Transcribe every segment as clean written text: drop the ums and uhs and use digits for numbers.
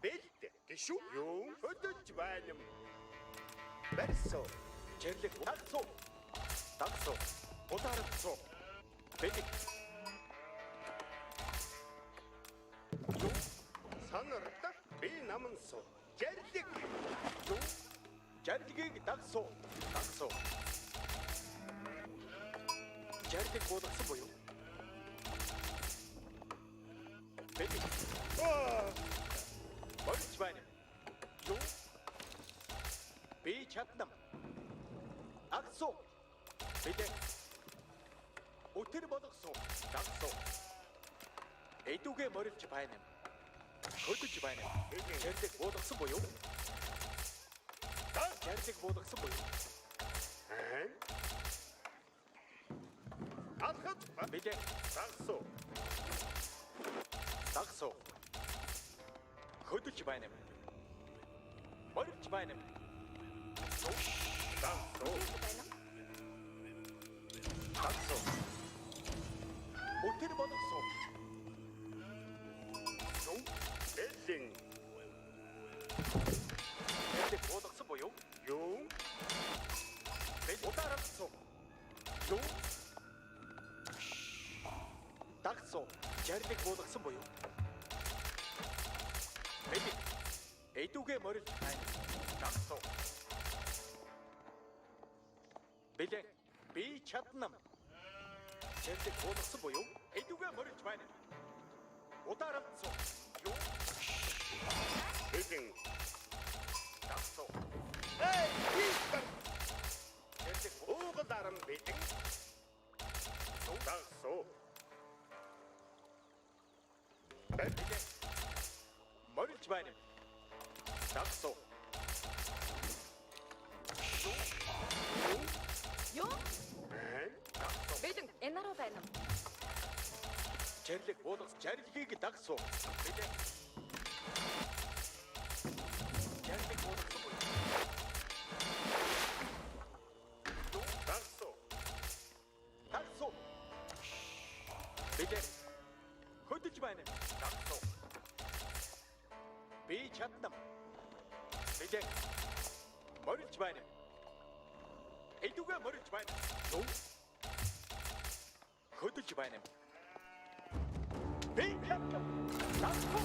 Бэлт гişүү юу хөдөж байна. Барьсоо чирлэг тагсуу. Тагсуу. Ударцуу. Бэлт. Юу санарта би намансуу. Чирлэг. Юу чирлэгийг тагсуу. Тагсуу. Чирлэг бодсон боёо. Бэлт. Борч байна. Юу? Би чаднам. Агсуу. Бидэ. Өтөр болгосон. Дагсуу. Эдүгэ морилж байна. Хөдөж байна. Чирлэг болгосон боёо. Та чирлэг болгосон боёо. Алхад бидэ. Дагсуу. Дагсуу. Хөдөж байна. Морилж байна. Дагсуу. Дагсуу. Өтөр болгосон. Юу? Эллин. Эллин болгосон боёо. Юу? Бид ударсан. Юу? Дагсуу. Чирлэг болгосон боёо. Бэлт. Эдүгэ морилж байна. Дагсуу. Бэлт. Би чаднам. Чирлэг болгосон боёо. Эдүгэ морилж байна. Ударцуу. Юу? Бэлт. Дагсуу. Эй, бистер. Чирлэг уугадарам бэлт. Дагсуу. Бэлт. Морилж байна. Дагсуу. Юу? Бэлэн энароо байна. Чарлиг буудах чарлигийг дагсуу. Бидээ. Чарлиг буудах уу? Дагсуу. Дагсуу. Бидээ. Хөдөж байна. Дагсуу. Би чаднам. Бидээ. Морилж байна. Эдүгэ морилж байна. Юу? Хөдөж байна. Би чаднам. Дагсуу.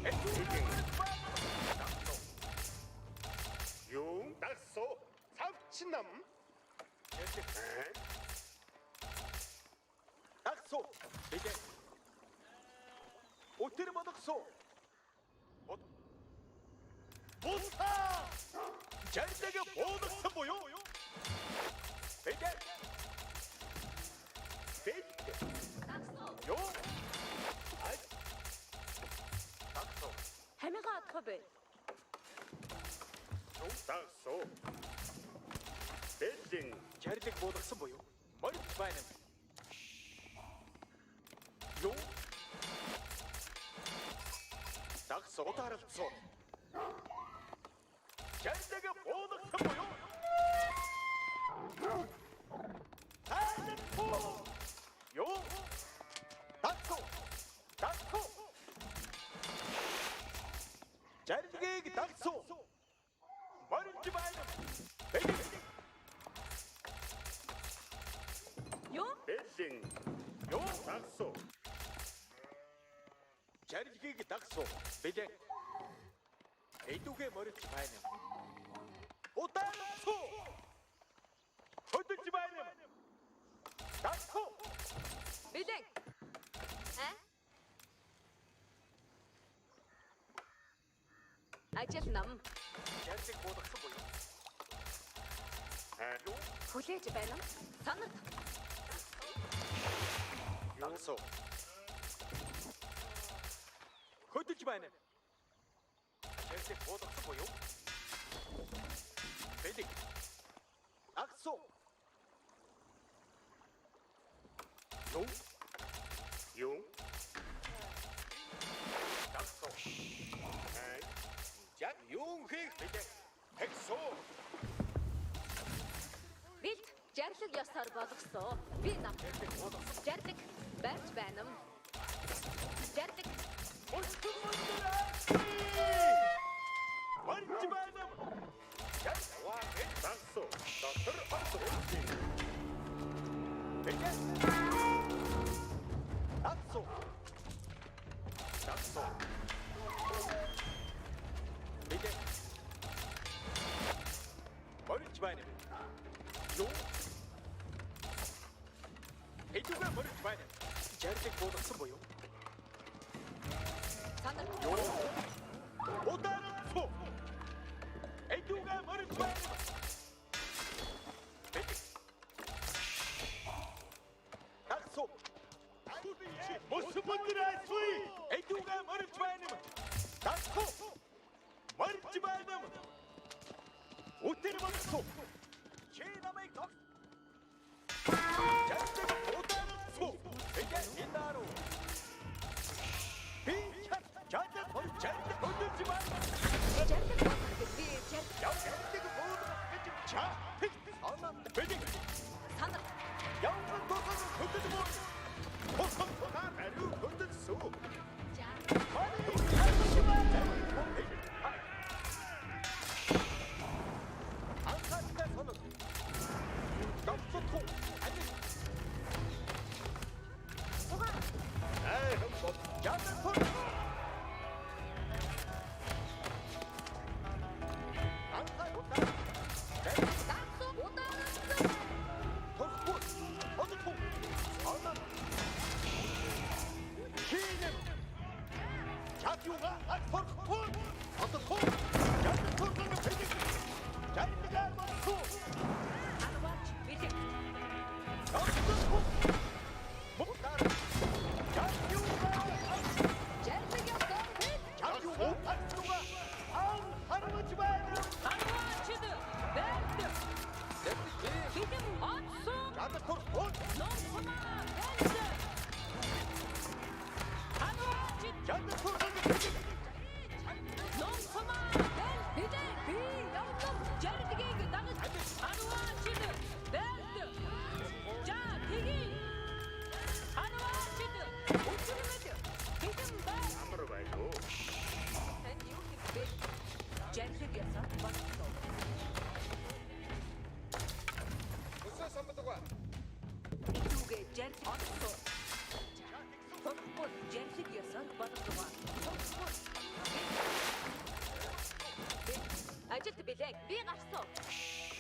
Эдүгэ морилж байна. Дагсуу. Юу? Дагсуу. Цавчнам. Дагсуу. Бидээ. Өтөр бодгсуу. Буста! Чарлиг буудсан буюу? Бидээ. Бидээ. Дагсуу. Юу? Ай. Дагсуу. Хамига атах бай. Юу? Дагсуу. Бэлэн. Чарлиг буудсан буюу? Морилж байна. Юу? Дагсуу даралцуу. Чарлиг буудсан буюу? Тайлбар. Юу? Дагсуу. Дагсуу. Чарлигийг дагсуу. Морилж байна. Бэлэн. Юу? Бэлэн. Юу? Дагсуу. Чарлигийг дагсуу. Бэлэн. Эдүгэ морилж байна. Удаалцуу. Хөдөж байна. Дагсуу. Билэн. Ажил нам. Чарлиг буудсан буюу? Юу? Хүлээж байна. Санат. Дагсуу. Хөдөж байна. Чарлиг буудсан буюу? Бэлэг. Дагсуу. Юу? Юу? Дагсуу. Яг юу хийх вэ? Тэгсүү. Билд жарлаг ёсоор болгосон. Би нам. Жарлаг барьж байна. Жарлаг. Барьж байна. Яа, дагсуу. Доктор Артур. Бэлэг. Дагсуу. Дагсуу. Бэлэг. Морилж байна. Юу? Эдүгэ морилж байна. Чарлиг буудсан буюу? Санат. Юу? Удаалцуу. Эдүгэ морилж байна. Бэлэг. Дагсуу. Мосбодрасгүй. Эдүгэ морилж байна. Дагсуу. Морилж байна. Өтөр бодсоо. Чи намайг тог. Чарлиг удаалцуу. Эгэ индаруу. Би чарлиг хөдөж байна. Жарлаг болгох би жарлаг. Яв чарлиг буудах гэж чаа. Санаа. Бэлэг. Санат. Явган тохор хөдөж бод. Тохор тохор ариу хөдөж сүү. Анхаартай соног. Давцуу. Ани. Уга. Хэмбод. Жаатар. Анхаартай. Дагсуу удаалцсан. Торхбол. Одохгүй. Анаа. Хийнэ.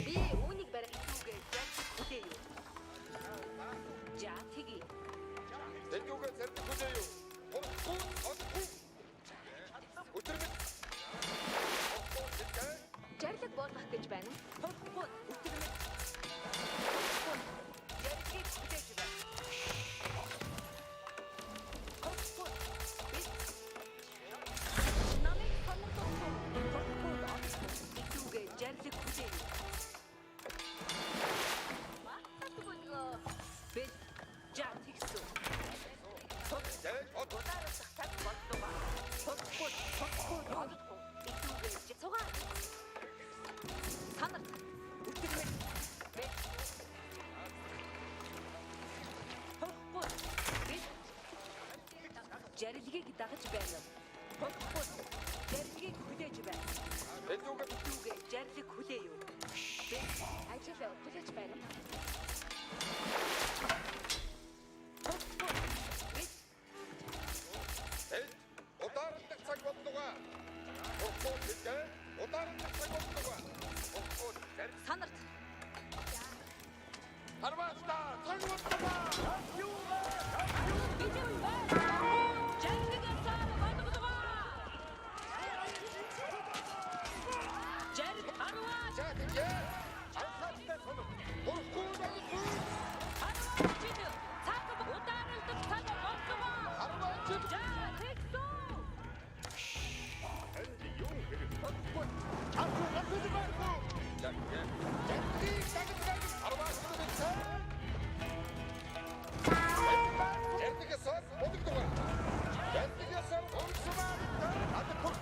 Би үүнийг барих үгээ зарчиг хүлээе юу. За тэгье. дэдүүгээ зэрэг хүлээ юу. Хурцгүй одгүй. Өдрөг. Жарлаг болгох гэж байна. Хурцгүй өдрөг. Жарлгийг хүлээж байна. Хурцгүй. Намайг сонирхох. Хурцгүй одгүй. Итүүгээ жарлаг хүлээе юу. Бид жаа тэгсэн. Ударах цаг боллоо. Хурцгүй одгүй. Итүүгээ цугаа. Санар. Өдрөг. Хурцгүй. Бид жарлгийг дагаж байна. Хурцгүй. Жарлгийг хүлээж байна. дэдүүгээ Жарлыг хүлээ юу. Бид ажил хүлээж байна. удаарлах цаг боллоо. Хурцгүй дэдгээ. Удаарлах цаг боллоо. Хурцгүй зэрэг Санарт. харваста цаг боллоо. Бидэм байна. Жарлыг цаар болгодог. Жарлыг арваа. За дэдгээ. анхааралтай сонор. Хурцгүй одгүй. Арваа чид. Цаг удаарлах цаг боллоо. Харваа чид. За тэгсэн. Энд юу хэрэг? Чамгүй гацж байхгүй. Дэдгийг дагдаг. Харваа чид. дэдгээс бодогдоо. дэдгээс онцмаа. Адгүй.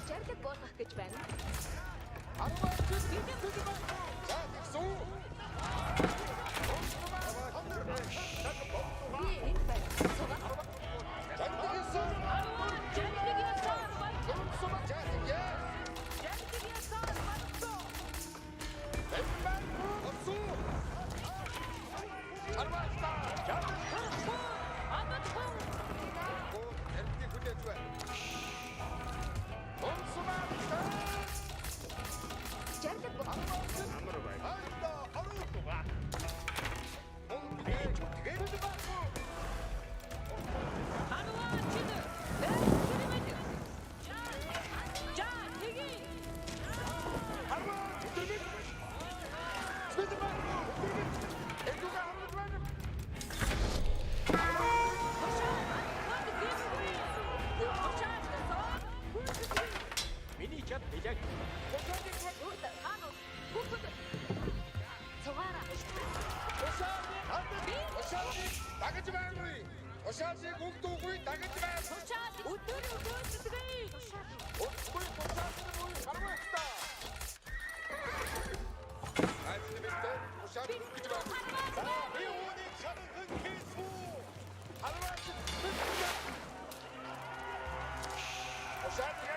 Жарлаг болгох гэж байна. Би энэ байна. Цугаа. Жарлыг ясаар боллоо. Жарлыг ясаар боллоо. Жарлаг Миний чад билэг. цугаараа. Дагаж байгаагүй. Ушаалыг өгдөөгүй дагаж байна. Тушаад өдөр өгөөсдөг. Өгөхгүй ушаалыг үгүй харваста. Айднэмтэй ушаал өгч байна. Би үүнийг чанархан хийсүү. Харваст. Ушаалыг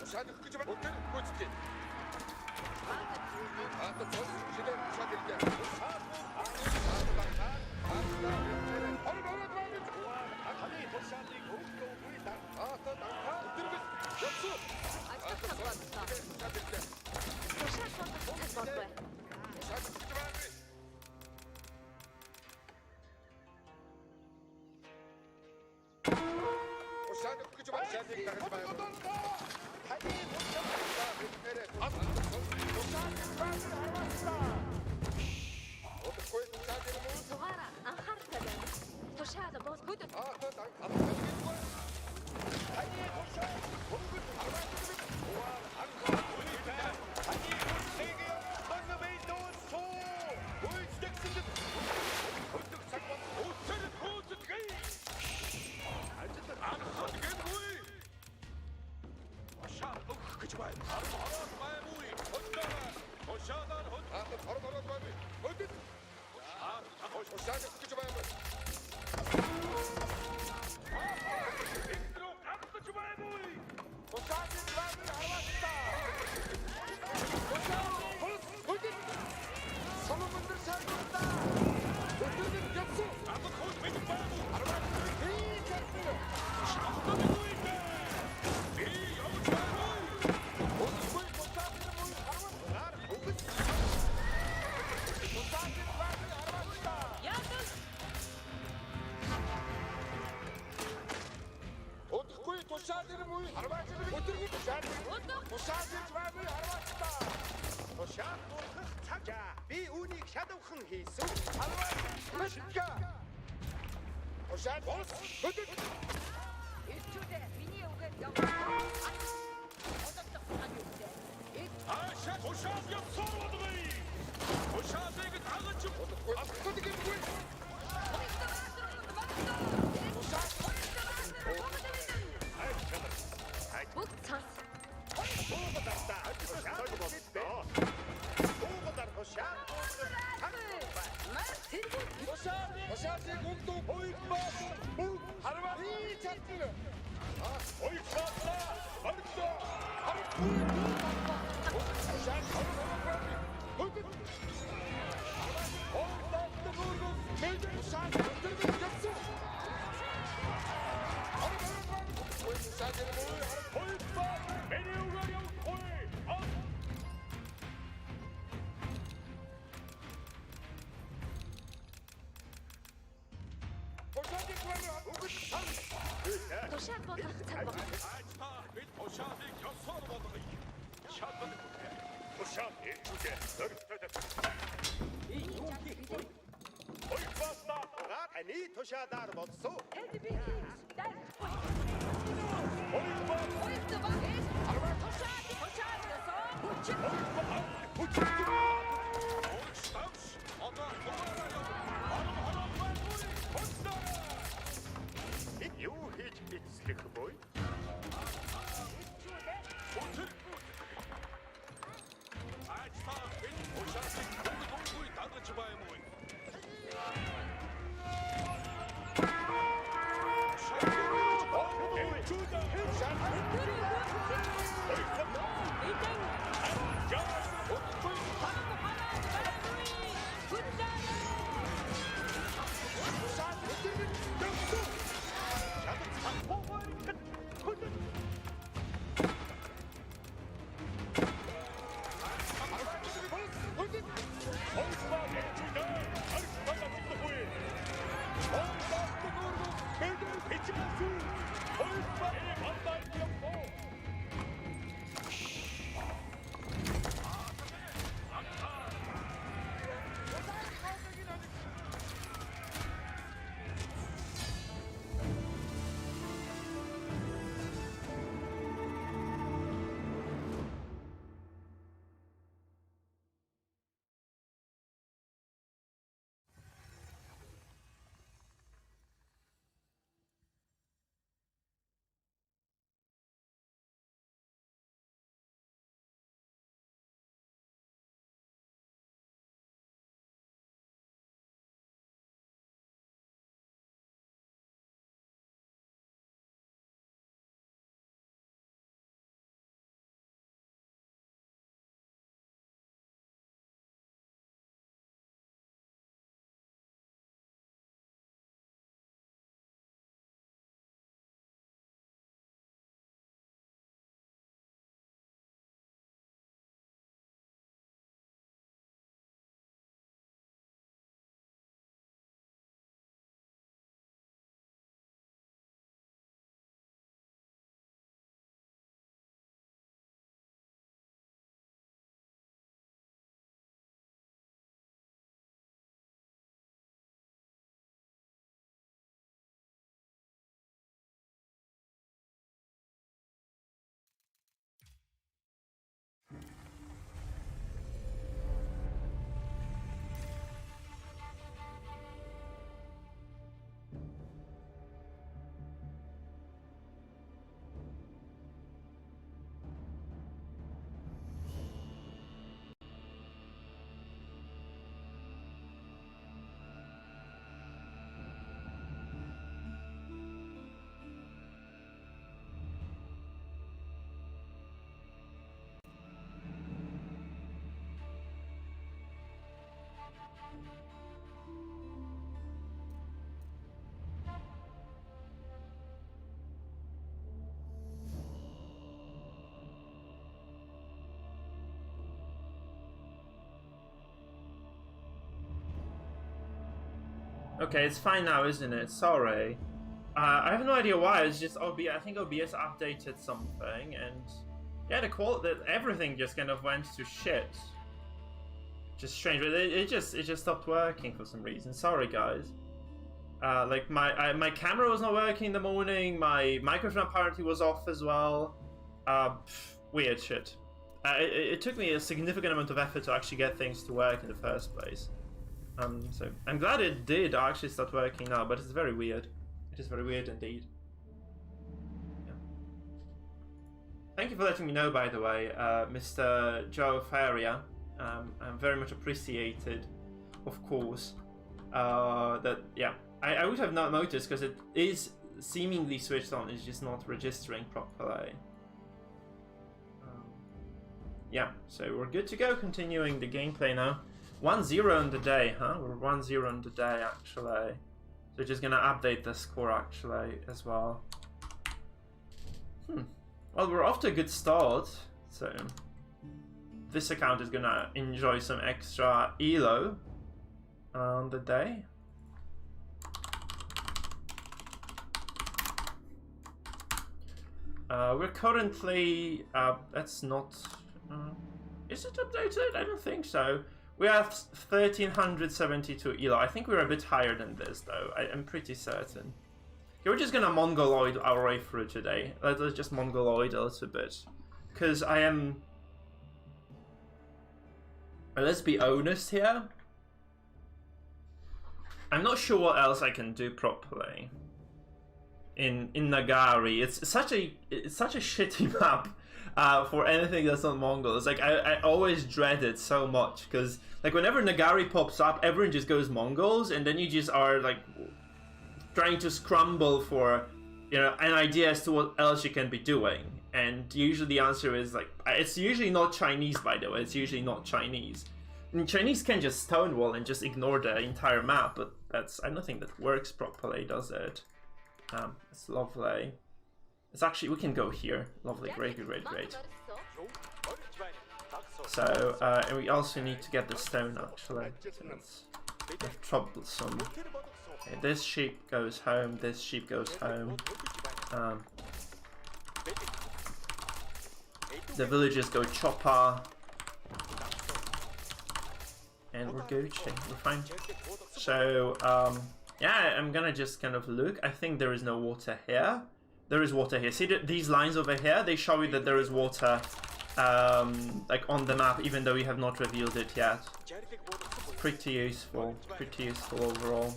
ушаал өгч байна. Өдөр гүйцэтгэв. Ата цос шилэн ушаал ирдэг. Ушаал 자, 비 우닉 샤도우 흥히수. 하루와 십자. 도샷 보스. 일주대 미니오가 영화 어떻게 하겠대? 아샤 도시아스 옆서로드베이 도시아스에게 다같이 아프거든요, 뭘? 못 찼어. 보고답다. 도샷 보스. 보고답 도샷. 도샷의 공동 보이바. 하루와 이 차트는. 보이스다 말다 보이스다 메뉴가령 코에 도시한번 잡아. 아차 및 도시아스의 옆서로드베이 샷건을 못해 도시아스 주제 보이스다 아니 도샷다르 못소. 헤드비 날 보이스다 포인트 바게 도시한테서 붙여. Okay, it's fine now, isn't it? Sorry. I have no idea why. It's just OBS. I think OBS updated something, and yeah, the quality, everything just kind of went to shit. just strange. But it just stopped working for some reason. Sorry, guys. Like my camera was not working in the morning. My microphone apparently was off as well. Weird shit. It took me a significant amount of effort to actually get things to work in the first place. So I'm glad it did actually start working now, but it's very weird. It is very weird indeed. Yeah. Thank you for letting me know, by the way, Mr. Joe Faria. I'm very much appreciated, of course. That yeah, I would have not noticed because it is seemingly switched on. It's just not registering properly. Yeah, so we're good to go. Continuing the gameplay now. 1-0 on the day, huh? We're 1-0 on the day actually. So just gonna update the score actually as well. Well, we're off to a good start. So this account is gonna enjoy some extra elo on the day. We're currently that's not is it updated? I don't think so. We have 1372 elo. I think we're a bit higher than this though. I'm pretty certain. Okay, we're just gonna mongoloid our way through today. Let's just mongoloid a little bit, because I am. Let's be honest here. I'm not sure what else I can do properly in Nagari. It's such a shitty map for anything that's not Mongol. It's like I always dread it so much because like whenever Nagari pops up, everyone just goes Mongols, and then you just are like trying to scramble for an idea as to what else you can be doing. And usually the answer is like, it's usually not Chinese, by the way. It's usually not Chinese. And Chinese can just stonewall and just ignore the entire map, but I don't think that works properly, does it? It's lovely. It's actually, we can go here. Lovely, great. So, and we also need to get the stone, actually. So that's troublesome. Okay, this sheep goes home, this sheep goes home. The villagers go chopper. And we're Gucci, we're fine. So, yeah, I'm gonna just kind of look. I think there is no water here. There is water here. See these lines over here? They show you that there is water, like on the map, even though we have not revealed it yet. Pretty useful overall.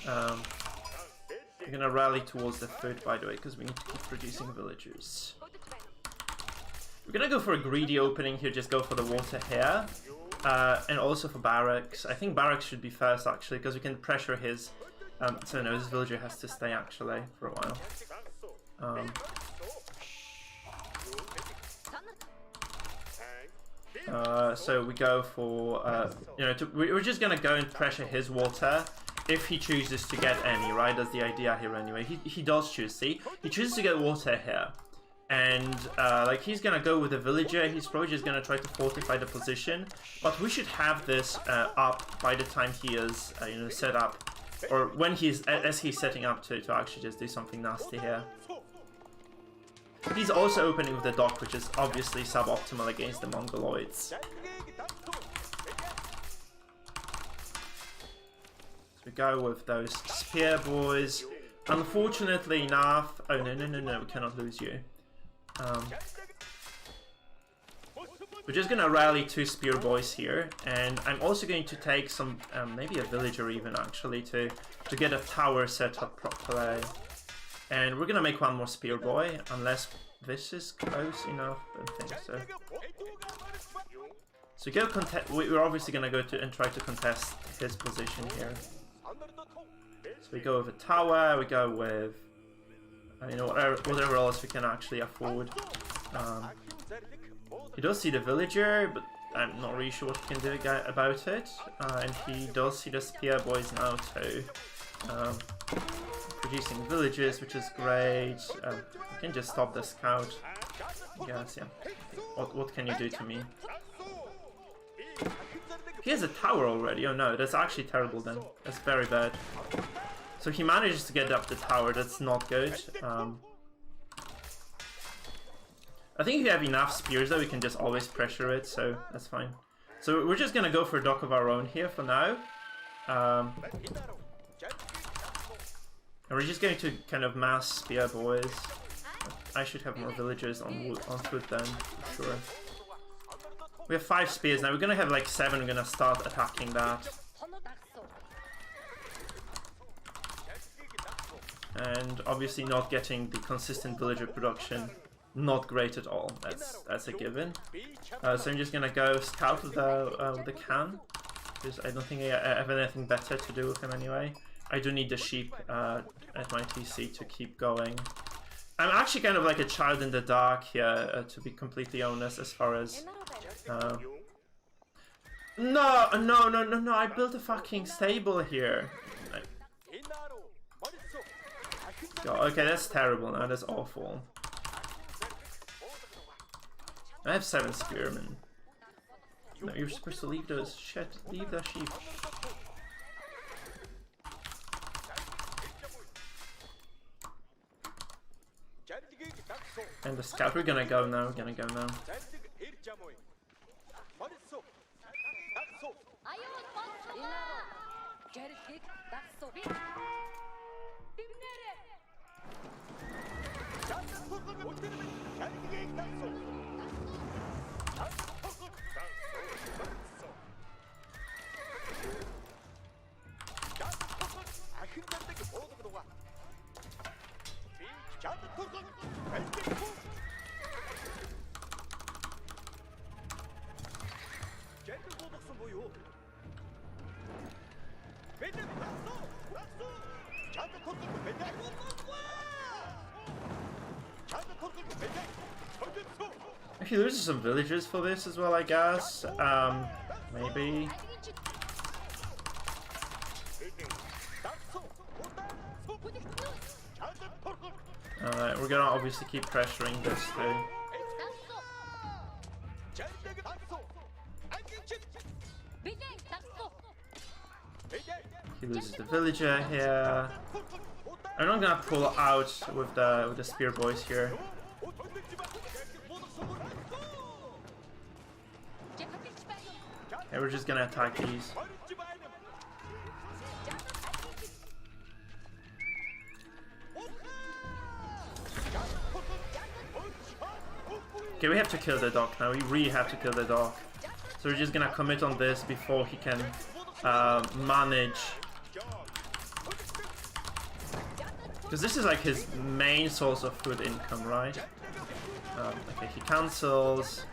We're gonna rally towards the food, by the way, because we need to keep producing villagers. We're gonna go for a greedy opening here, just go for the water here. And also for barracks. I think barracks should be first, actually, because we can pressure his... so no, this villager has to stay, actually, for a while. So we go for... we're just gonna go and pressure his water. If he chooses to get any, right? That's the idea here anyway. He does choose, see? He chooses to get water here. And like he's gonna go with the villager. He's probably just gonna try to fortify the position, but we should have this up by the time he is set up, or when he's as he's setting up to actually just do something nasty here. He's also opening with the dock, which is obviously suboptimal against the Mongoloids. So we go with those spear boys. Unfortunately enough, oh no, we cannot lose you. We're just gonna rally 2 spear boys here, and I'm also going to take some, maybe a villager even actually, to get a tower set up properly. And we're gonna make 1 more spear boy, unless this is close enough. I don't think so. So go we're obviously gonna go to and try to contest his position here. So we go with a tower. We go with whatever else we can actually afford. He does see the villager, but I'm not really sure what he can do about it. And he does see the spear boys now too. Producing villages, which is great. We can just stop the scout. Yes, yeah. What can you do to me? He has a tower already. Oh no, that's actually terrible then. That's very bad. So he manages to get up the tower. That's not good. I think if you have enough spears though, we can just always pressure it, so that's fine. So we're just gonna go for a dock of our own here for now. And we're just going to kind of mass spear boys. I should have more villagers on foot then, for sure. We have 5 spears now. We're gonna have like 7. We're gonna start attacking that. And obviously not getting the consistent villager production. Not great at all. That's a given. So I'm just gonna go scout with the can. Because I don't think I have anything better to do with him anyway. I do need the sheep at my TC to keep going. I'm actually kind of like a child in the dark here, to be completely honest, as far as... No! I built a fucking stable here. God, okay, that's terrible now, that's awful. I have 7 spearmen. No, you're supposed to leave those. Shit, leave the sheep. And the scout, we're gonna go now, He loses some villagers for this as well, I guess. Maybe. We're gonna obviously keep pressuring this too. He loses the villager here. I'm not gonna pull out with the spear boys here. Okay, we're just gonna attack these. Okay, we have to kill the dog now. We really have to kill the dog. So we're just gonna commit on this before he can manage. Because this is like his main source of food income, right? Okay, he cancels.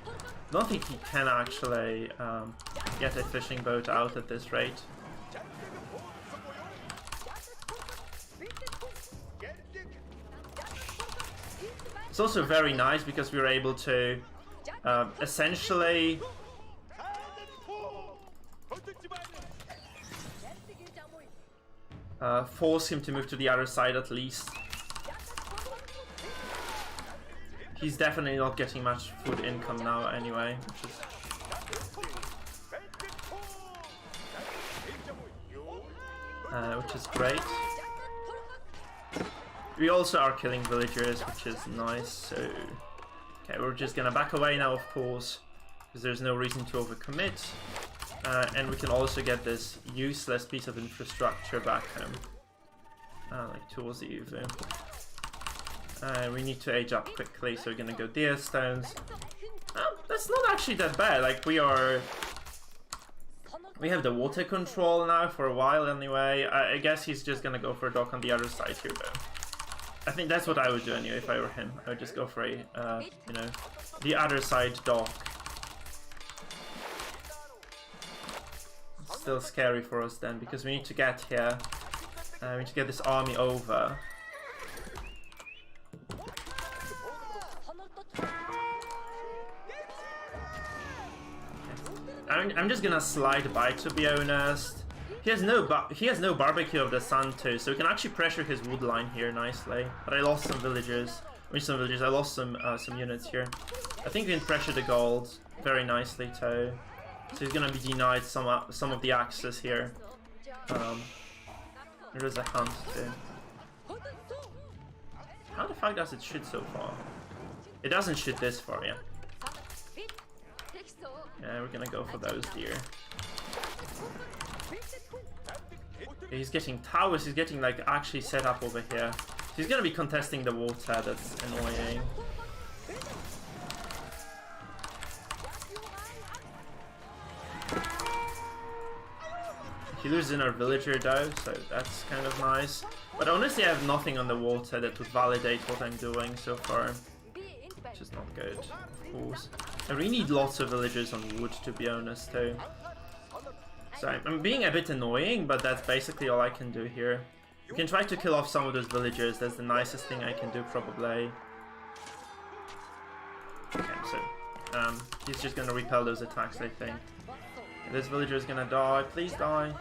Don't think he can actually get a fishing boat out at this rate. It's also very nice because we were able to essentially force him to move to the other side at least. He's definitely not getting much food income now anyway, which is great. We also are killing villagers, which is nice, so... Okay, we're just gonna back away now, of course, because there's no reason to overcommit. And we can also get this useless piece of infrastructure back home. Like towards the Uvu. We need to age up quickly, so we're gonna go deer stones. That's not actually that bad, like we have the water control now for a while anyway. I guess he's just gonna go for a dock on the other side here though. I think that's what I would do anyway if I were him. I would just go for a, you know, the other side dock. It's still scary for us then, because we need to get here. We need to get this army over. I'm just gonna slide by, to be honest. He has no barbecue of the sun too, so we can actually pressure his wood line here nicely. But I lost some villagers. I lost some units here. I think we can pressure the gold very nicely too. So he's gonna be denied some of the access here. There's a hunt too. How the fuck does it shoot so far? It doesn't shoot this far, yeah. Yeah, we're gonna go for those deer. He's getting towers, he's getting like actually set up over here. He's gonna be contesting the water, that's annoying. He loses our villager though, so that's kind of nice. But honestly I have nothing on the water that would validate what I'm doing so far. Which is not good, of course. I really need lots of villagers on wood, to be honest too. So I'm being a bit annoying, but that's basically all I can do here. You can try to kill off some of those villagers, that's the nicest thing I can do probably. Okay, so he's just gonna repel those attacks, I think. This villager is gonna die, please die.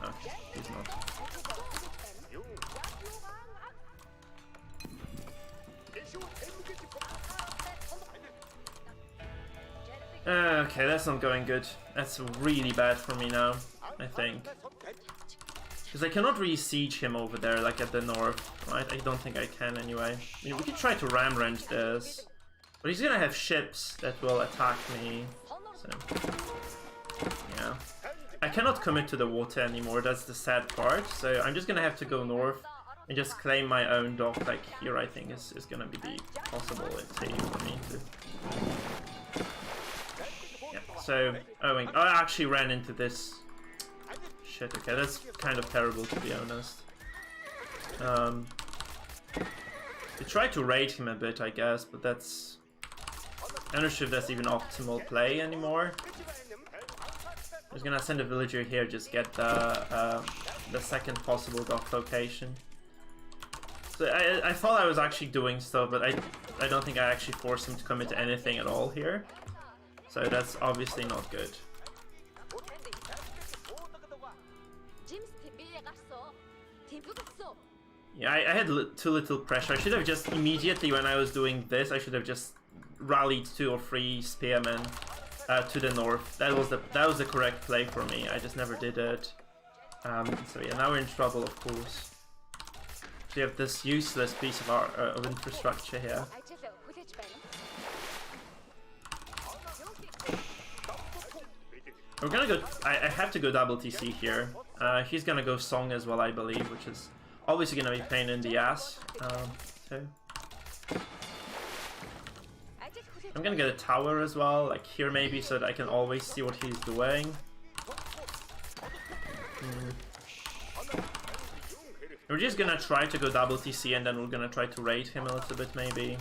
Oh, he's not. Okay, that's not going good. That's really bad for me now, I think. Because I cannot really siege him over there, like at the north, right? I don't think I can anyway. I mean, we could try to ram wrench this. But he's gonna have ships that will attack me. So, yeah. I cannot commit to the water anymore, that's the sad part. So I'm just gonna have to go north and just claim my own dock, like here I think is gonna be the possibility for me to... So, I actually ran into this. Shit, okay, that's kind of terrible to be honest. I tried to raid him a bit, I guess, but that's... I'm not sure if that's even optimal play anymore. I'm just gonna send a villager here, just get the second possible dock location. So I thought I was actually doing stuff, but I don't think I actually forced him to commit to anything at all here. So that's obviously not good. Yeah, I had too little pressure. I should have just immediately, when I was doing this, I should have just rallied 2 or 3 spearmen to the north. That was the correct play for me. I just never did it. So yeah, now we're in trouble, of course. So we have this useless piece of infrastructure here. We're gonna go... I have to go double TC here. He's gonna go Song as well, I believe, which is obviously gonna be a pain in the ass. Too. I'm gonna get a tower as well, like here maybe, so that I can always see what he's doing. We're just gonna try to go double TC and then we're gonna try to raid him a little bit maybe.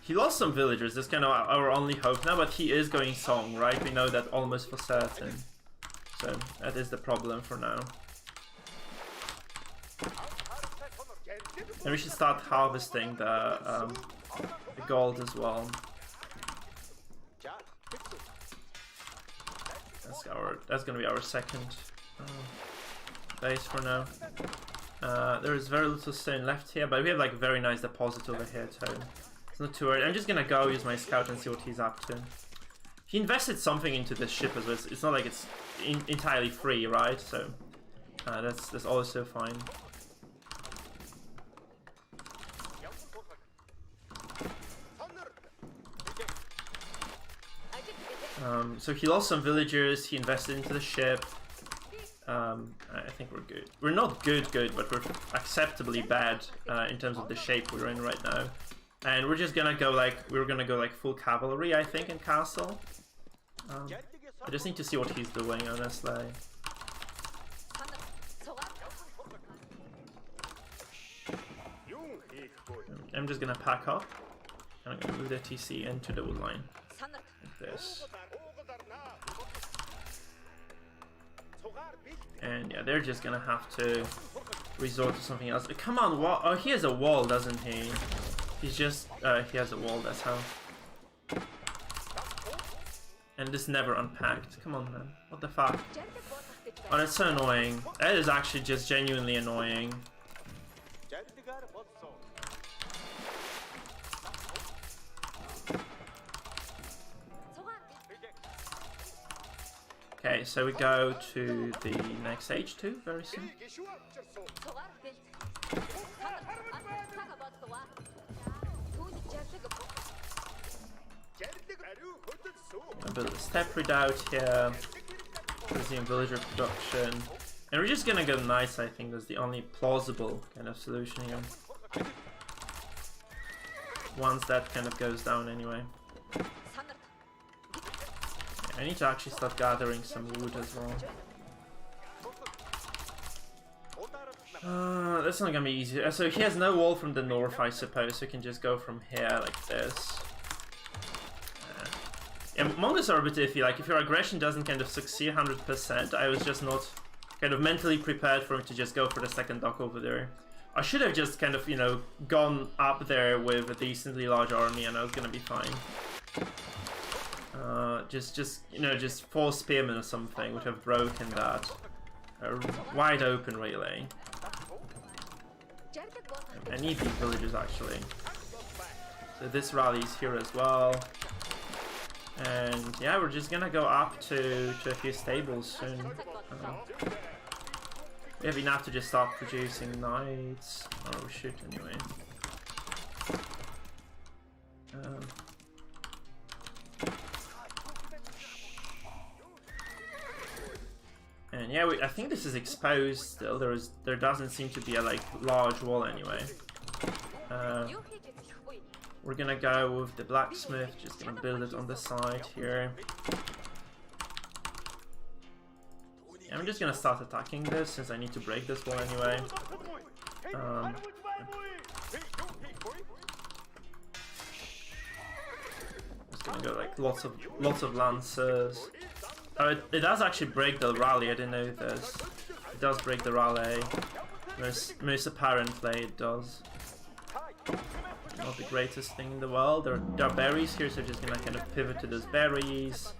He lost some villagers, that's kind of our only hope now, but he is going Song, right? We know that almost for certain. So, that is the problem for now. And we should start harvesting the gold as well. That's gonna be our second base for now. There is very little stone left here, but we have like a very nice deposit over here too. Not too worried. I'm just gonna go use my scout and see what he's up to. He invested something into this ship as well. It's not like it's entirely free, right? So that's also fine. So he lost some villagers. He invested into the ship. I think we're good. We're not good, but we're acceptably bad in terms of the shape we're in right now. And we're just gonna go like, full cavalry, I think, in castle. I just need to see what he's doing, honestly. I'm just gonna pack up. And I'm gonna move the TC into the wood line. Like this. And yeah, they're just gonna have to resort to something else. Come on, wall. Oh, he has a wall, doesn't he? He's just, he has a wall, that's how. And this never unpacked. Come on, man. What the fuck? Oh, that's so annoying. That is actually just genuinely annoying. Okay, Okay, so we go to the next stage too, very soon. I build a step redoubt here. Resume villager production. And we're just gonna go knights, I think that's the only plausible kind of solution here. Once that kind of goes down anyway. I need to actually start gathering some wood as well. That's not gonna be easy. So he has no wall from the north, I suppose, so he can just go from here like this. Yeah, Mongols are a bit iffy. Like, if your aggression doesn't kind of succeed 100%, I was just not kind of mentally prepared for him to just go for the second dock over there. I should have just kind of, you know, gone up there with a decently large army and I was gonna be fine. Just 4 spearmen or something would have broken that. Wide open, really. I need these villages, actually. So this rally is here as well. And yeah, we're just gonna go up to a few stables soon. We have enough to just start producing knights. Oh shoot, anyway. And yeah, I think this is exposed still. There doesn't seem to be a like large wall anyway. We're gonna go with the blacksmith, just gonna build it on the side here. Yeah, I'm just gonna start attacking this since I need to break this wall anyway. Just gonna go like lots of lancers. Oh, it does actually break the rally. I didn't know this. It does break the rally. Most apparently it does. Not the greatest thing in the world. There are berries here, so just gonna kind of pivot to those berries.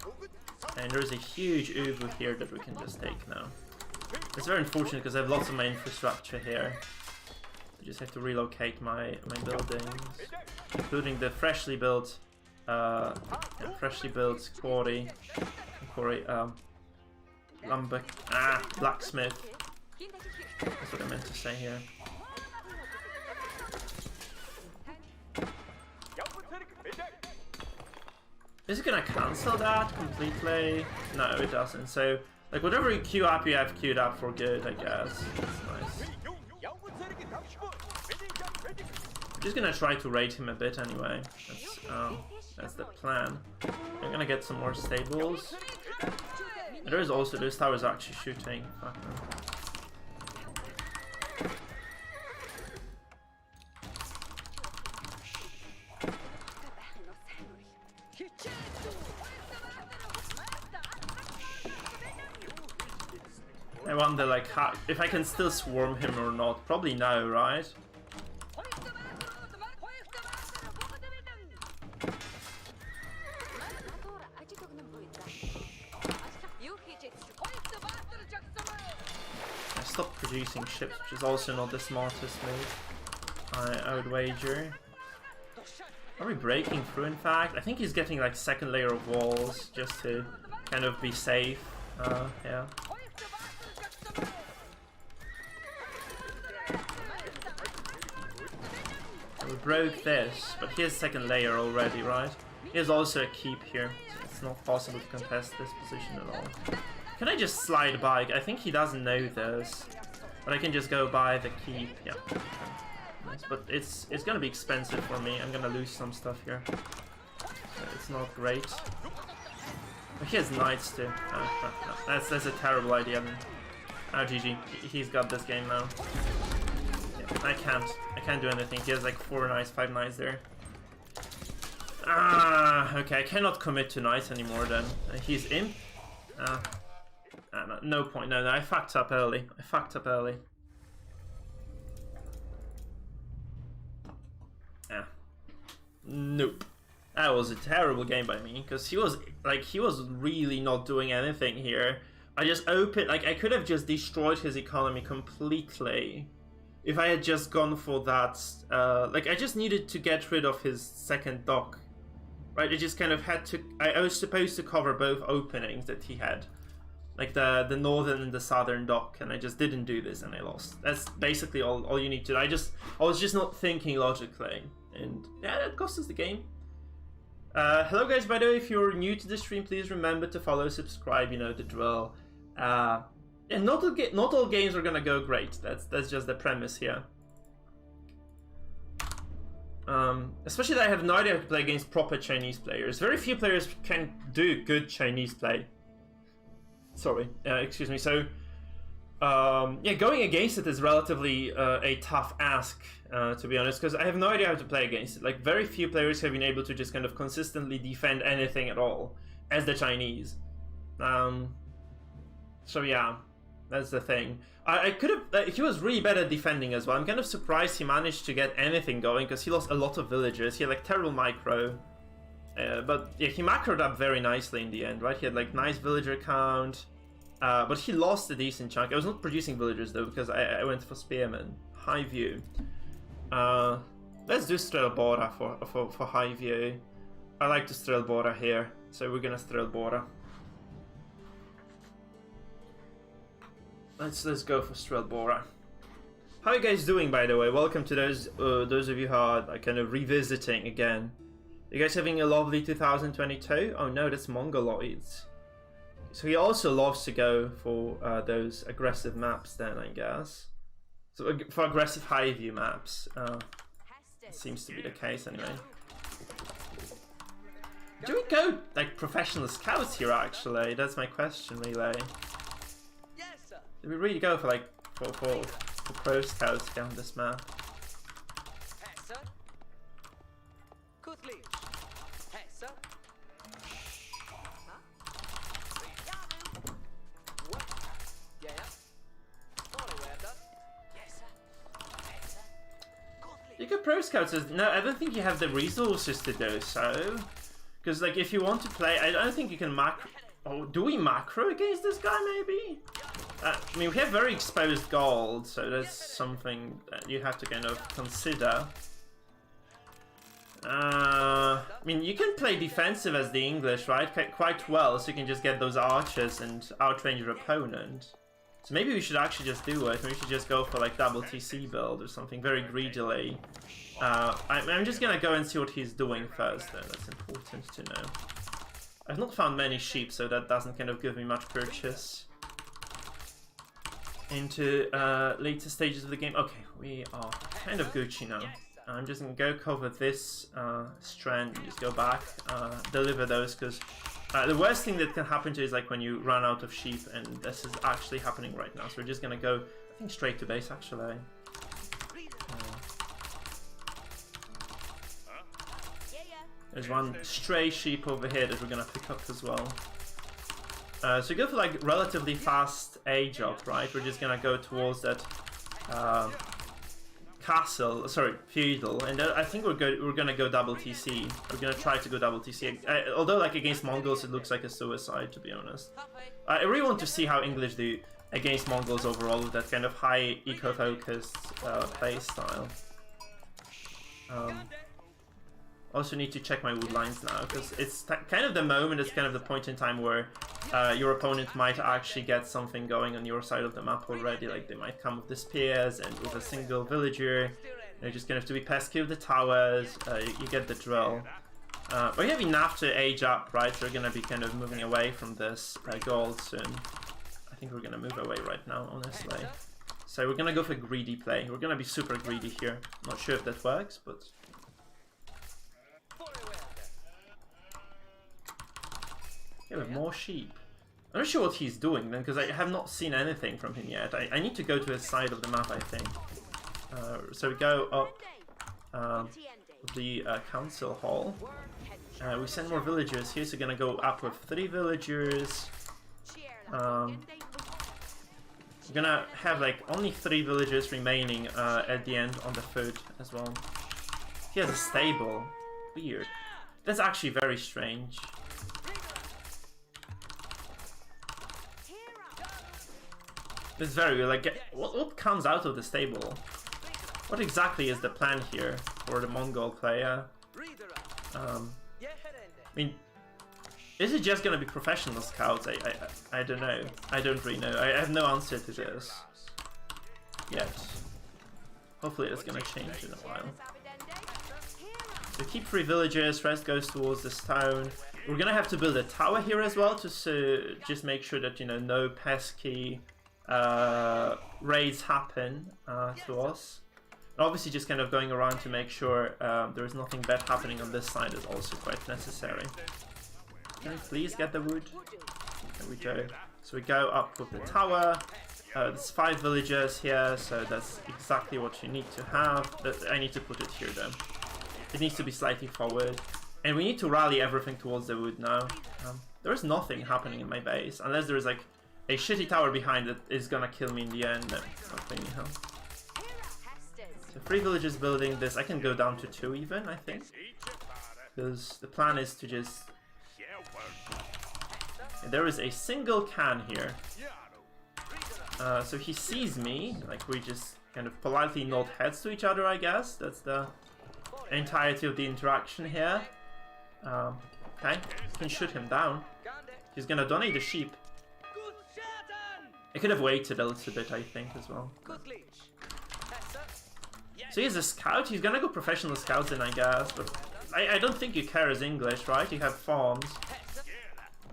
And there's a huge uvu here that we can just take now. It's very unfortunate because I have lots of my infrastructure here. I just have to relocate my buildings, including the freshly built quarry, blacksmith. That's what I meant to say here. Is it gonna cancel that completely? No, it doesn't. So, like, whatever you queue up, you have queued up for good, I guess. That's nice. I'm just gonna try to raid him a bit anyway. That's the plan. I'm gonna get some more stables. And there is also, this tower is actually shooting. Fuck no. I wonder, like, how, if I can still swarm him or not. Probably no, right? I stopped producing ships, which is also not the smartest move, I would wager. Are we breaking through, in fact? I think he's getting, like, second layer of walls, just to kind of be safe. Yeah. We broke this, but he has second layer already, right? He has also a keep here, so it's not possible to contest this position at all. Can I just slide by? I think he doesn't know this, but I can just go by the keep. Yeah, nice. But it's gonna be expensive for me. I'm gonna lose some stuff here. So it's not great. But he has knights too. Oh, no. That's a terrible idea. Oh, GG. He's got this game now. I can't do anything. He has like 4 knights, 5 knights there. Okay, I cannot commit to knights anymore then. He's imp. No point. No, I fucked up early. Nope. That was a terrible game by me, because he was really not doing anything here. I just opened, like, I could have just destroyed his economy completely if I had just gone for that, like, I just needed to get rid of his second dock, right? I just kind of had to, I was supposed to cover both openings that he had. like the northern and the southern dock, and I just didn't do this and I lost. That's basically all you need to do. I was just not thinking logically, and yeah, that cost us the game. Hello guys, by the way, if you're new to the stream, please remember to follow, subscribe, you know the drill. And not all games are gonna go great. That's just the premise here. Especially that I have no idea how to play against proper Chinese players. Very few players can do good Chinese play. Sorry, excuse me. So, yeah, going against it is relatively a tough ask, to be honest, because I have no idea how to play against it. Like, very few players have been able to just kind of consistently defend anything at all, as the Chinese. So yeah, that's the thing. I could have... he was really bad at defending as well. I'm kind of surprised he managed to get anything going, because he lost a lot of villagers. He had like terrible micro. But yeah, he macroed up very nicely in the end, right? He had like nice villager count. But he lost a decent chunk. I was not producing villagers though, because I went for spearmen. High view. Let's do Strelbora for high view. I like to Strelbora here, so we're gonna Strelbora. Let's go for Strelbora. How are you guys doing, by the way? Welcome to those of you who are like, kind of revisiting again. You guys having a lovely 2022? Oh no, that's Mongoloids. So he also loves to go for those aggressive maps then, I guess. So for aggressive high view maps. Seems to be the case anyway. Do we go like professional scouts here actually? That's my question really. Do we really go for like for pro scouts down this map? You could pro scouts as no, I don't think you have the resources to do so. Because like if you want to play, I don't think you can macro. Oh, do we macro against this guy maybe? I mean, we have very exposed gold, so that's something that you have to kind of consider. I mean, you can play defensive as the English, right? Quite well, so you can just get those archers and outrange your opponent. So maybe we should actually just do it. Maybe we should just go for like double TC build or something very greedily. I'm just gonna go and see what he's doing first, though. That's important to know. I've not found many sheep, so that doesn't kind of give me much purchase into later stages of the game. Okay, we are kind of Gucci now. I'm just gonna go cover this strand, just go back, deliver those, because the worst thing that can happen to you is like when you run out of sheep, and this is actually happening right now. So we're just gonna go, I think, straight to base actually. There's one stray sheep over here that we're gonna pick up as well. So we go for like relatively fast A job, right? We're just gonna go towards that castle, sorry, feudal, and I think we're gonna go double TC. We're gonna try to go double TC. Although like against Mongols it looks like a suicide, to be honest. I really want to see how English do against Mongols overall with that kind of high eco-focused play style. Also need to check my wood lines now, because it's kind of the moment, it's kind of the point in time where your opponent might actually get something going on your side of the map already. Like they might come with the spears and with a single villager. You're just gonna have to be pesky with the towers. You get the drill. But you have enough to age up, right? So we're gonna be kind of moving away from this gold soon. I think we're gonna move away right now, honestly. So we're gonna go for greedy play. We're gonna be super greedy here. Not sure if that works, but... Yeah, with more sheep. I'm not sure what he's doing then, because I have not seen anything from him yet. I need to go to his side of the map, I think. So we go up the council hall. We send more villagers here, so we're gonna go up with 3 villagers. We're gonna have like only 3 villagers remaining at the end on the food as well. He has a stable. Weird. That's actually very strange. It's very weird. Like, what comes out of the stable? What exactly is the plan here for the Mongol player? I mean, Is it just gonna be professional scouts? I don't know. I don't really know. I have no answer to this yet. Hopefully it's gonna change in a while. So keep 3 villages, rest goes towards this town. We're gonna have to build a tower here as well to just make sure that, you know, no pesky raids happen to us. And obviously just kind of going around to make sure there is nothing bad happening on this side is also quite necessary. Can we please get the wood? There we go. So we go up with the tower. There's 5 villagers here, so that's exactly what you need to have. I need to put it here though. It needs to be slightly forward. And we need to rally everything towards the wood now. There is nothing happening in my base, unless there is like a shitty tower behind it is gonna kill me in the end. Nothing, you know. So 3 villages building this. I can go down to 2 even, I think. Because the plan is to just... And there is a single can here. So he sees me, like we just kind of politely nod heads to each other, I guess. That's the entirety of the interaction here. Okay, can shoot him down. He's gonna donate the sheep. I could have waited a little bit, I think, as well. So he's a scout. He's gonna go professional scouts then, I guess. But I don't think you care as English, right? You have farms.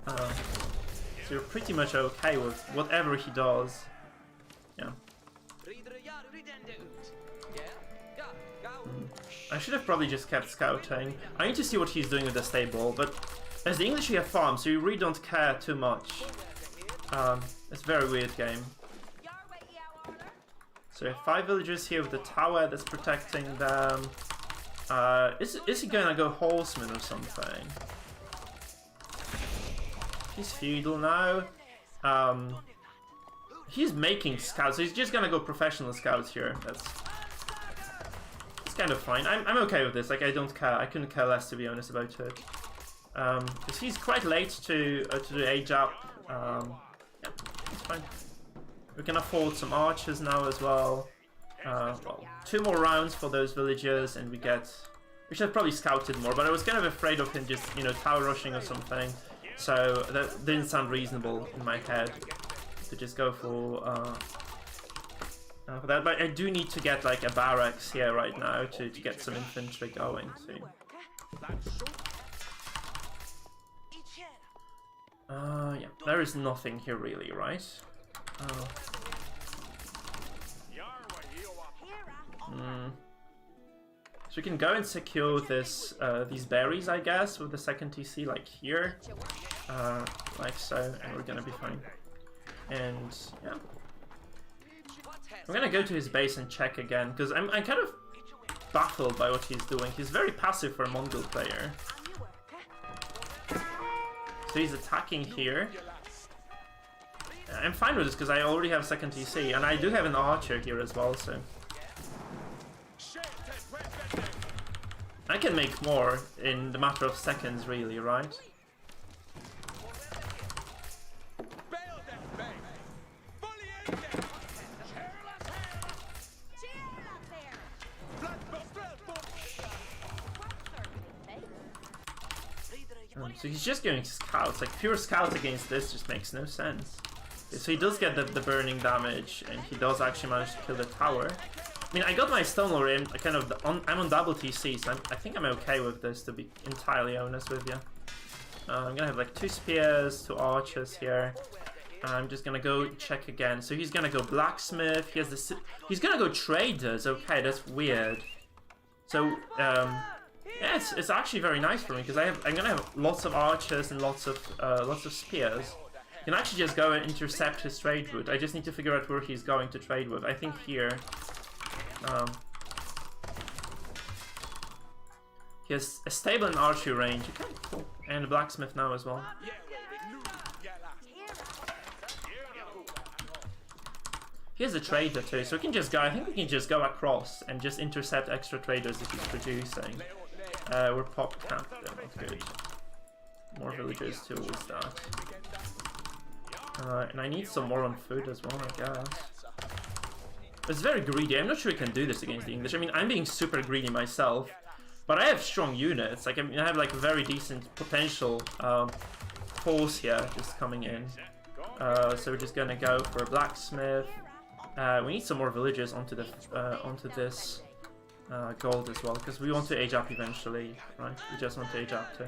So you're pretty much okay with whatever he does. Yeah. I should have probably just kept scouting. I need to see what he's doing with the stable, but as the English, you have farms, so you really don't care too much. It's a very weird game. So we have 5 villagers here with the tower that's protecting them. Is he gonna go horseman or something? He's feudal now. He's making scouts, so he's just gonna go professional scouts here. That's kind of fine. I'm okay with this. Like, I don't care. I couldn't care less, to be honest, about it. Because he's quite late to the age up. Yeah, it's fine. We can afford some archers now as well. Well, 2 more rounds for those villagers, and we get... We should have probably scouted more, but I was kind of afraid of him just, you know, tower rushing or something. So that didn't sound reasonable in my head to just go for that. But I do need to get like a barracks here right now to get some infantry going too. Yeah, there is nothing here really, right? So we can go and secure this these berries, I guess, with the second TC, like here, like so, and we're gonna be fine. And yeah, I'm gonna go to his base and check again, because I'm kind of baffled by what he's doing. He's very passive for a Mongol player. So he's attacking here. I'm fine with this because I already have second TC, and I do have an archer here as well, so I can make more in the matter of seconds, really, right? So he's just going scouts, like pure scouts against this just makes no sense. Okay, so he does get the burning damage, and he does actually manage to kill the tower. I mean, I got my stone lore in, I'm on double TC, so I think I'm okay with this, to be entirely honest with you. I'm gonna have like 2 spears, 2 archers here. I'm just gonna go check again. So he's gonna go blacksmith, he's gonna go traders, okay, that's weird. So, yeah, it's actually very nice for me, because I'm gonna have lots of archers and lots of spears. I can actually just go and intercept his trade route. I just need to figure out where he's going to trade with. I think here. He has a stable and archery range. Okay, cool. And a blacksmith now as well. He has a trader too, so we can just go. I think we can just go across and just intercept extra traders if he's producing. We're pop capped, that's good. More villagers towards that. And I need some more on food as well, I guess. It's very greedy. I'm not sure we can do this against the English. I mean, I'm being super greedy myself, but I have strong units. Like, I mean, I have like very decent potential force here just coming in. So we're just gonna go for a blacksmith. We need some more villagers onto this gold as well, because we want to age up eventually, right? We just want to age up too.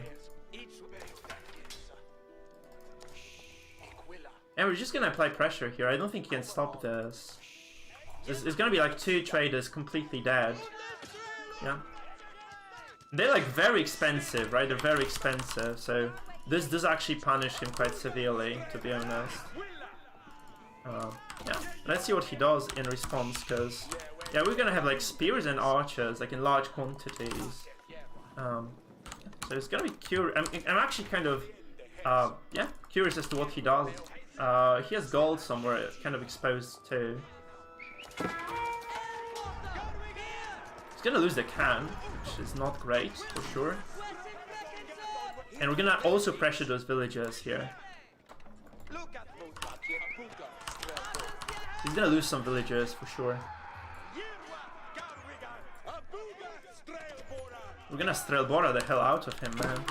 And we're just gonna apply pressure here. I don't think you can stop this. It's gonna be like 2 traders completely dead. Yeah. They're like very expensive, right? They're very expensive, so this does actually punish him quite severely, to be honest. Yeah, let's see what he does in response, because yeah, we're gonna have like spears and archers like in large quantities. So it's gonna be curious. I'm actually kind of yeah, curious as to what he does. He has gold somewhere, kind of exposed too. He's gonna lose the can, which is not great for sure. And we're gonna also pressure those villagers here. He's gonna lose some villagers for sure. We're gonna Strelbora the hell out of him, man.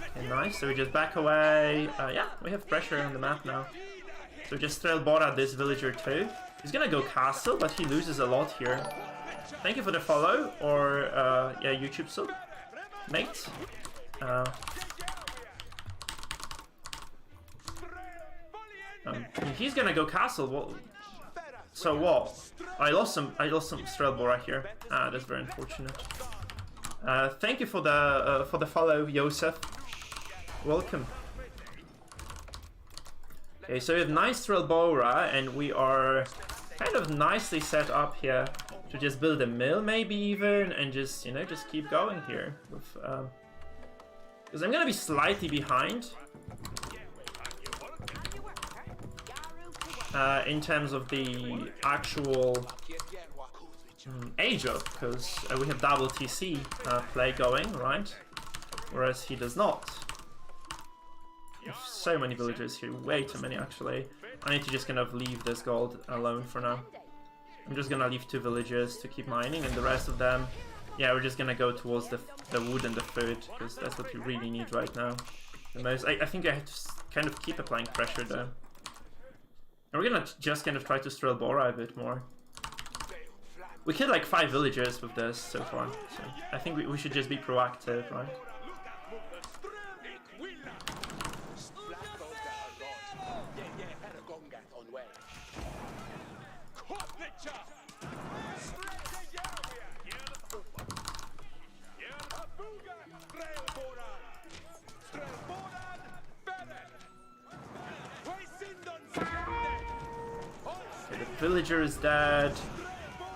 Okay, nice. So we just back away. Yeah, we have pressure on the map now. So just Strelbora this villager too. He's gonna go castle, but he loses a lot here. Thank you for the follow, or yeah, YouTube sub, mate. He's gonna go castle. Well, so what? I lost some Strelbora here. Ah, that's very unfortunate. Thank you for the follow, Joseph. Welcome. Okay, so we have nice Strelbora, and we are kind of nicely set up here to just build a mill, maybe even, and just, you know, just keep going here. With, because I'm gonna be slightly behind in terms of the actual age up, because we have double TC play going, right? Whereas he does not. We have so many villagers here, way too many actually. I need to just kind of leave this gold alone for now. I'm just gonna leave 2 villagers to keep mining, and the rest of them, yeah, we're just gonna go towards the wood and the food, because that's what we really need right now. The most. I think I have to kind of keep applying pressure though. And we're gonna just kind of try to Strelbora a bit more. We killed like 5 villagers with this so far, so I think we should just be proactive, right? Okay, the villager is dead.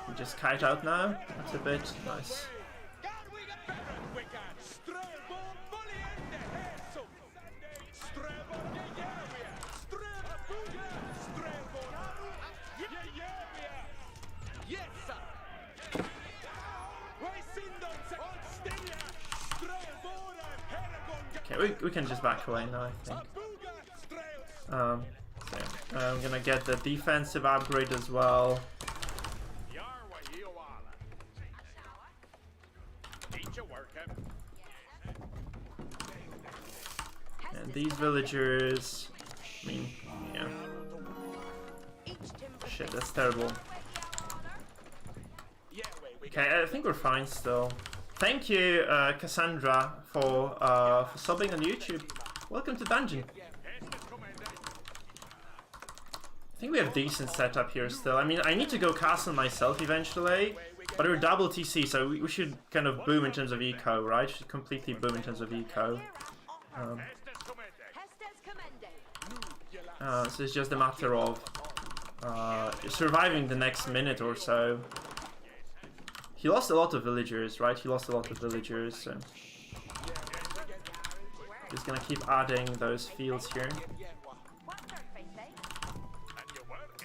We just kite out now. That's a bit nice. Okay, we can just back away now, I think. So, I'm gonna get the defensive upgrade as well. And these villagers, I mean, yeah. Shit, that's terrible. Okay, I think we're fine still. Thank you, Cassandra, for subbing on YouTube. Welcome to Dungeon. I think we have decent setup here still. I mean, I need to go castle myself eventually, but we're double TC, so we should kind of boom in terms of eco, right? Should completely boom in terms of eco. So it's just a matter of surviving the next minute or so. He lost a lot of villagers, right? He lost a lot of villagers, so he's gonna keep adding those fields here.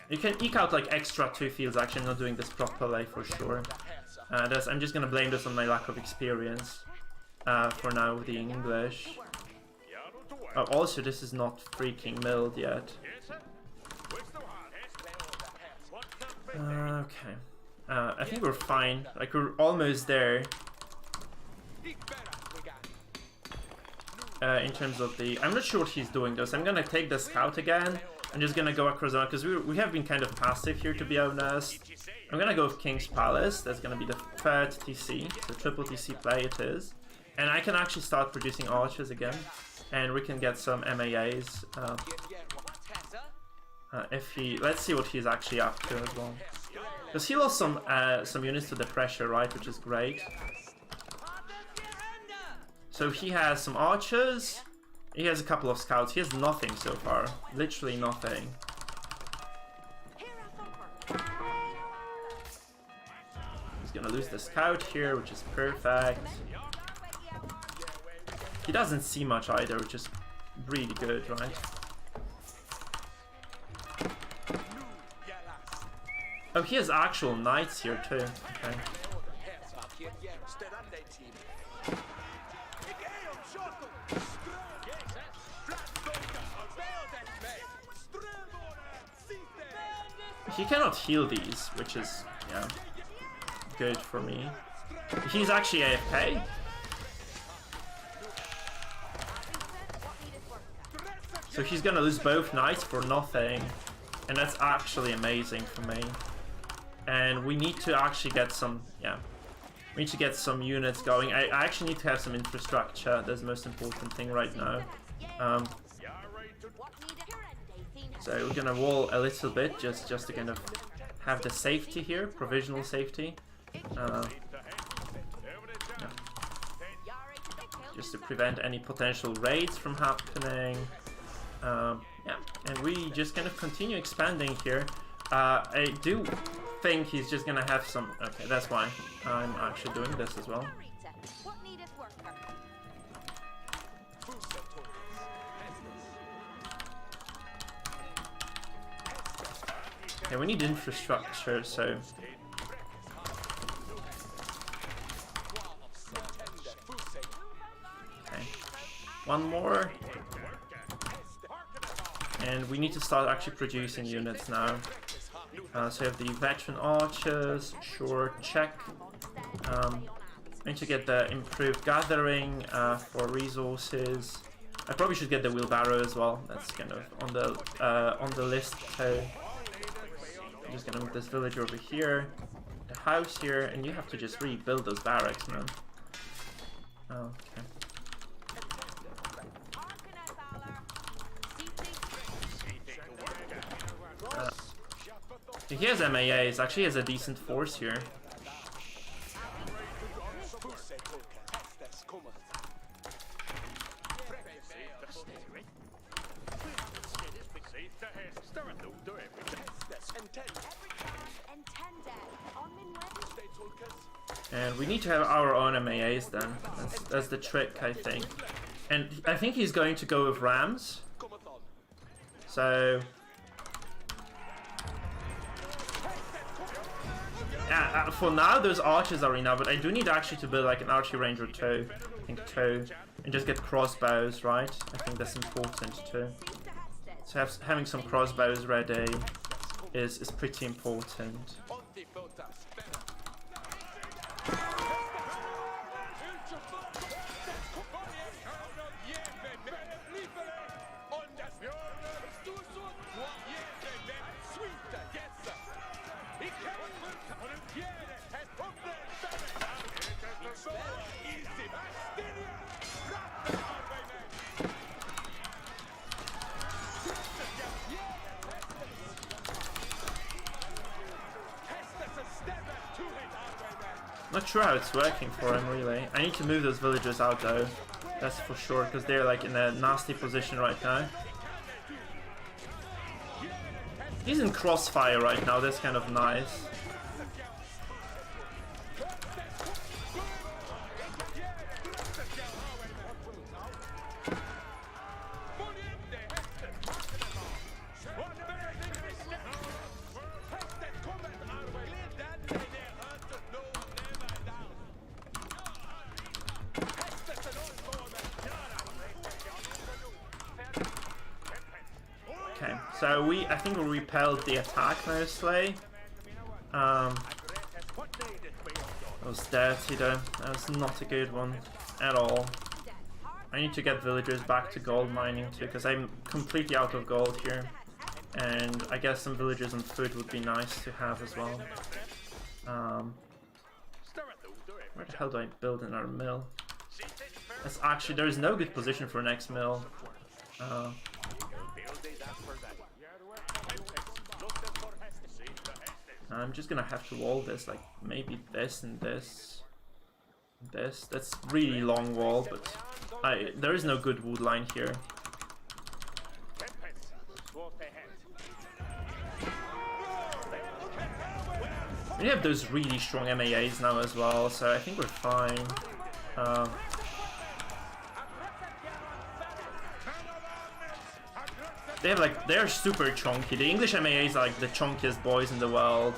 You can eke out like extra 2 fields. Actually, I'm not doing this properly for sure. I'm just gonna blame this on my lack of experience for now with the English. Oh, also, this is not freaking milled yet. Okay. I think we're fine. Like, we're almost there. in terms of the... I'm not sure what he's doing though, so I'm gonna take the scout again. I'm just gonna go across the because we have been kind of passive here, to be honest. I'm gonna go with King's Palace. That's gonna be the third TC, so triple TC play it is. And I can actually start producing archers again, and we can get some MAAs. If he... Let's see what he's actually up to as well. Because he lost some units to the pressure, right, which is great. So he has some archers, he has a couple of scouts, he has nothing so far, literally nothing. He's gonna lose the scout here, which is perfect. He doesn't see much either, which is really good, right? Oh, he has actual knights here too, okay. He cannot heal these, which is, yeah, good for me. He's actually AFK. So he's gonna lose both knights for nothing. And that's actually amazing for me. And we need to actually get some, yeah. We need to get some units going. I actually need to have some infrastructure. That's the most important thing right now. So we're gonna wall a little bit just to kind of have the safety here, provisional safety. Yeah. Just to prevent any potential raids from happening. Yeah, and we just kind of continue expanding here. I do think he's just gonna have some... Okay, that's why I'm actually doing this as well. Yeah, we need infrastructure, so... Okay. One more. And we need to start actually producing units now. So we have the veteran archers, sure, check. I need to get the improved gathering for resources. I probably should get the wheelbarrow as well. That's kind of on the list too. I'm just gonna move this villager over here, the house here, and you have to just rebuild those barracks, man. Okay. He has MAAs, actually has a decent force here. And we need to have our own MAAs then. That's the trick, I think. And I think he's going to go with rams. So... yeah, for now those archers are enough, but I do need actually to build like an archery range or two. I think two. And just get crossbows, right? I think that's important too. So having some crossbows ready is pretty important. Not sure how it's working for him, really. I need to move those villagers out, though. That's for sure, because they're like in a nasty position right now. He's in crossfire right now, that's kind of nice. So I think we repelled the attack mostly. That was dirty though. That was not a good one at all. I need to get villagers back to gold mining too, because I'm completely out of gold here. And I guess some villagers and food would be nice to have as well. Where the hell do I build another mill? That's actually, there's no good position for next mill. I'm just gonna have to wall this, like maybe this and this. This. That's really long wall, but there is no good wood line here. We have those really strong MAAs now as well, so I think we're fine. They're super chunky. The English MAAs are like the chunkiest boys in the world.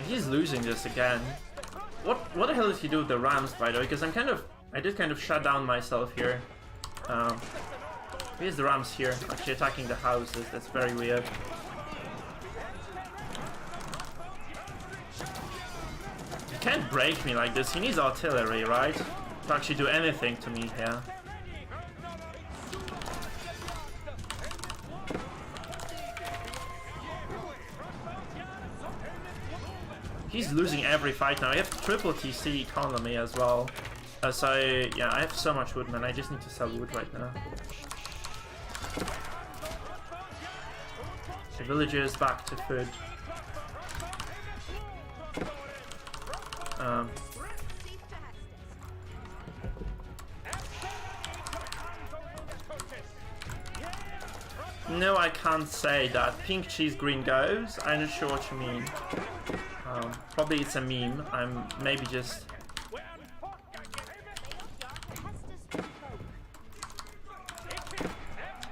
He's losing this again. What the hell did he do with the Rams, by the way? Because I did kind of shut down myself here. Here's the Rams here, actually attacking the houses. That's very weird. He can't break me like this. He needs artillery, right? To actually do anything to me here. He's losing every fight now. I have triple TC economy as well. So yeah, I have so much wood, man. I just need to sell wood right now. The villagers back to food. No, I can't say that. Pink cheese, green goes. I'm not sure what you mean. Probably it's a meme. I'm maybe just...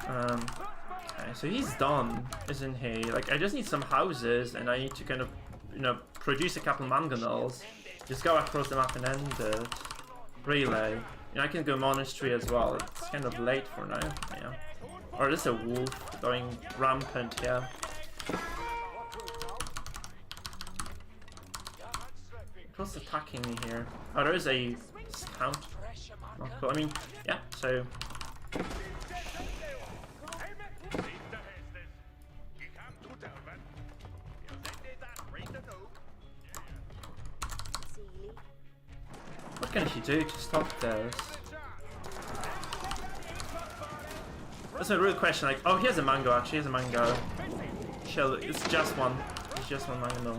Okay, so he's done, isn't he? Like, I just need some houses, and I need to kind of, you know, produce a couple mangonels. Just go across the map and end it. Relay. You know, I can go monastery as well. It's kind of late for now. Yeah. Or there's a wolf going rampant here. What's attacking me here? Oh, there is a scout. Not cool. I mean, yeah, so... What can he do to stop this? That's a real question, like, oh, here's a mango, actually, here's a mango. Chill, it's just one. It's just one mango.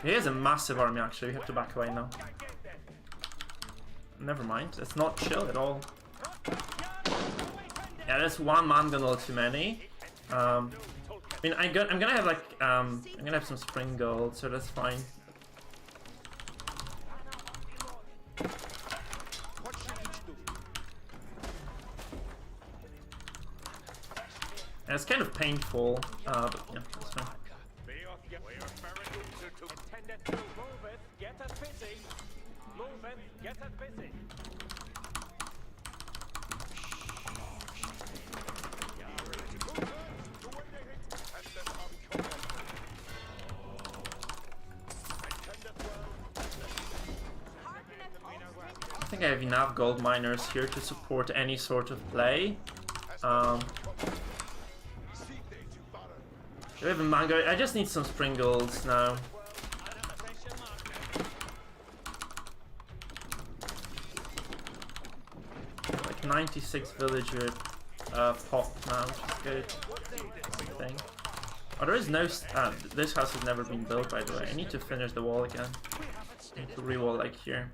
Here's a massive army, actually. We have to back away now. Never mind. It's not chill at all. Yeah, there's one mangonel too many. I mean, I'm gonna have like I'm gonna have some spring gold, so that's fine. And it's kind of painful, but yeah, that's fine. I think I have enough gold miners here to support any sort of play. Do we have a mango? I just need some spring golds now. Like 96 villager pop now, which is good. I think. Oh, there is no. This house has never been built, by the way. I need to finish the wall again. I need to re-wall like here.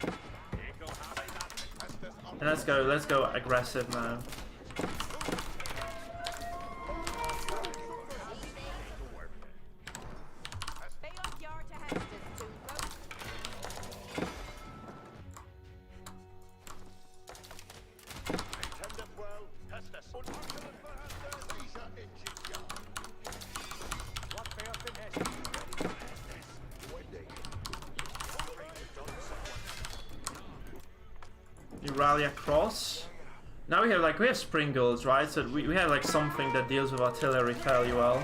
And let's go aggressive now. You rally across. Now we have Springles, right? So we have like something that deals with artillery fairly well.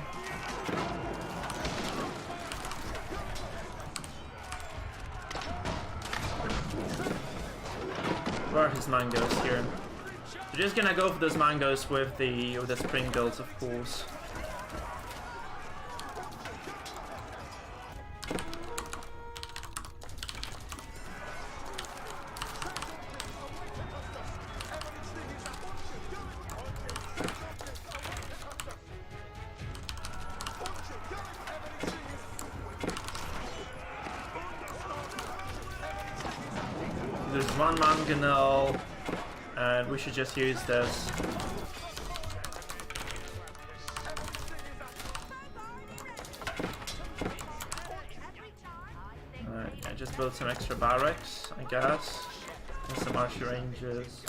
Where are his mangoes here? We're just gonna go for those mangoes with the Springles, of course. There's one mangonel, and we should just use this. Alright, I just built some extra barracks, I guess, and some archer ranges.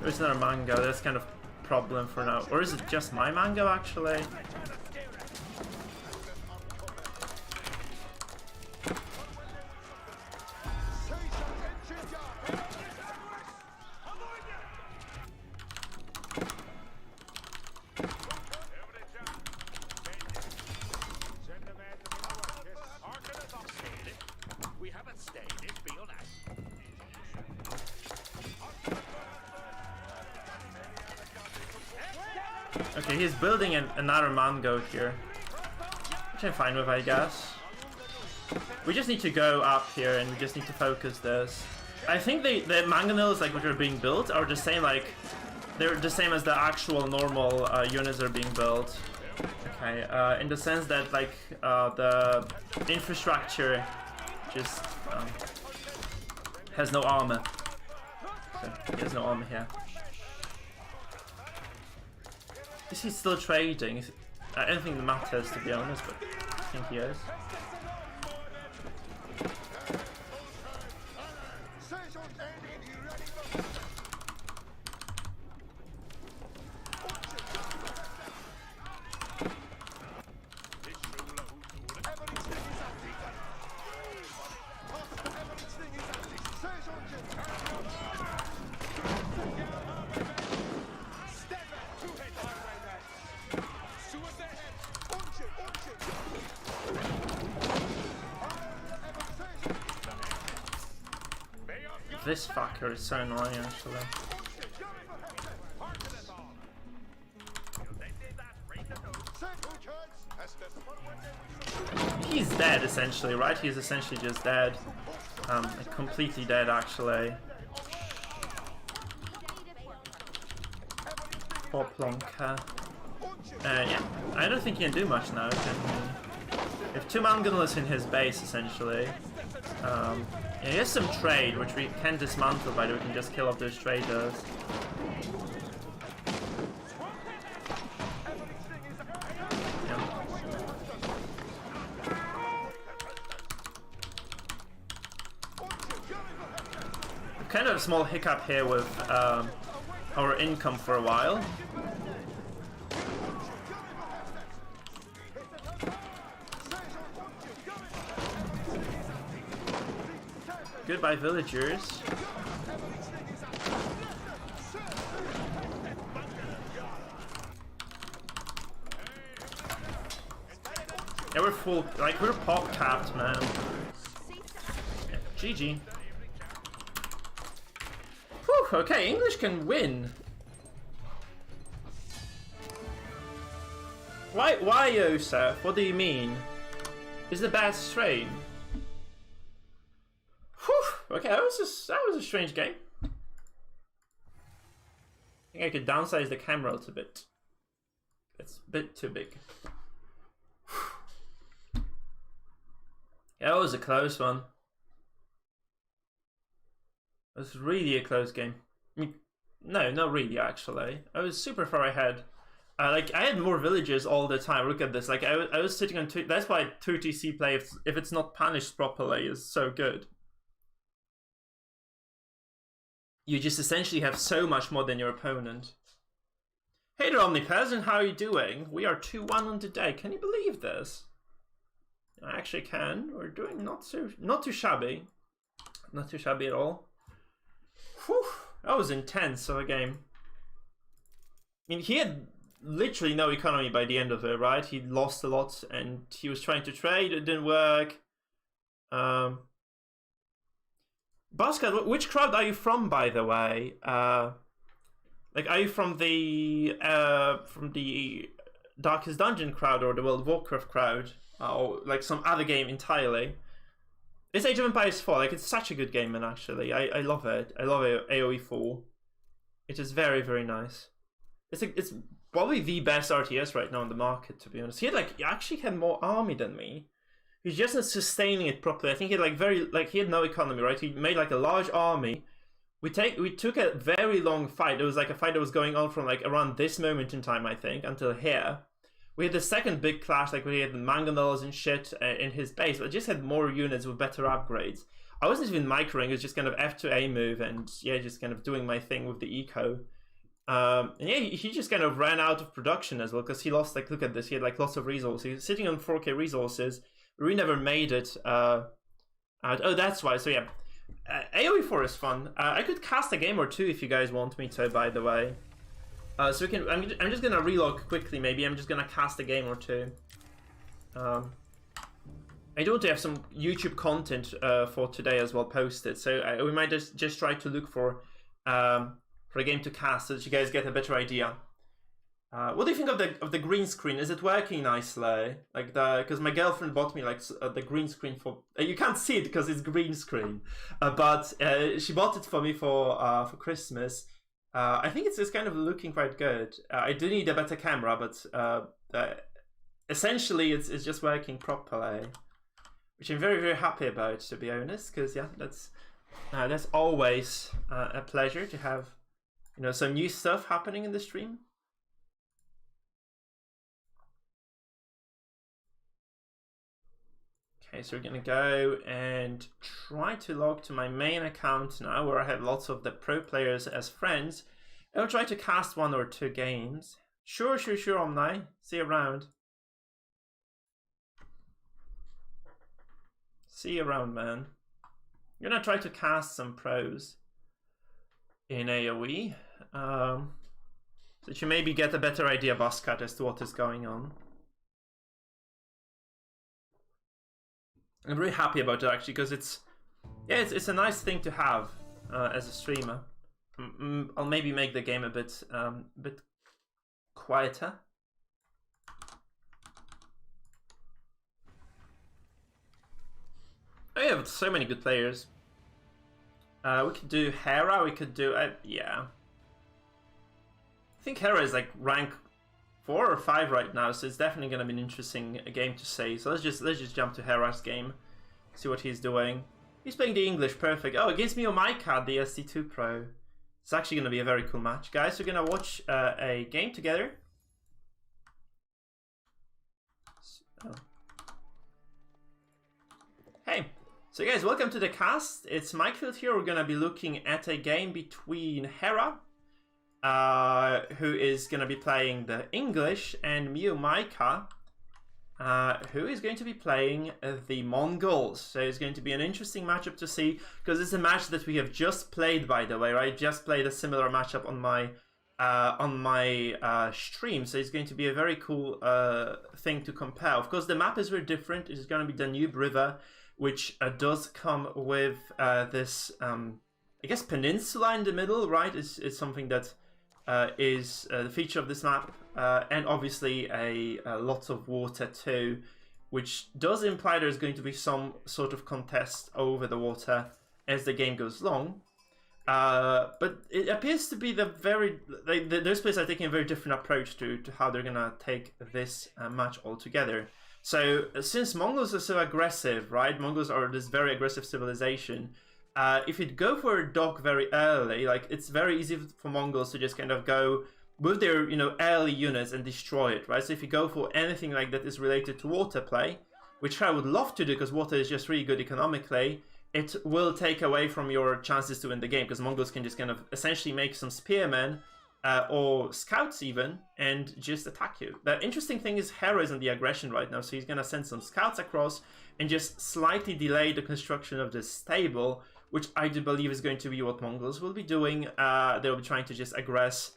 There's another mango, that's kind of a problem for now. Or is it just my mango, actually? Okay, he's building another mango here, which I'm fine with, I guess. We just need to go up here, and we just need to focus this. I think the mangonels, like, which are being built are the same, like, they're the same as the actual normal units that are being built. Okay, in the sense that, like, the infrastructure just has no armor. So he has no armor here. Is he still trading? I don't think it matters, to be honest, but I think he is. This fucker is so annoying, actually. He's dead, essentially, right? He's essentially just dead. Like, completely dead, actually. Poor Plonka. Yeah, I don't think he can do much now, can he? We have two mangonels in his base, essentially. Yeah, he has some trade, which we can dismantle by the way, we can just kill off those traders. Yeah. Kind of a small hiccup here with our income for a while. Goodbye, villagers. Yeah, we're full, like, we're pop capped, man. Yeah, GG. Whew, okay, English can win. Why, Yosef? What do you mean? Is the bad strain? Okay, that was a strange game. I think I could downsize the camera a little bit. It's a bit too big. Yeah, that was a close one. It was really a close game. I mean, no, not really, actually. I was super far ahead. Like, I had more villages all the time. Look at this. Like, I was sitting on two. That's why 2TC play, if it's not punished properly, is so good. You just essentially have so much more than your opponent. Hey there, Omnipresent, how are you doing? We are 2-1 on today. Can you believe this? I actually can. We're doing not too shabby. Not too shabby at all. Whew, that was intense of a game. I mean, he had literally no economy by the end of it, right? He lost a lot, and he was trying to trade. It didn't work. Basket, which crowd are you from, by the way? Like, are you from the Darkest Dungeon crowd or the World of Warcraft crowd, or like some other game entirely? It's Age of Empires 4. Like, it's such a good game, man. Actually, I love it. I love AOE4. It is very, very nice. It's probably the best RTS right now on the market, to be honest. He actually had more army than me. He's just not sustaining it properly. I think he had he had no economy, right? He made like a large army. We took a very long fight. It was like a fight that was going on from like around this moment in time, I think, until here. We had the second big clash, like we had the mangonels and shit in his base, but just had more units with better upgrades. I wasn't even microing, it was just kind of F2A move and yeah, just kind of doing my thing with the eco. And yeah, he just kind of ran out of production as well, because he lost, like, look at this, he had like lots of resources. He was sitting on 4k resources. We never made it out. Oh, that's why. So yeah, AOE4 is fun. I could cast a game or two if you guys want me to, by the way. So we can. I'm just gonna relog quickly. Maybe I'm just gonna cast a game or two. I do want to have some YouTube content for today as well posted. So we might just try to look for a game to cast so that you guys get a better idea. What do you think of the green screen? Is it working nicely? Like because my girlfriend bought me like the green screen for. You can't see it because it's green screen, but she bought it for me for Christmas. I think it's kind of looking quite good. I do need a better camera, but essentially it's just working properly, which I'm very, very happy about, to be honest. Because yeah, that's always a pleasure to have, you know, some new stuff happening in the stream. Okay, so we're gonna go and try to log to my main account now, where I have lots of the pro players as friends. I'll try to cast 1 or 2 games. Sure, Omni. See you around. See you around, man. I'm gonna try to cast some pros in AoE, so that you maybe get a better idea, Buzzcut, as to what is going on. I'm really happy about it, actually, because it's a nice thing to have as a streamer. I'll maybe make the game a bit quieter. Oh, yeah, but so many good players. We could do Hera. We could do yeah. I think Hera is like rank 4 or 5 right now, so it's definitely going to be an interesting game to see. So let's just jump to Hera's game, see what he's doing. He's playing the English, perfect. Oh, it gives me my card, the SC2 Pro. It's actually going to be a very cool match, guys. We're going to watch a game together. So, hey, so guys, welcome to the cast. It's Mikefield here. We're going to be looking at a game between Hera, who is going to be playing the English, and Mew Maika, who is going to be playing the Mongols. So it's going to be an interesting matchup to see, because it's a match that we have just played, by the way, right? Just played a similar matchup on my stream, so it's going to be a very cool thing to compare. Of course, the map is very different. It's going to be Danube River, which does come with this, I guess, peninsula in the middle, right? It's something that is the feature of this map, and obviously a lot of water too, which does imply there's going to be some sort of contest over the water as the game goes along. But it appears to be those players are taking a very different approach to how they're gonna take this match altogether. So since Mongols are so aggressive, right? Mongols are this very aggressive civilization. If you go for a dock very early, like, it's very easy for Mongols to just kind of go with their, you know, early units and destroy it, right? So if you go for anything like that is related to water play, which I would love to do because water is just really good economically, it will take away from your chances to win the game, because Mongols can just kind of essentially make some spearmen or scouts even and just attack you. The interesting thing is Hera is on the aggression right now, so he's gonna send some scouts across and just slightly delay the construction of this stable, which I do believe is going to be what Mongols will be doing. They'll be trying to just aggress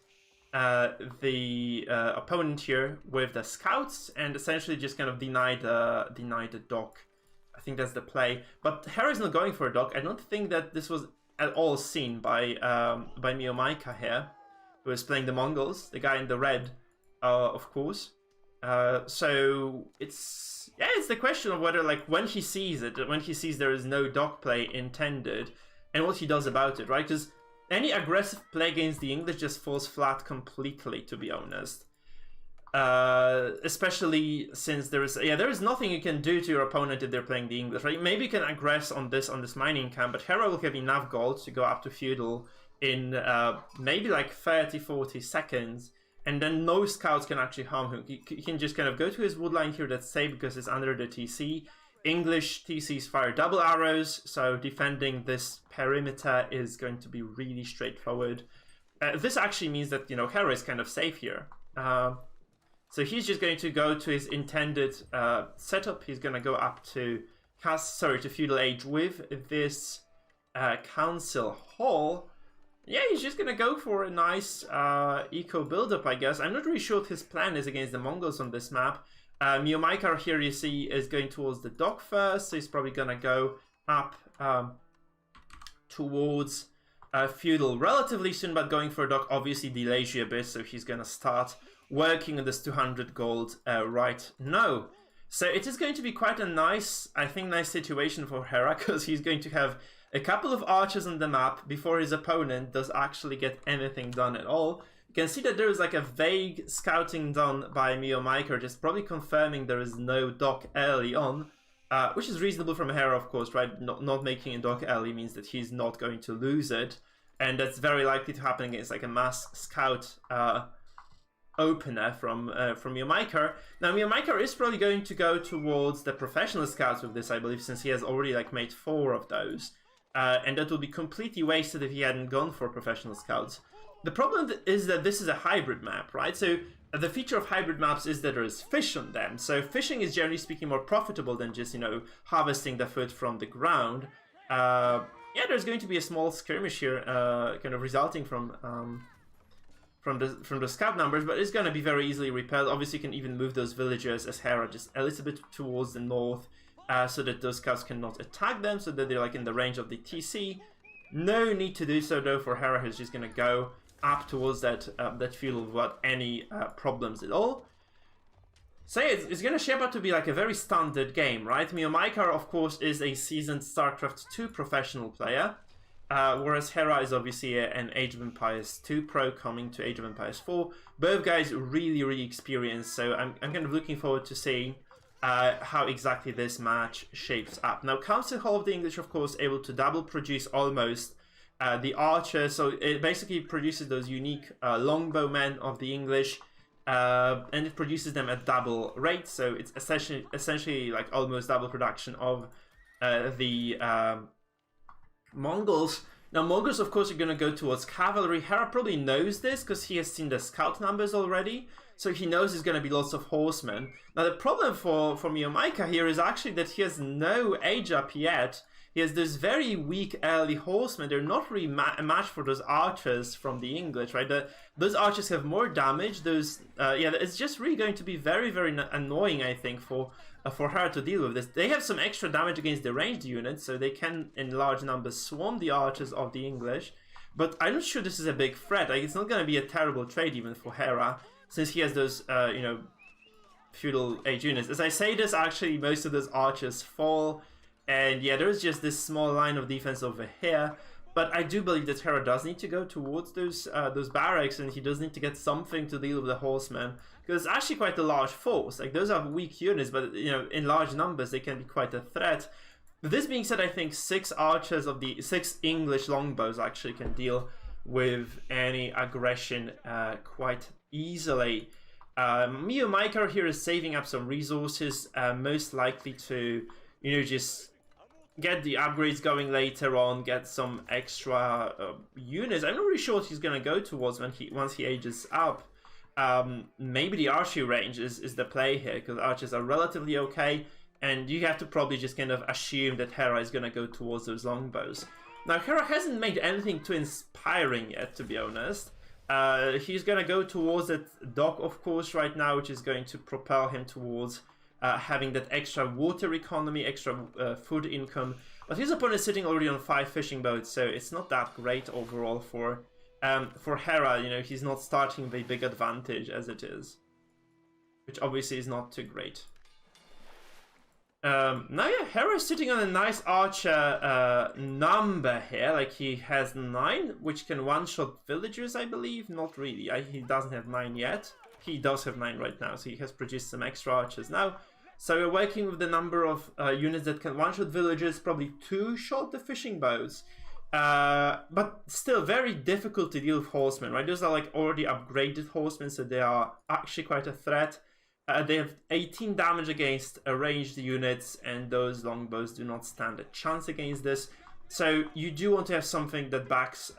the opponent here with the scouts and essentially just kind of deny the dock. I think that's the play. But Hera's not going for a dock. I don't think that this was at all seen by Miomaika here, who is playing the Mongols, the guy in the red, of course. So it's the question of whether, like, when he sees there is no dock play intended, and what he does about it, right? Because any aggressive play against the English just falls flat completely, to be honest. Especially since there is nothing you can do to your opponent if they're playing the English, right? Maybe you can aggress on this mining camp, but Hera will have enough gold to go up to feudal in maybe like 30-40 seconds, and then no scouts can actually harm him. He can just kind of go to his wood line here, that's safe because it's under the TC. English TCs fire double arrows, so defending this perimeter is going to be really straightforward. This actually means that, you know, Hera is kind of safe here. So he's just going to go to his intended setup. He's going to go up to feudal age with this council hall. Yeah, he's just going to go for a nice eco build-up, I guess. I'm not really sure what his plan is against the Mongols on this map. Miomaika here, you see, is going towards the dock first, so he's probably going to go up towards feudal relatively soon, but going for a dock obviously delays you a bit, so he's going to start working on this 200 gold right now. So it is going to be quite a nice situation for Hera, because he's going to have a couple of archers on the map before his opponent does actually get anything done at all. You can see that there is like a vague scouting done by Miomaika, just probably confirming there is no dock early on, which is reasonable from Hera, of course, right? Not making a dock early means that he's not going to lose it, and that's very likely to happen against like a mass scout opener from Miomaika. Now Miomaika is probably going to go towards the professional scouts with this, I believe, since he has already like made 4 of those, and that would be completely wasted if he hadn't gone for professional scouts. The problem is that this is a hybrid map, right? So the feature of hybrid maps is that there is fish on them. So fishing is generally speaking more profitable than just, you know, harvesting the food from the ground. Yeah, there's going to be a small skirmish here, kind of resulting from the scout numbers, but it's going to be very easily repelled. Obviously, you can even move those villagers as Hera just a little bit towards the north, so that those scouts cannot attack them, so that they're like in the range of the TC. No need to do so though for Hera, who's just going to go up towards that field without any problems at all. So yeah, it's going to shape up to be like a very standard game, right? Miomaika, of course, is a seasoned StarCraft 2 professional player, whereas Hera is obviously an Age of Empires 2 pro coming to Age of Empires 4. Both guys really, really experienced, so I'm kind of looking forward to seeing how exactly this match shapes up. Now, Council Hall of the English, of course, able to double produce almost the archer, so it basically produces those unique longbowmen of the English, and it produces them at double rate, so it's essentially like almost double production of the Mongols. Now Mongols, of course, are going to go towards cavalry. Hera probably knows this because he has seen the scout numbers already, so he knows there's going to be lots of horsemen. Now the problem for Miomaika here is actually that he has no age up yet. He has this very weak early horsemen. They're not really a match for those archers from the English, right? Those archers have more damage. It's just really going to be very, very annoying, I think, for her to deal with this. They have some extra damage against the ranged units, so they can, in large numbers, swarm the archers of the English. But I'm not sure this is a big threat. Like, it's not going to be a terrible trade even for Hera, since he has those, feudal age units. As I say this, actually, most of those archers fall. And yeah, there's just this small line of defense over here, but I do believe that Hera does need to go towards those barracks, and he does need to get something to deal with the horsemen, because it's actually quite a large force. Like, those are weak units, but you know, in large numbers they can be quite a threat. But this being said, I think 6 archers of the 6 English longbows actually can deal with any aggression quite easily. Miomaika here is saving up some resources, most likely to, you know, just get the upgrades going later on, get some extra units. I'm not really sure what he's going to go towards once he ages up. Maybe the archery range is the play here, because archers are relatively okay, and you have to probably just kind of assume that Hera is going to go towards those longbows. Now, Hera hasn't made anything too inspiring yet, to be honest. He's gonna go towards that dock, of course, right now, which is going to propel him towards having that extra water economy, extra food income. But his opponent is sitting already on 5 fishing boats, so it's not that great overall for Hera. You know, he's not starting with a big advantage as it is, which obviously is not too great. Now, yeah, Hera is sitting on a nice archer number here. Like, he has 9, which can one-shot villagers, I believe. Not really. He doesn't have 9 yet. He does have 9 right now, so he has produced some extra archers now. So we're working with the number of units that can one-shot villagers, probably 2-shot the fishing boats. But still very difficult to deal with horsemen, right? Those are like already upgraded horsemen, so they are actually quite a threat. They have 18 damage against ranged units, and those longbows do not stand a chance against this. So you do want to have something that backs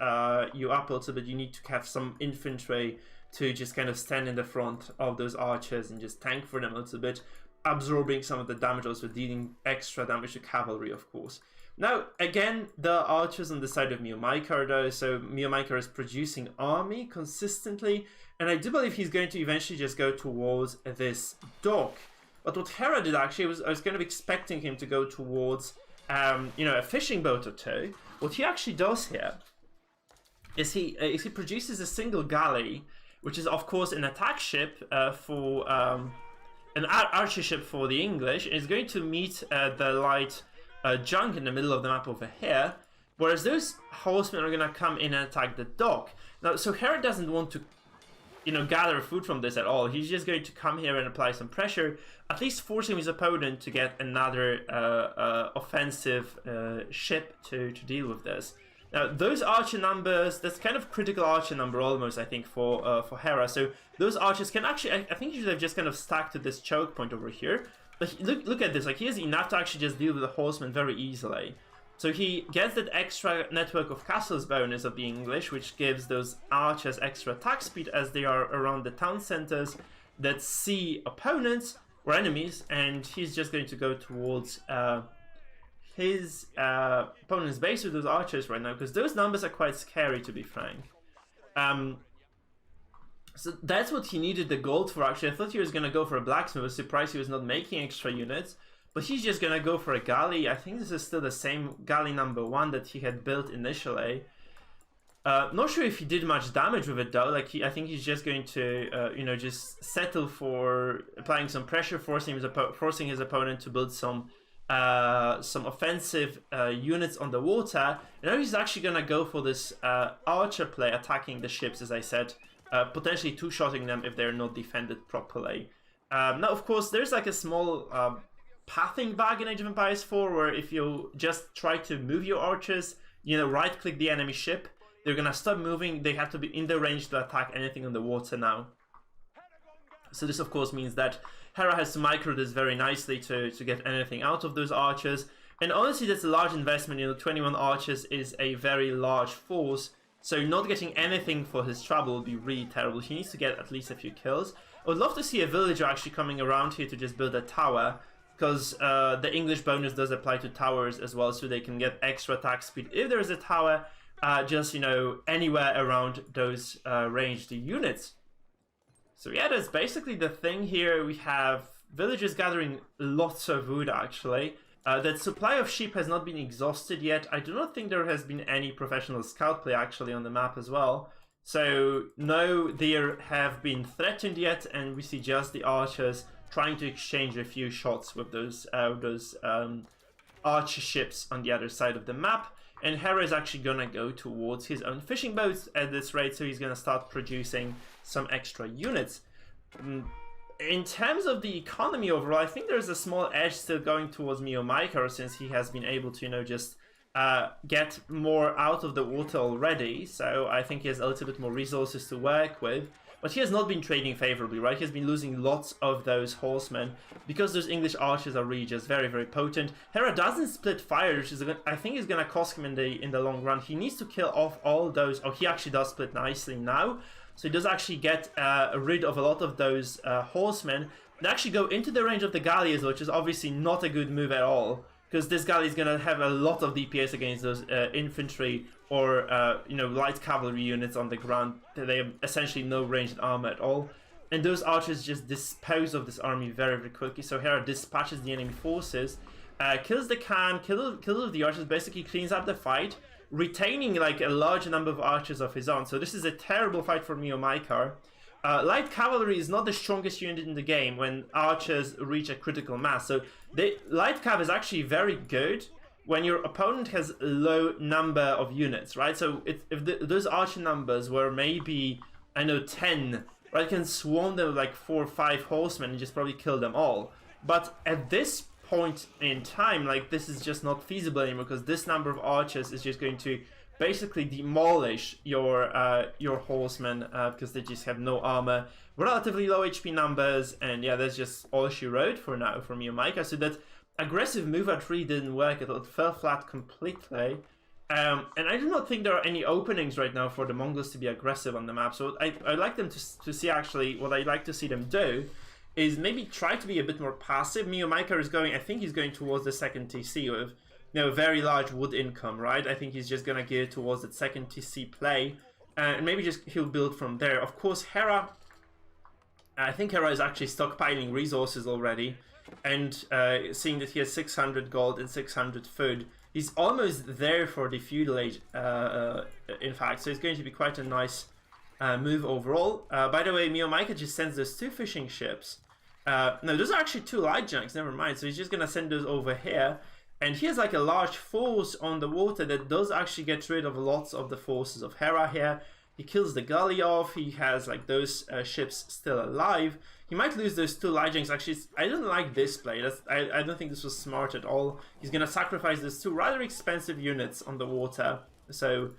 you up a little bit. You need to have some infantry to just kind of stand in the front of those archers and just tank for them a little bit, absorbing some of the damage, also dealing extra damage to cavalry, of course. Now, again, the archers on the side of Miomaikar, though, so Miomaikar is producing army consistently, and I do believe he's going to eventually just go towards this dock. But what Hera did actually was, I was kind of expecting him to go towards, you know, a fishing boat or two. What he actually does here is he produces a single galley, which is, of course, an attack ship for an archer ship for the English, and is going to meet the light junk in the middle of the map over here, whereas those horsemen are going to come in and attack the dock. Now, so Hera doesn't want to, you know, gather food from this at all. He's just going to come here and apply some pressure, at least forcing his opponent to get another offensive ship to deal with this. Now, those archer numbers, that's kind of critical archer number almost, I think, for Hera. So those archers can actually, I think he should have just kind of stacked to this choke point over here. But look at this, like, he has enough to actually just deal with the horsemen very easily. So he gets that extra network of castles bonus of the English, which gives those archers extra attack speed as they are around the town centers that see opponents or enemies, and he's just going to go towards his opponent's base with those archers right now, because those numbers are quite scary, to be frank. So that's what he needed the gold for, actually. I thought he was going to go for a blacksmith. I was surprised he was not making extra units. But he's just going to go for a galley. I think this is still the same galley number 1 that he had built initially. Not sure if he did much damage with it, though. Like, I think he's just going to, you know, just settle for applying some pressure, forcing his opponent to build some offensive units on the water. And now he's actually going to go for this archer play, attacking the ships, as I said. Potentially two-shotting them if they're not defended properly. Now, of course, there's like a small pathing bug in Age of Empires 4, where if you just try to move your archers, you know, right-click the enemy ship, they're gonna stop moving. They have to be in the range to attack anything on the water now. So this, of course, means that Hera has to micro this very nicely to get anything out of those archers. And honestly, that's a large investment. You know, 21 archers is a very large force. So not getting anything for his trouble would be really terrible. He needs to get at least a few kills. I would love to see a villager actually coming around here to just build a tower, because the English bonus does apply to towers as well, so they can get extra attack speed if there is a tower, just, you know, anywhere around those ranged units. So yeah, that's basically the thing here. We have villagers gathering lots of wood, actually. That supply of sheep has not been exhausted yet. I do not think there has been any professional scout play actually on the map as well. So no deer have been threatened yet, and we see just the archers trying to exchange a few shots with those archer ships on the other side of the map. And Hera is actually gonna go towards his own fishing boats at this rate, so he's gonna start producing some extra units. In terms of the economy overall, I think there's a small edge still going towards Miomaikar, since he has been able to, you know, just get more out of the water already. So I think he has a little bit more resources to work with. But he has not been trading favorably, right? He has been losing lots of those horsemen because those English archers are really just very, very potent. Hera doesn't split fire, which is, I think, is going to cost him in the long run. He needs to kill off all those. Oh, he actually does split nicely now. So he does actually get rid of a lot of those horsemen. They actually go into the range of the galleys, which is obviously not a good move at all, because this galley is gonna have a lot of DPS against those infantry or you know, light cavalry units on the ground. They have essentially no ranged armor at all, and those archers just dispose of this army very, very quickly. So Hera dispatches the enemy forces, kills the Khan, kills the archers, basically cleans up the fight, retaining like a large number of archers of his own. So this is a terrible fight for Mio Maikar. Light cavalry is not the strongest unit in the game when archers reach a critical mass. So light cav is actually very good when your opponent has a low number of units, right? So if those archer numbers were maybe, I know, 10, right, you can swarm them with like 4 or 5 horsemen and just probably kill them all. But at this point in time, like, this is just not feasible anymore, because this number of archers is just going to basically demolish your horsemen, because they just have no armor, relatively low HP numbers, and yeah, that's just all she wrote for now for Mio Maikar. So that aggressive move at 3 didn't work at all. It fell flat completely. And I do not think there are any openings right now for the Mongols to be aggressive on the map. So I'd like them to see, actually, what I'd like to see them do is maybe try to be a bit more passive. Mio Maikar is going, I think he's going towards the second TC with, you know, very large wood income, right? I think he's just gonna gear towards that second TC play, and maybe just he'll build from there. Of course, Hera, I think Hera is actually stockpiling resources already, and seeing that he has 600 gold and 600 food, he's almost there for the feudal age, in fact, so it's going to be quite a nice move overall. By the way, Mio Maikar just sends those 2 fishing ships. No, those are actually 2 light junks, never mind, so he's just gonna send those over here. And he has like a large force on the water that does actually get rid of lots of the forces of Hera here. He kills the galley off. He has like those ships still alive. He might lose those 2 light junks. Actually, I don't like this play. I don't think this was smart at all. He's going to sacrifice those 2 rather expensive units on the water. So,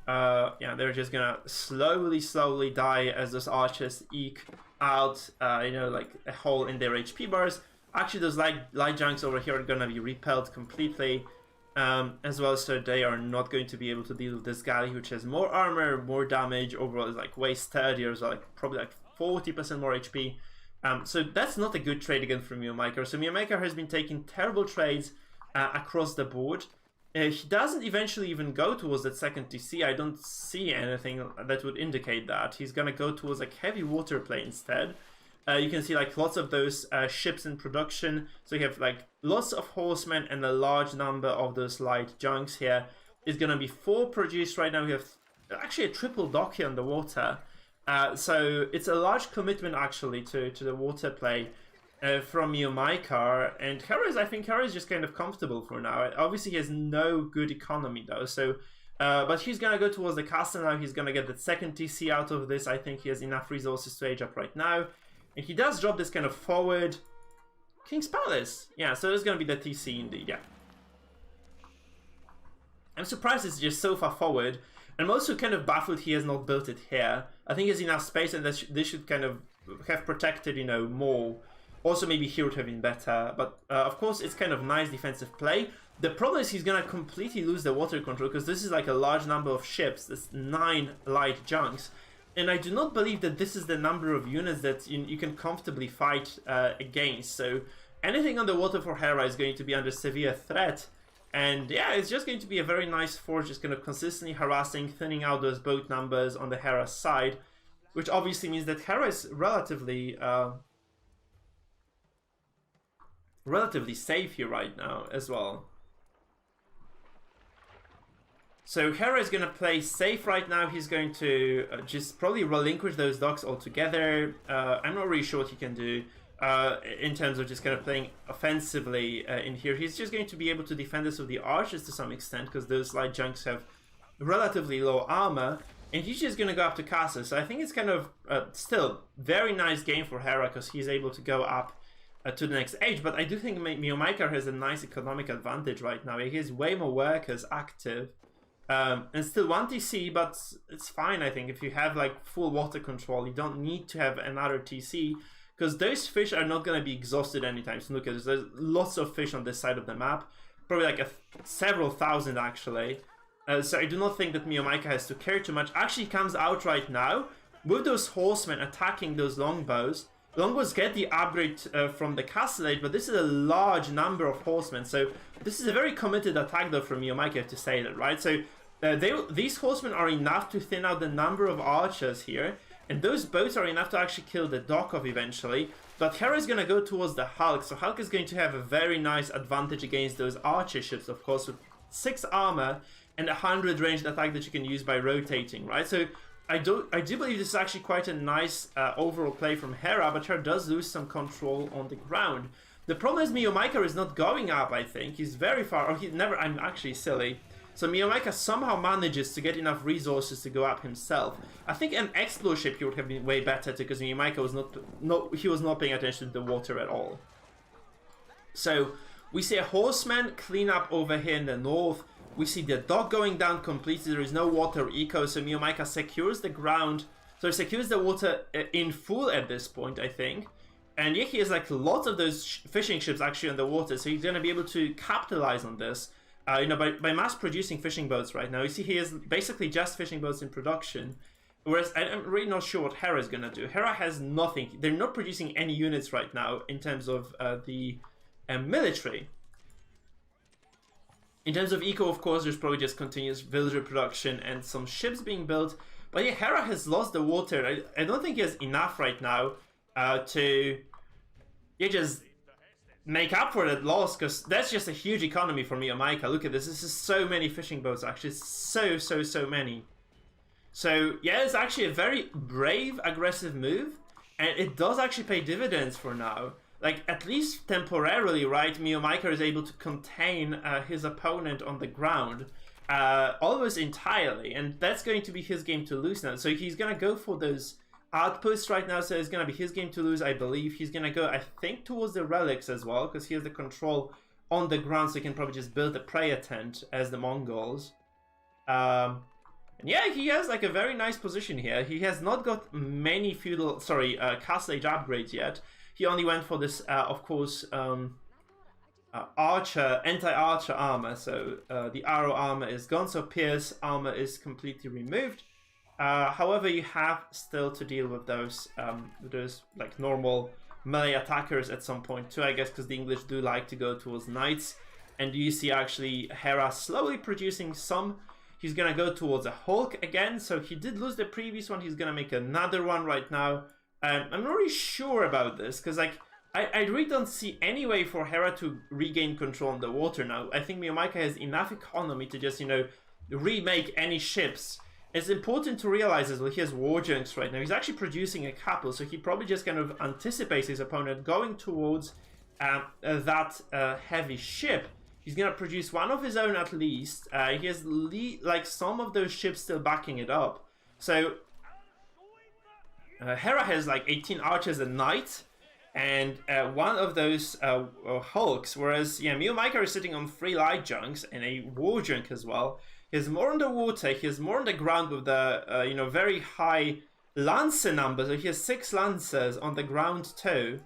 yeah, they're just going to slowly die as those archers eke out, you know, like a hole in their HP bars. Actually, those light junks over here are gonna be repelled completely, as well, so they are not going to be able to deal with this galley, which has more armor, more damage, overall is like way sturdier, so like probably like 40% more HP. So that's not a good trade again for Mio Maikar. So Mio Maikar has been taking terrible trades across the board. He doesn't eventually even go towards that second TC. I don't see anything that would indicate that. He's gonna go towards like heavy water play instead. You can see like lots of those ships in production. So you have like lots of horsemen and a large number of those light junks here. It's gonna be 4 produced right now. We have actually a triple dock here on the water. So it's a large commitment actually to the water play from Mio Maikar. And I think Hera is just kind of comfortable for now. Obviously he has no good economy though. So but he's gonna go towards the castle now. He's gonna get the second TC out of this. I think he has enough resources to age up right now. And he does drop this kind of forward King's Palace. Yeah, so it's going to be the TC indeed, yeah. I'm surprised it's just so far forward. I'm also kind of baffled he has not built it here. I think there's enough space and that this should kind of have protected, you know, more. Also, maybe here would have been better. But, of course, it's kind of nice defensive play. The problem is he's going to completely lose the water control because this is like a large number of ships. There's 9 light junks. And I do not believe that this is the number of units that you can comfortably fight against. So anything on the water for Hera is going to be under severe threat. And yeah, it's just going to be a very nice force, just kind of consistently harassing, thinning out those boat numbers on the Hera side. Which obviously means that Hera is relatively safe here right now as well. So Hera is going to play safe right now. He's going to just probably relinquish those docks altogether. I'm not really sure what he can do in terms of just kind of playing offensively in here. He's just going to be able to defend us with the archers to some extent because those light junks have relatively low armor. And he's just going to go up to castle. So I think it's kind of still very nice game for Hera because he's able to go up to the next age. But I do think Mio Maikar has a nice economic advantage right now. He has way more workers active. And still 1 TC, but it's fine, I think. If you have like full water control, you don't need to have another TC because those fish are not going to be exhausted anytime soon. Look at this, there's lots of fish on this side of the map, probably like several thousand actually. So I do not think that Mio Maikar has to care too much. Actually, he comes out right now with those horsemen attacking those longbows. longbows get the upgrade from the castle age, but this is a large number of horsemen. So this is a very committed attack though from Miyomike, I have to say that, right? So these horsemen are enough to thin out the number of archers here, and those boats are enough to actually kill the Dokov eventually. But Hera is going to go towards the Hulk, so Hulk is going to have a very nice advantage against those archer ships, of course, with 6 armor and 100 ranged attack that you can use by rotating, right? So I do believe this is actually quite a nice overall play from Hera, but Hera does lose some control on the ground. The problem is Miyomika is not going up, I think. He's very far, or he never, I'm actually silly. So Miyomika somehow manages to get enough resources to go up himself. I think an Explo ship here would have been way better because Miyomika was not paying attention to the water at all. So we see a horseman clean up over here in the north. We see the dock going down completely. There is no water eco, so Miyomika secures the ground. So he secures the water in full at this point, I think. And yeah, he has like lots of those fishing ships actually on the water, so he's going to be able to capitalize on this. You know, by mass producing fishing boats right now. You see he has basically just fishing boats in production. Whereas I'm really not sure what Hera is going to do. Hera has nothing. They're not producing any units right now in terms of the military. In terms of eco, of course, there's probably just continuous villager production and some ships being built. But yeah, Hera has lost the water. I don't think he has enough right now to just make up for that loss, because that's just a huge economy for Miyomika. Look at this. This is so many fishing boats, actually. It's so many. So yeah, it's actually a very brave, aggressive move, and it does actually pay dividends for now. Like, at least temporarily, right, Miyomika is able to contain his opponent on the ground almost entirely, and that's going to be his game to lose now. So he's going to go for those outposts right now, so it's going to be his game to lose, I believe. He's going to go, I think, towards the relics as well, because he has the control on the ground, so he can probably just build a prayer tent as the Mongols. And yeah, he has like a very nice position here. He has not got many castle age upgrades yet. He only went for this, of course, anti-archer armor. So the arrow armor is gone, so pierce armor is completely removed. However, you have still to deal with those like normal melee attackers at some point too, I guess, because the English do like to go towards knights. And you see actually Hera slowly producing some. He's gonna go towards a Hulk again, so he did lose the previous one. He's gonna make another one right now. I'm not really sure about this, because like I really don't see any way for Hera to regain control on the water now. I think Miyomika has enough economy to just, you know, remake any ships. It's important to realize as well, he has war junks right now. He's actually producing a couple, so he probably just kind of anticipates his opponent going towards that heavy ship. He's going to produce one of his own at least. He has like some of those ships still backing it up. So Hera has like 18 archers a knight and one of those hulks, whereas yeah, Miyomika is sitting on 3 light junks and a war junk as well. He has more on the water, he has more on the ground with the, you know, very high lancer numbers. So he has 6 lancers on the ground too.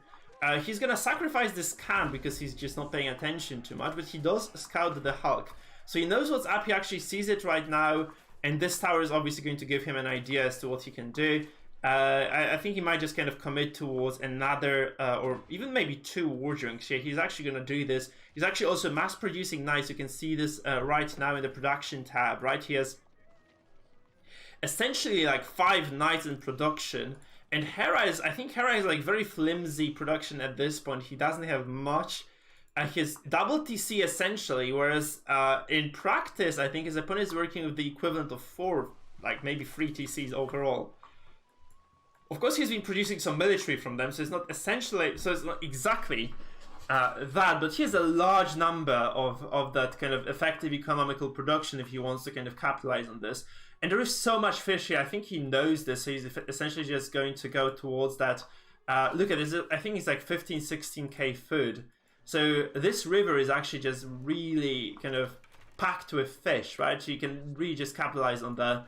He's gonna sacrifice this can because he's just not paying attention too much, but he does scout the Hulk. So he knows what's up, he actually sees it right now, and this tower is obviously going to give him an idea as to what he can do. I think he might just kind of commit towards another, or even maybe 2 war junks. Yeah, he's actually going to do this. He's actually also mass producing knights. You can see this right now in the production tab, right? He has essentially like 5 knights in production. And I think Hera is like very flimsy production at this point. He doesn't have much. His double TC essentially, whereas in practice, I think his opponent is working with the equivalent of 4, like maybe 3 TCs overall. Of course, he's been producing some military from them, so it's not essentially, so it's not exactly that, but he has a large number of that kind of effective economical production if he wants to kind of capitalize on this. And there is so much fish here. I think he knows this, so he's essentially just going to go towards that. Look at this, I think it's like 15-16k food. So this river is actually just really kind of packed with fish, right? So you can really just capitalize on that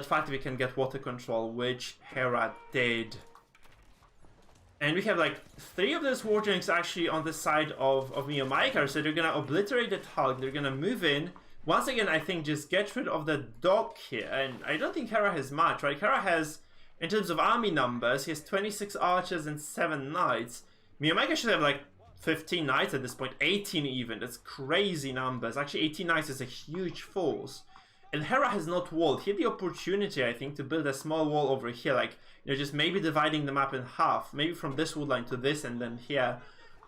fact that we can get water control, which Hera did. And we have like 3 of those war junks actually on the side of Miyomika, so they're gonna obliterate the Hulk, they're gonna move in. Once again, I think just get rid of the dock here, and I don't think Hera has much, right? Hera has in terms of army numbers, he has 26 archers and 7 knights. Miyamaka should have like 15 knights at this point, 18 even. That's crazy numbers. Actually, 18 knights is a huge force. And Hera has not walled. He had the opportunity, I think, to build a small wall over here, like, you know, just maybe dividing the map in half, maybe from this wood line to this and then here.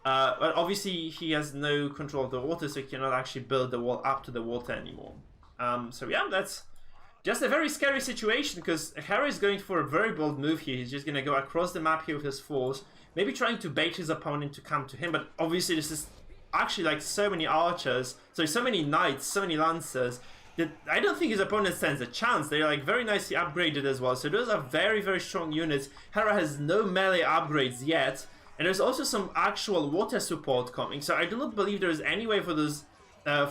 But obviously he has no control of the water, so he cannot actually build the wall up to the water anymore. So yeah, that's just a very scary situation, because Hera is going for a very bold move here. He's just going to go across the map here with his force, maybe trying to bait his opponent to come to him, but obviously this is actually like so many archers, so many knights, so many lancers, that I don't think his opponent stands a chance. They're like very nicely upgraded as well, so those are very, very strong units. Hera has no melee upgrades yet, and there's also some actual water support coming, so I do not believe there's any way for those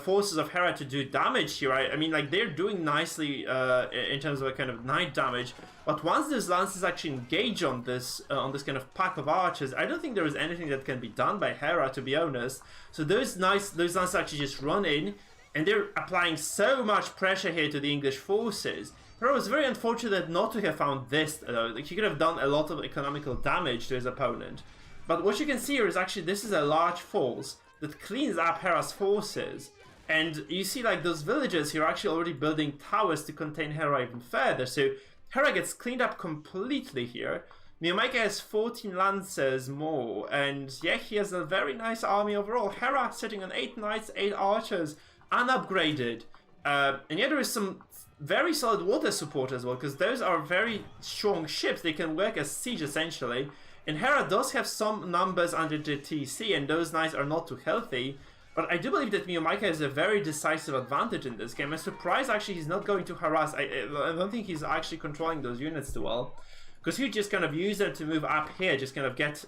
forces of Hera to do damage here. I mean, like, they're doing nicely in terms of a kind of knight damage, but once those lances actually engage on this kind of pack of archers, I don't think there is anything that can be done by Hera, to be honest. So those lances actually just run in, and they're applying so much pressure here to the English forces. Hera was very unfortunate not to have found this, though. Like, he could have done a lot of economical damage to his opponent. But what you can see here is actually this is a large force that cleans up Hera's forces. And you see, like, those villagers here are actually already building towers to contain Hera even further. So Hera gets cleaned up completely here. Miyamaka has 14 lancers more, and yeah, he has a very nice army overall. Hera sitting on 8 knights, 8 archers, unupgraded. And yeah, there is some very solid water support as well, because those are very strong ships. They can work as siege essentially. And Hera does have some numbers under the TC, and those knights are not too healthy. But I do believe that Miyamaka has a very decisive advantage in this game. I'm surprised actually he's not going to harass. I don't think he's actually controlling those units too well, because he just kind of use them to move up here, just kind of get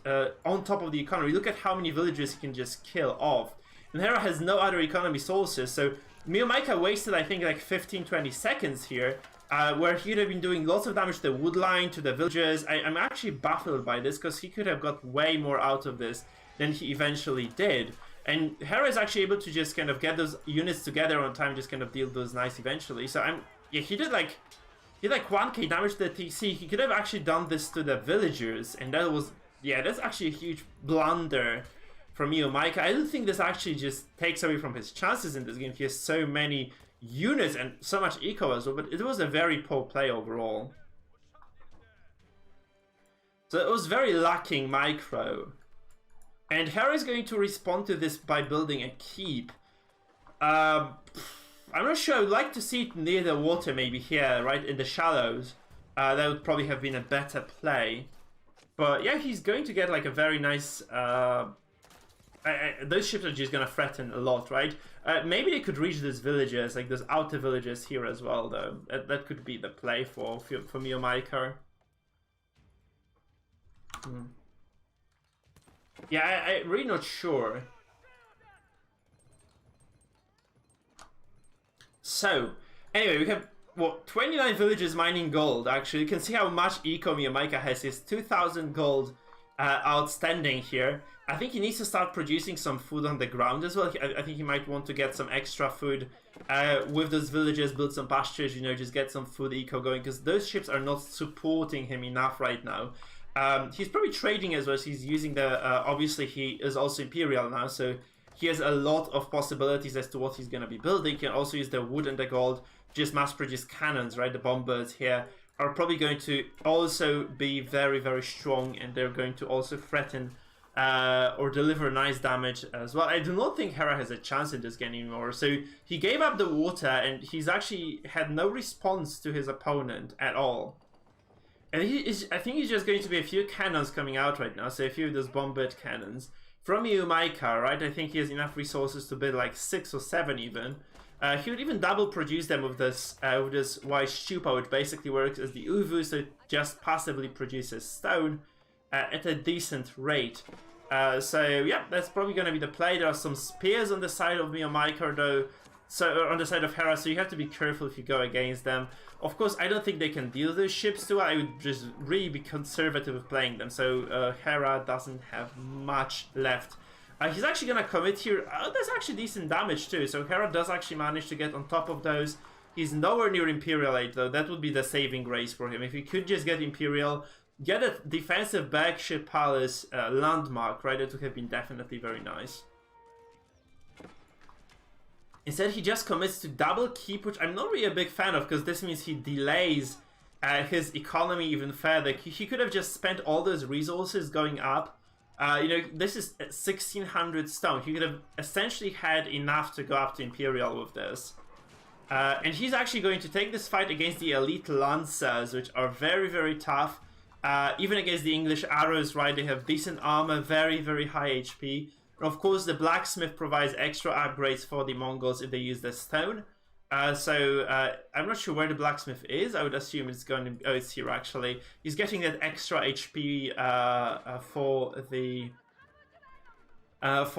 on top of the economy. Look at how many villagers he can just kill off. And Hera has no other economy sources, so Miyamaka wasted, I think, like 15-20 seconds here, where he would have been doing lots of damage to the wood line, to the villagers. I'm actually baffled by this, because he could have got way more out of this than he eventually did. And Hera is actually able to just kind of get those units together on time, just kind of deal those knights eventually. So yeah, he did like 1k damage to the TC. He could have actually done this to the villagers, and that was, yeah, that's actually a huge blunder from Miyamaka. I don't think this actually just takes away from his chances in this game. He has so many units and so much eco as well, but it was a very poor play overall. So it was very lacking micro. And Hera is going to respond to this by building a keep. I'm not sure. I would like to see it near the water, maybe here, right in the shallows. That would probably have been a better play. But yeah, he's going to get like a very nice... those ships are just going to threaten a lot, right? Maybe they could reach these villages, like those outer villages here as well, though. That could be the play for Miyamaka. Yeah, I'm really not sure. So, anyway, we have, what, 29 villages mining gold, actually. You can see how much eco Miyamaka has. He has 2,000 gold outstanding here. I think he needs to start producing some food on the ground as well. I think he might want to get some extra food with those villages, build some pastures, you know, just get some food eco going, because those ships are not supporting him enough right now. He's probably trading as well, so he's using the, obviously he is also Imperial now, so he has a lot of possibilities as to what he's going to be building. He can also use the wood and the gold, just mass produce cannons, right? The bombers here are probably going to also be very, very strong, and they're going to also threaten or deliver nice damage as well. I do not think Hera has a chance in this game anymore, so he gave up the water, and he's actually had no response to his opponent at all. And I think he's just going to be a few cannons coming out right now, so a few of those bombard cannons. From Miyamaka, right, I think he has enough resources to build like 6 or 7 even. He would even double produce them with this white stupa, which basically works as the uvu, so it just passively produces stone at a decent rate. So yeah, that's probably going to be the play. There are some spears on the side of Miyamaka though, so on the side of Hera, so you have to be careful if you go against them. Of course, I don't think they can deal those ships too. I would just really be conservative with playing them. So Hera doesn't have much left. He's actually going to commit here. That's actually decent damage too. So Hera does actually manage to get on top of those. He's nowhere near Imperial 8 though. That would be the saving grace for him. If he could just get Imperial, get a defensive Berkshire Palace landmark, right? That would have been definitely very nice. Instead, he just commits to double keep, which I'm not really a big fan of, because this means he delays his economy even further. He could have just spent all those resources going up. You know, this is 1600 stone. He could have essentially had enough to go up to Imperial with this. And he's actually going to take this fight against the elite Lancers, which are very, very tough. Even against the English arrows, right? They have decent armor, very, very high HP. And of course, the blacksmith provides extra upgrades for the Mongols if they use the stone. So I'm not sure where the blacksmith is. I would assume it's going to... Oh, it's here actually. He's getting that extra HP for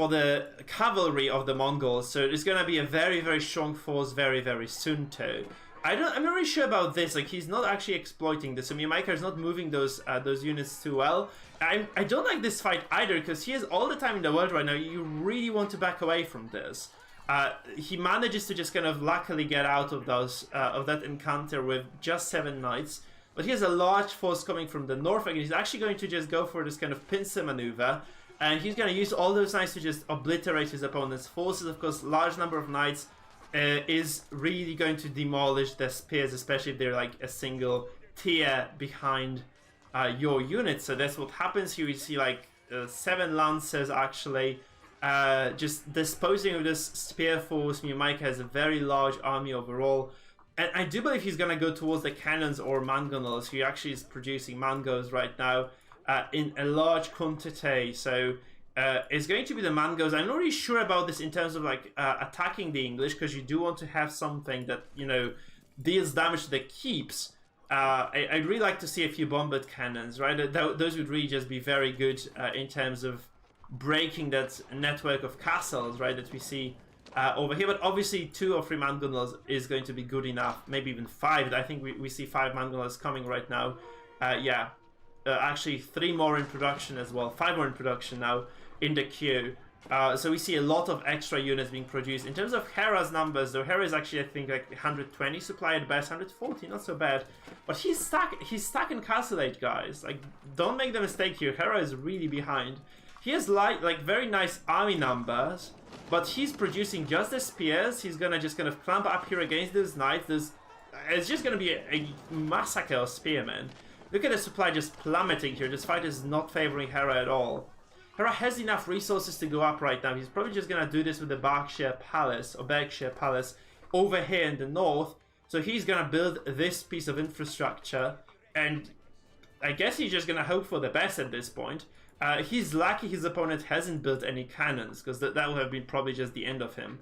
the cavalry of the Mongols. So it's going to be a very, very strong force very, very soon too. I'm not really sure about this. Like, he's not actually exploiting this. So Miyamaika is not moving those units too well. I don't like this fight either, because he has all the time in the world right now. You really want to back away from this. He manages to just kind of luckily get out of those of that encounter with just 7 knights. But he has a large force coming from the north, and he's actually going to just go for this kind of pincer maneuver. And he's going to use all those knights to just obliterate his opponent's forces. Of course, large number of knights is really going to demolish the spears, especially if they're like a single tier behind your unit. So that's what happens here. We see like 7 lancers actually just disposing of this spear force. Miyamaika has a very large army overall. And I do believe he's going to go towards the cannons or mangonels. He actually is producing mangos right now in a large quantity. So it's going to be the mangos. I'm not really sure about this in terms of like attacking the English, because you do want to have something that, you know, deals damage to the keeps. I'd really like to see a few bombard cannons, right? Those would really just be very good in terms of breaking that network of castles, right, that we see over here. But obviously 2 or 3 mangonels is going to be good enough, maybe even 5. I think we see 5 mangonels coming right now. Yeah, actually 3 more in production as well, 5 more in production now in the queue. So we see a lot of extra units being produced. In terms of Hera's numbers, though, Hera is actually, I think, like 120 supply at best, 140, not so bad. But he's stuck in Castle Age, guys. Like, don't make the mistake here. Hera is really behind. He has like very nice army numbers, but he's producing just the spears. He's gonna just kind of clamp up here against those knights. It's just gonna be a massacre of spearmen. Look at the supply just plummeting here. This fight is not favoring Hera at all. Hera has enough resources to go up right now. He's probably just gonna do this with the Berkshire Palace over here in the north. So he's gonna build this piece of infrastructure, and I guess he's just gonna hope for the best at this point. He's lucky his opponent hasn't built any cannons, because that would have been probably just the end of him.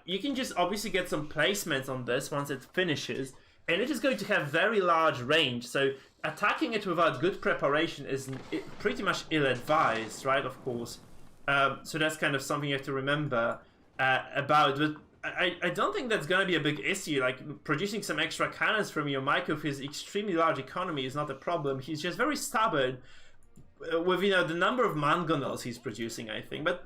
You can just obviously get some placements on this once it finishes, and it is going to have very large range. So attacking it without good preparation is pretty much ill-advised, right? Of course. So that's kind of something you have to remember about. But I don't think that's going to be a big issue. Like, producing some extra cannons from Miyamaika with his extremely large economy is not a problem. He's just very stubborn with, you know, the number of mangonels he's producing, I think. But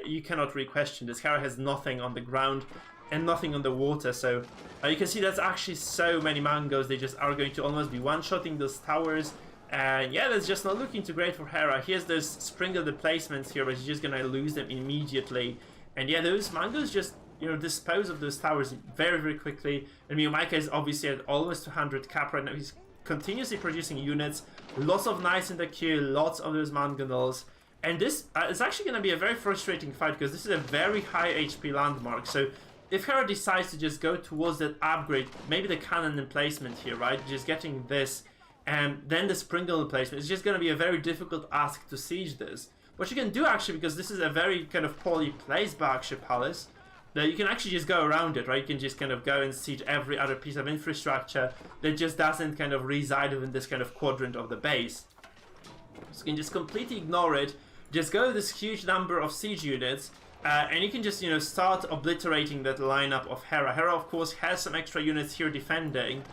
you cannot really question this. Hera has nothing on the ground and nothing on the water, so you can see that's actually so many mangos. They just are going to almost be one-shotting those towers. And yeah, that's just not looking too great for Hera. He has those sprinkled placements here, but he's just gonna lose them immediately. And yeah, those mangos just, you know, dispose of those towers very, very quickly. And Miyamaika is obviously at almost 200 cap right now. He's continuously producing units, lots of knights in the queue, lots of those mangonels. And this is actually going to be a very frustrating fight, because this is a very high HP landmark. So if Hera decides to just go towards that upgrade, maybe the cannon emplacement here, right, just getting this, and then the sprinkle emplacement, it's just going to be a very difficult ask to siege this. What you can do actually, because this is a very kind of poorly placed Berkshire Palace, that you can actually just go around it, right? You can just kind of go and siege every other piece of infrastructure that just doesn't kind of reside within this kind of quadrant of the base. So you can just completely ignore it, just go with this huge number of siege units, and you can just, you know, start obliterating that lineup of Hera. Hera, of course, has some extra units here defending.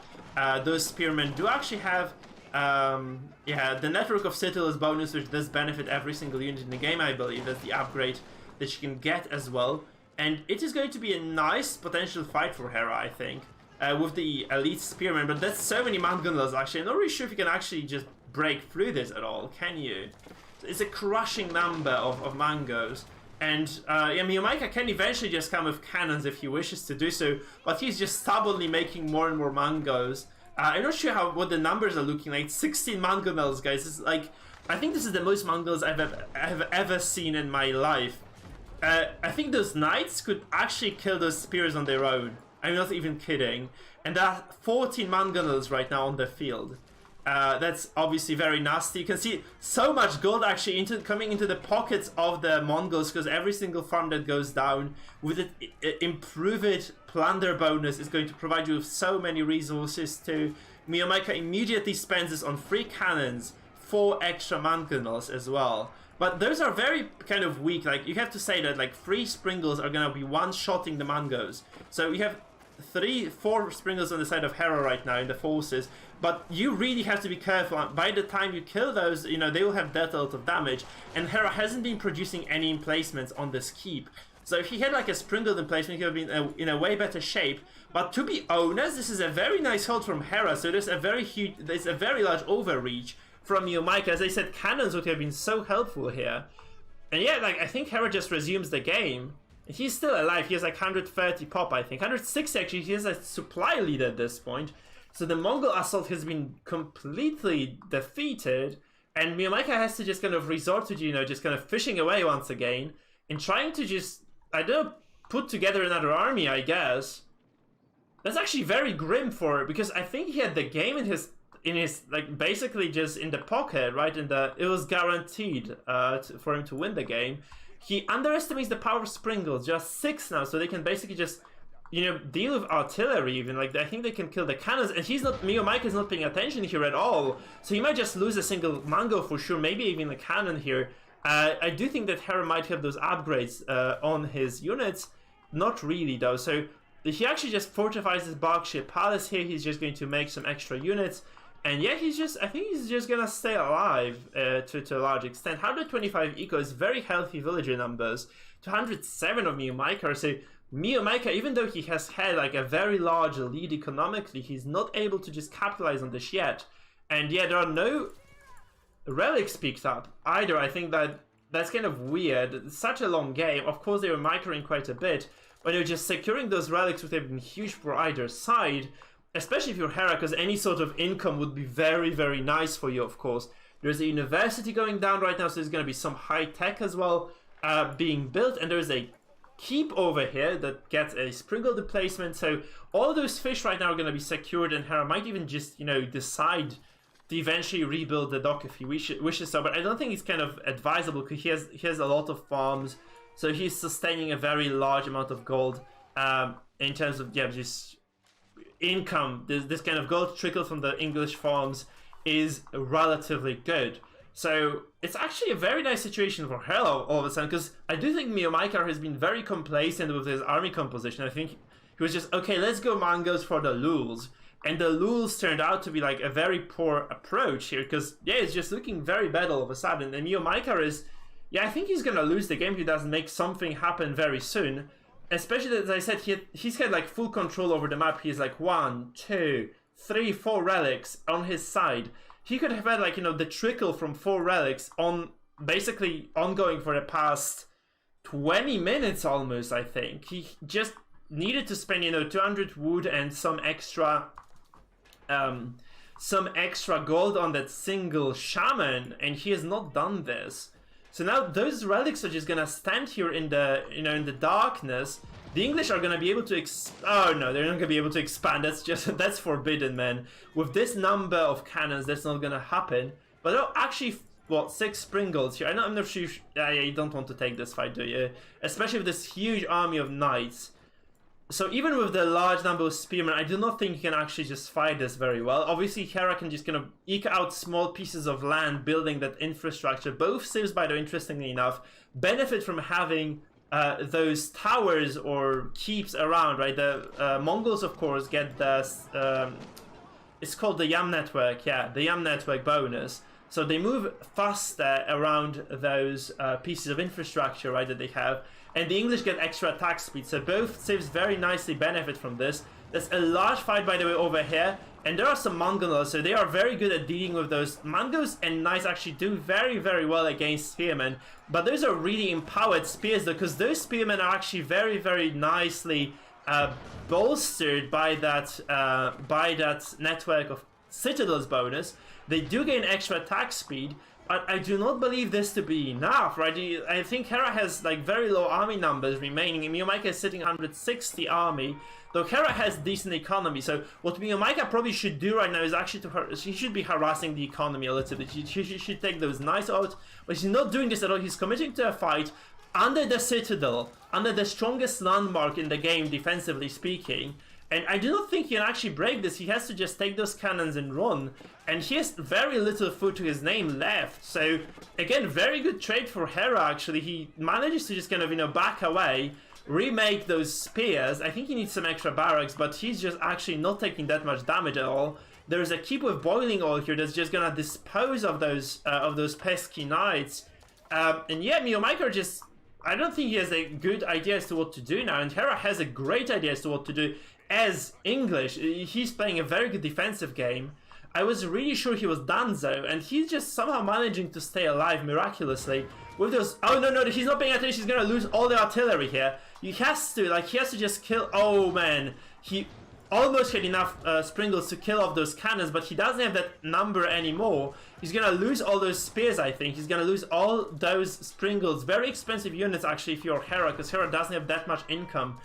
Those spearmen do actually have, yeah, the Network of Citadels bonus, which does benefit every single unit in the game, I believe. That's the upgrade that you can get as well. And it is going to be a nice potential fight for Hera, I think. with the elite spearmen, but that's so many mangonels actually. I'm not really sure if you can actually just break through this at all, can you? It's a crushing number of mangos. And yeah, Miyamaika can eventually just come with cannons if he wishes to do so, but he's just stubbornly making more and more mangos. I'm not sure what the numbers are looking like. 16 mangonels, guys. It's like, I think this is the most mangonels I've ever seen in my life. I think those knights could actually kill those spears on their own. I'm not even kidding. And there are 14 mangonels right now on the field. That's obviously very nasty. You can see so much gold actually coming into the pockets of the Mongols, because every single farm that goes down with an improved plunder bonus is going to provide you with so many resources too. Miyamaika immediately spends this on 3 cannons, 4 extra mangonels as well. But those are very kind of weak. Like, you have to say that like 3 Springles are gonna be one-shotting the Mangos. So you have 4 Springles on the side of Hera right now in the forces, but you really have to be careful. By the time you kill those, you know, they will have dealt a lot of damage, and Hera hasn't been producing any emplacements on this keep. So if he had like a Springle emplacement, he would have been in a way better shape. But to be honest, this is a very nice hold from Hera, so there's a very large overreach from Miyamaika. As I said, cannons would have been so helpful here. And yeah, like, I think Hera just resumes the game. He's still alive. He has like 130 pop, I think. 160 actually. He has a supply lead at this point. So the Mongol assault has been completely defeated. And Miyamaika has to just kind of resort to, you know, just kind of fishing away once again. And trying to just, I don't know, put together another army, I guess. That's actually very grim for, because I think he had the game in his like basically just in the pocket, right? It was guaranteed for him to win the game. He underestimates the power of Springles, just 6 now, so they can basically just, you know, deal with artillery even. Like, I think they can kill the cannons, and Miyamaika is not paying attention here at all, so he might just lose a single Mango for sure, maybe even a cannon here. I do think that Hera might have those upgrades on his units, not really though, so he actually just fortifies his Berkshire Palace here. He's just going to make some extra units. And yeah, I think he's just gonna stay alive to a large extent. 125 eco is very healthy villager numbers. 207 of Miyamaika. So Miyamaika, even though he has had like a very large lead economically, he's not able to just capitalize on this yet. And yeah, there are no relics picked up either. I think that's kind of weird. It's such a long game. Of course, they were microing quite a bit, but they're just securing those relics would have been huge for either side. Especially if you're Hera, because any sort of income would be very, very nice for you, of course. There's a university going down right now, so there's going to be some high tech as well being built. And there's a keep over here that gets a Springle replacement. So all those fish right now are going to be secured, and Hera might even just, you know, decide to eventually rebuild the dock if he wishes so. But I don't think it's kind of advisable, because he has a lot of farms. So he's sustaining a very large amount of gold in terms of, yeah, just income. This kind of gold trickle from the English farms is relatively good. So it's actually a very nice situation for Hera all of a sudden, because I do think Miyamaika has been very complacent with his army composition. I think he was just, okay, let's go Mangos for the Luls. And the Luls turned out to be like a very poor approach here, because yeah, it's just looking very bad all of a sudden. And Miyamaika is, yeah, I think he's gonna lose the game if he doesn't make something happen very soon. Especially, as I said, he's had like full control over the map. He's like 1, 2, 3, 4 relics on his side. He could have had like, you know, the trickle from 4 relics on basically ongoing for the past 20 minutes almost, I think. He just needed to spend, you know, 200 wood and some extra gold on that single shaman, and he has not done this. So now those relics are just gonna stand here in the, you know, in the darkness. The English are gonna be able to oh no, they're not gonna be able to expand. That's forbidden, man. With this number of cannons, that's not gonna happen. But there are actually, what, 6 Springles here. I'm not sure. Yeah, you don't want to take this fight, do you? Especially with this huge army of knights. So even with the large number of spearmen, I do not think you can actually just fight this very well. Obviously, Hera can just kind of eke out small pieces of land, building that infrastructure. Both civs, by the way, interestingly enough, benefit from having those towers or keeps around, right? The Mongols, of course, get the... it's called the Yam Network, yeah, the Yam Network bonus. So they move faster around those pieces of infrastructure, right, that they have. And the English get extra attack speed, so both civs very nicely benefit from this. There's a large fight, by the way, over here. And there are some mangonels, so they are very good at dealing with those. Mangos and knights actually do very, very well against spearmen. But those are really empowered spears, though, because those spearmen are actually very, very nicely bolstered by that network of citadels bonus. They do gain extra attack speed, but I do not believe this to be enough, right? I think Hera has like very low army numbers remaining, and Miomaika is sitting 160 army, though Hera has decent economy. So what Miomaika probably should do right now is actually she should be harassing the economy a little bit. She should take those knights out, but he's not doing this at all. He's committing to a fight under the citadel, under the strongest landmark in the game, defensively speaking. And I do not think he can actually break this. He has to just take those cannons and run. And he has very little food to his name left. So, again, very good trade for Hera, actually. He manages to just kind of, you know, back away, remake those spears. I think he needs some extra barracks, but he's just actually not taking that much damage at all. There's a keep with boiling oil here that's just gonna dispose of those pesky knights. And yeah, Miomaika just... I don't think he has a good idea as to what to do now. And Hera has a great idea as to what to do. As English, he's playing a very good defensive game. I was really sure he was Danzo, and he's just somehow managing to stay alive miraculously with those. Oh no, he's not paying attention. He's gonna lose all the artillery here. He has to just kill. Oh man, he almost had enough Springles to kill off those cannons, but he doesn't have that number anymore. He's gonna lose all those spears. I think he's gonna lose all those Springles. Very expensive units actually if you're Hera, because Hera doesn't have that much income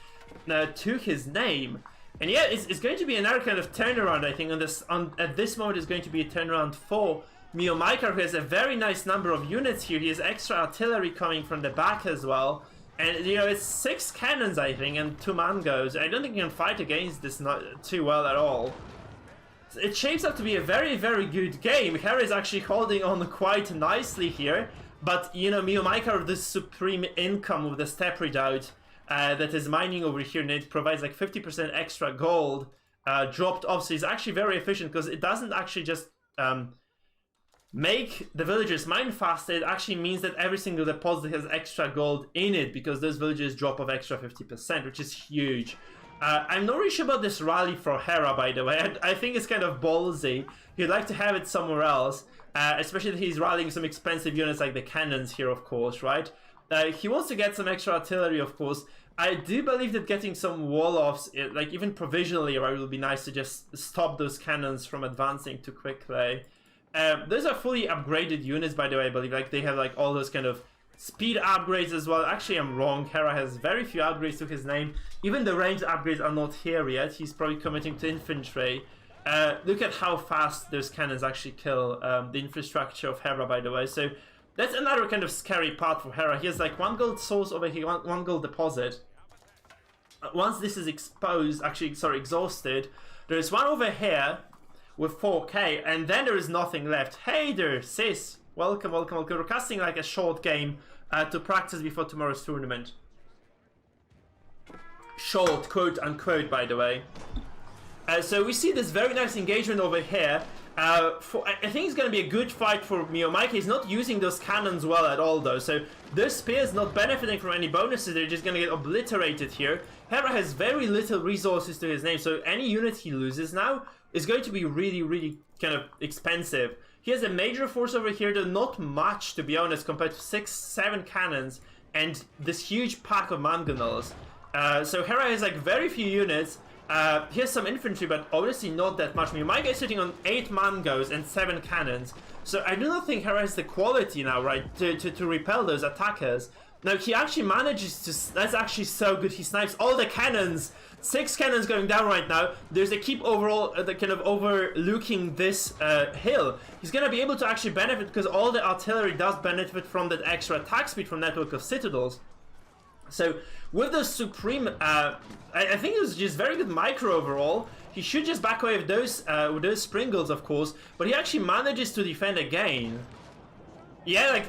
to his name. And yeah, it's going to be another kind of turnaround, I think, at this moment it's going to be a turnaround for Miomaika, who has a very nice number of units here. He has extra artillery coming from the back as well. And, you know, it's 6 cannons, I think, and 2 mangos. I don't think he can fight against this not too well at all. It shapes up to be a very, very good game. Hera is actually holding on quite nicely here. But, you know, Miomaika with this supreme income with the step redoubt that is mining over here, and it provides like 50% extra gold dropped off. So it's actually very efficient because it doesn't actually just make the villagers mine faster. It actually means that every single deposit has extra gold in it because those villagers drop off extra 50%, which is huge. I'm not really sure about this rally for Hera, by the way. I think it's kind of ballsy. He'd like to have it somewhere else, especially that he's rallying some expensive units like the cannons here, of course, right? He wants to get some extra artillery, of course. I do believe that getting some wall-offs, like even provisionally, right, would be nice to just stop those cannons from advancing too quickly. Those are fully upgraded units, by the way, I believe. Like, they have like all those kind of speed upgrades as well. Actually, I'm wrong. Hera has very few upgrades to his name. Even the ranged upgrades are not here yet. He's probably committing to infantry. Look at how fast those cannons actually kill the infrastructure of Hera, by the way. So that's another kind of scary part for Hera. He has like 1 gold source over here, one gold deposit. Once this is exhausted, there's one over here with 4k, and then there is nothing left. Hey there, sis. Welcome. We're casting like a short game to practice before tomorrow's tournament. Short, quote unquote, by the way. So we see this very nice engagement over here. I think it's going to be a good fight for Miomaika. He's not using those cannons well at all, though. So this spear is not benefiting from any bonuses. They're just going to get obliterated here. Hera has very little resources to his name, so any unit he loses now is going to be really, really kind of expensive. He has a major force over here, though not much, to be honest, compared to 6-7 cannons and this huge pack of mangonels. So Hera has like very few units. He has some infantry, but obviously not that much. Miomaika is sitting on 8 mangos and 7 cannons. So I do not think Hera has the quality now, right, to repel those attackers. Now, he actually manages to... That's actually so good. He snipes all the cannons. 6 cannons going down right now. There's a keep overall, kind of overlooking this hill. He's going to be able to actually benefit because all the artillery does benefit from that extra attack speed from network of citadels. So with the supreme, I think it was just very good micro overall. He should just back away with those Springles, of course, but he actually manages to defend again. Yeah, like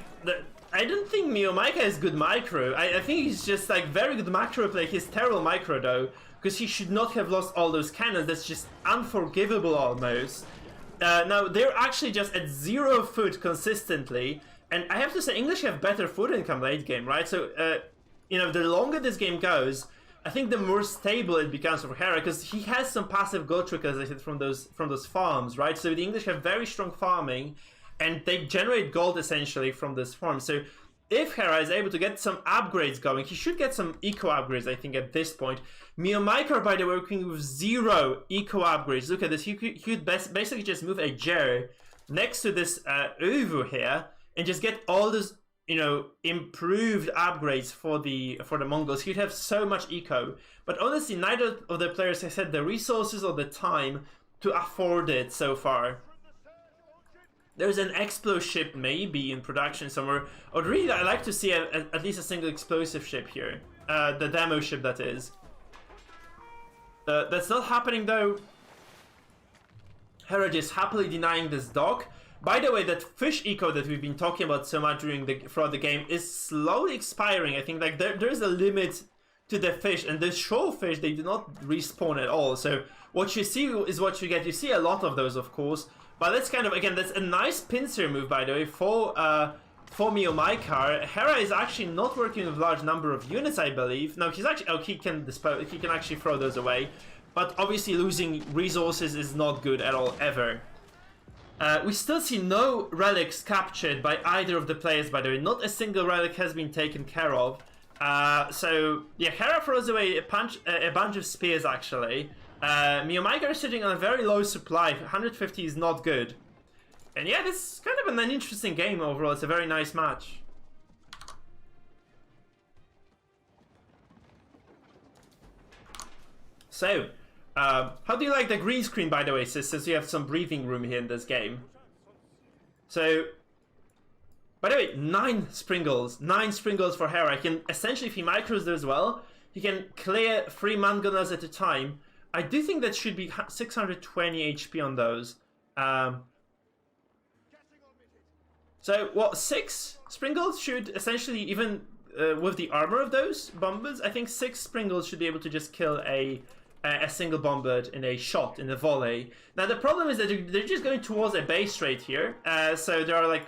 I don't think Miomaika has good micro. I think he's just like very good macro play. He's terrible micro though, because he should not have lost all those cannons. That's just unforgivable almost. Now they're actually just at 0 food consistently, and I have to say English have better food income late game, right? So. You know, the longer this game goes, I think the more stable it becomes for Hera, because he has some passive gold trick, as I said, from those farms, right? So the English have very strong farming, and they generate gold essentially from this farm. So if Hera is able to get some upgrades going, he should get some eco upgrades, I think, at this point. Miomaikar, by the way, working with 0 eco upgrades. Look at this. He could basically just move a Jer next to this Uvu here and just get all those, you know, improved upgrades for the Mongols. He'd have so much eco. But honestly, neither of the players has had the resources or the time to afford it so far. There's an Explo ship maybe in production somewhere. I'd really like to see at least a single explosive ship here. The demo ship, that is. That's not happening though. Hera is happily denying this dock. By the way, that fish eco that we've been talking about so much throughout the game is slowly expiring. I think like there's a limit to the fish, and the shoal fish, they do not respawn at all. So what you see is what you get. You see a lot of those, of course. But that's kind of, again, that's a nice pincer move, by the way, for Miomaikar. Hera is actually not working with a large number of units, I believe. No, he's actually, he can actually throw those away. But obviously losing resources is not good at all, ever. We still see no relics captured by either of the players, by the way. Not a single relic has been taken care of. So, yeah, Hera throws away a bunch of spears, actually. Miomaikar is sitting on a very low supply. 150 is not good. And yeah, this is kind of an interesting game overall. It's a very nice match. So, how do you like the green screen, by the way, since you have some breathing room here in this game? So, by the way, 9 Springles. 9 Springles for Hera. He can, essentially, if he micros as well, he can clear 3 Mangonas at a time. I do think that should be 620 HP on those. So, what, 6 Springles should essentially, even with the armor of those bombers, I think 6 Springles should be able to just kill a single bombard in a shot, in a volley. Now, the problem is that they're just going towards a base rate here. So there are, like,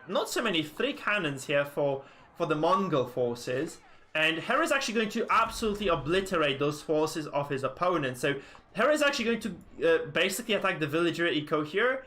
not so many 3 cannons here for the Mongol forces. And Hera is actually going to absolutely obliterate those forces of his opponent. So Hera is actually going to basically attack the villager eco here.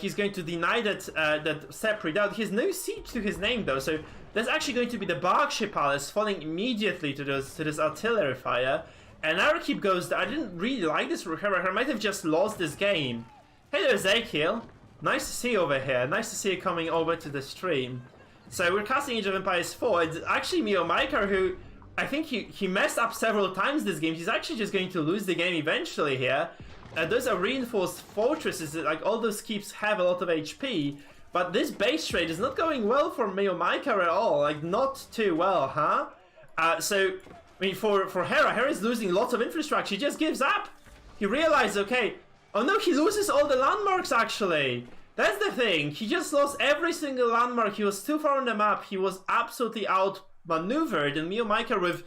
He's going to deny that separate out. He has no siege to his name though, so that's actually going to be the Bakshi Palace falling immediately to this artillery fire. And Arakip goes, I didn't really like this for Hera. Hera might have just lost this game. Hey there, Ezekiel. Nice to see you over here. Nice to see you coming over to the stream. So we're casting Age of Empires 4. It's actually Miomaikar who, I think he messed up several times this game. He's actually just going to lose the game eventually here. Those are reinforced fortresses. Like, all those keeps have a lot of HP. But this base trade is not going well for Miomaikar at all. Like, not too well, huh? So, I mean, for Hera is losing lots of infrastructure. He just gives up. He realized, okay, oh no, he loses all the landmarks actually. That's the thing. He just lost every single landmark. He was too far on the map. He was absolutely outmaneuvered. And Miomaikar, with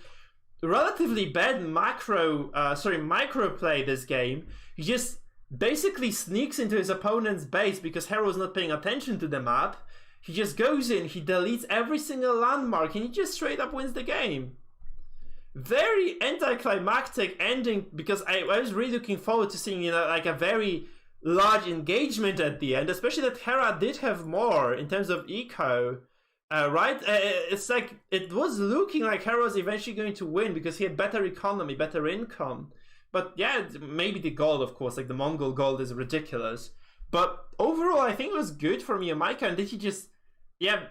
relatively bad micro play this game, he just basically sneaks into his opponent's base because Hera was not paying attention to the map. He just goes in, he deletes every single landmark, and he just straight up wins the game. Very anticlimactic ending, because I was really looking forward to seeing, you know, like a very large engagement at the end, especially that Hera did have more in terms of eco, right? It's like, it was looking like Hera was eventually going to win because he had better economy, better income. But yeah, maybe the gold, of course, like the Mongol gold is ridiculous. But overall, I think it was good for Miomaikar, and did he just, yeah,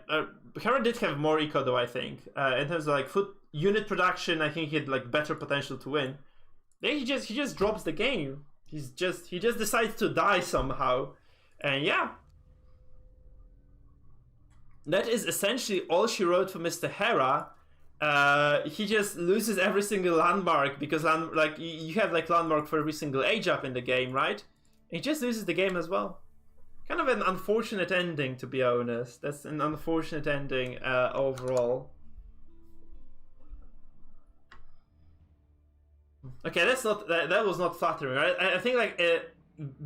Hera did have more eco though, I think. In terms of like foot unit production, I think he had like better potential to win. Then he just drops the game. He just decides to die somehow. And yeah. That is essentially all she wrote for Mr. Hera. He just loses every single landmark because you have like landmark for every single age up in the game, right? And he just loses the game as well. Kind of an unfortunate ending, to be honest. That's an unfortunate ending overall. Okay, that was not flattering. Right? I think like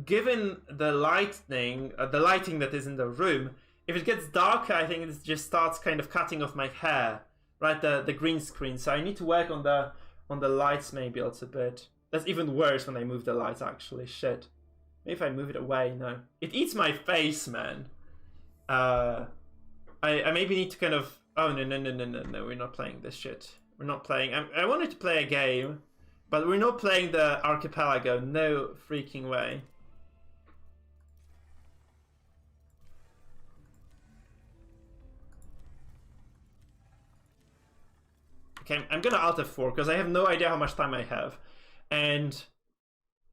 given the lighting that is in the room, if it gets darker, I think it just starts kind of cutting off my hair, right? The green screen. So I need to work on On the lights maybe a little bit. That's even worse when I move the lights actually. Shit. Maybe if I move it away, no. It eats my face, man. I maybe need to kind of... Oh, no, we're not playing this shit. We're not playing... I wanted to play a game, but we're not playing the archipelago. No freaking way. Okay, I'm gonna Alt F4 because I have no idea how much time I have. And...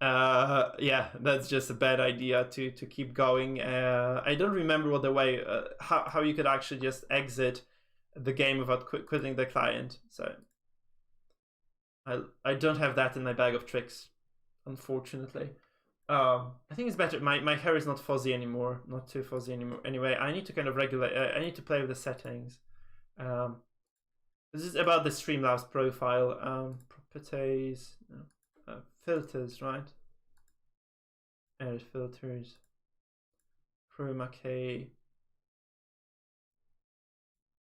yeah, that's just a bad idea to keep going. I don't remember what the way... how you could actually just exit the game without quitting the client. So... I don't have that in my bag of tricks, unfortunately. I think it's better. My hair is not fuzzy anymore. Not too fuzzy anymore. Anyway, I need to kind of regulate... I need to play with the settings. This is about the Streamlabs profile. Properties... No. Filters, right? Edit filters. Chroma key.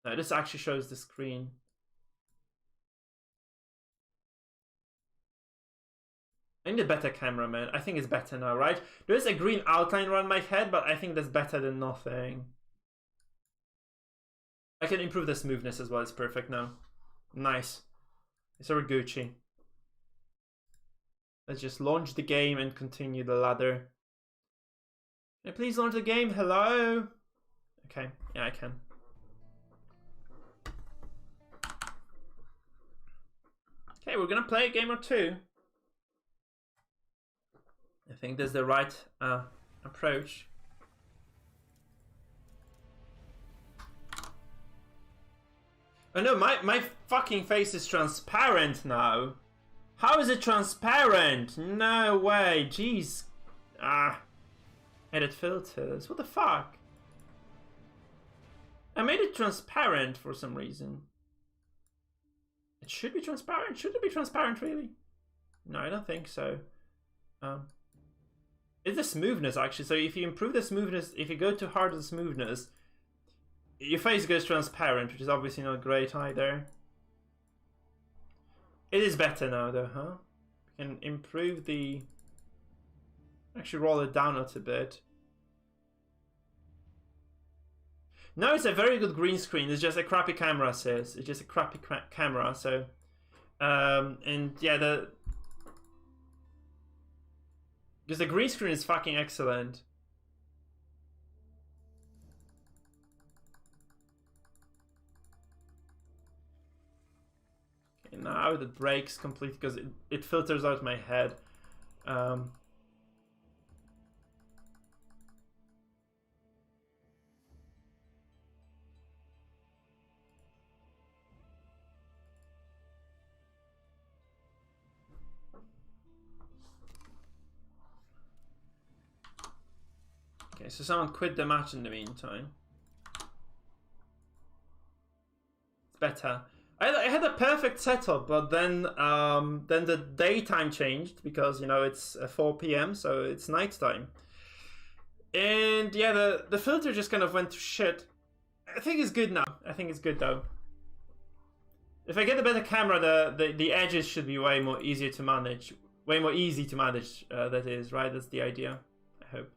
No, this actually shows the screen. I need a better camera, man. I think it's better now, right? There's a green outline around my head, but I think that's better than nothing. I can improve the smoothness as well. It's perfect now. Nice. It's our Gucci. Let's just launch the game and continue the ladder. Can I please launch the game? Hello? Okay, yeah, I can. Okay, we're gonna play a game or two. I think that's the right approach. Oh no, my fucking face is transparent now. How is it transparent? No way. Jeez. Edit filters. What the fuck? I made it transparent for some reason. It should be transparent. Should it be transparent, really? No, I don't think so. It's the smoothness, actually. So if you improve the smoothness, if you go too hard on the smoothness, your face goes transparent, which is obviously not great either. It is better now, though, huh? We can improve the... Actually roll it down a little bit. No, it's a very good green screen. It's just a crappy camera, sis. It's just a crappy camera, so... and yeah, because the green screen is fucking excellent. Okay, now it breaks completely because it filters out my head. Okay, so someone quit the match in the meantime. It's better. I had a perfect setup, but then the daytime changed because, you know, it's 4 p.m, so it's nighttime. And yeah, the filter just kind of went to shit. I think it's good now. I think it's good though. If I get a better camera, the edges should be way more easier to manage. Way more easy to manage, that is, right? That's the idea, I hope.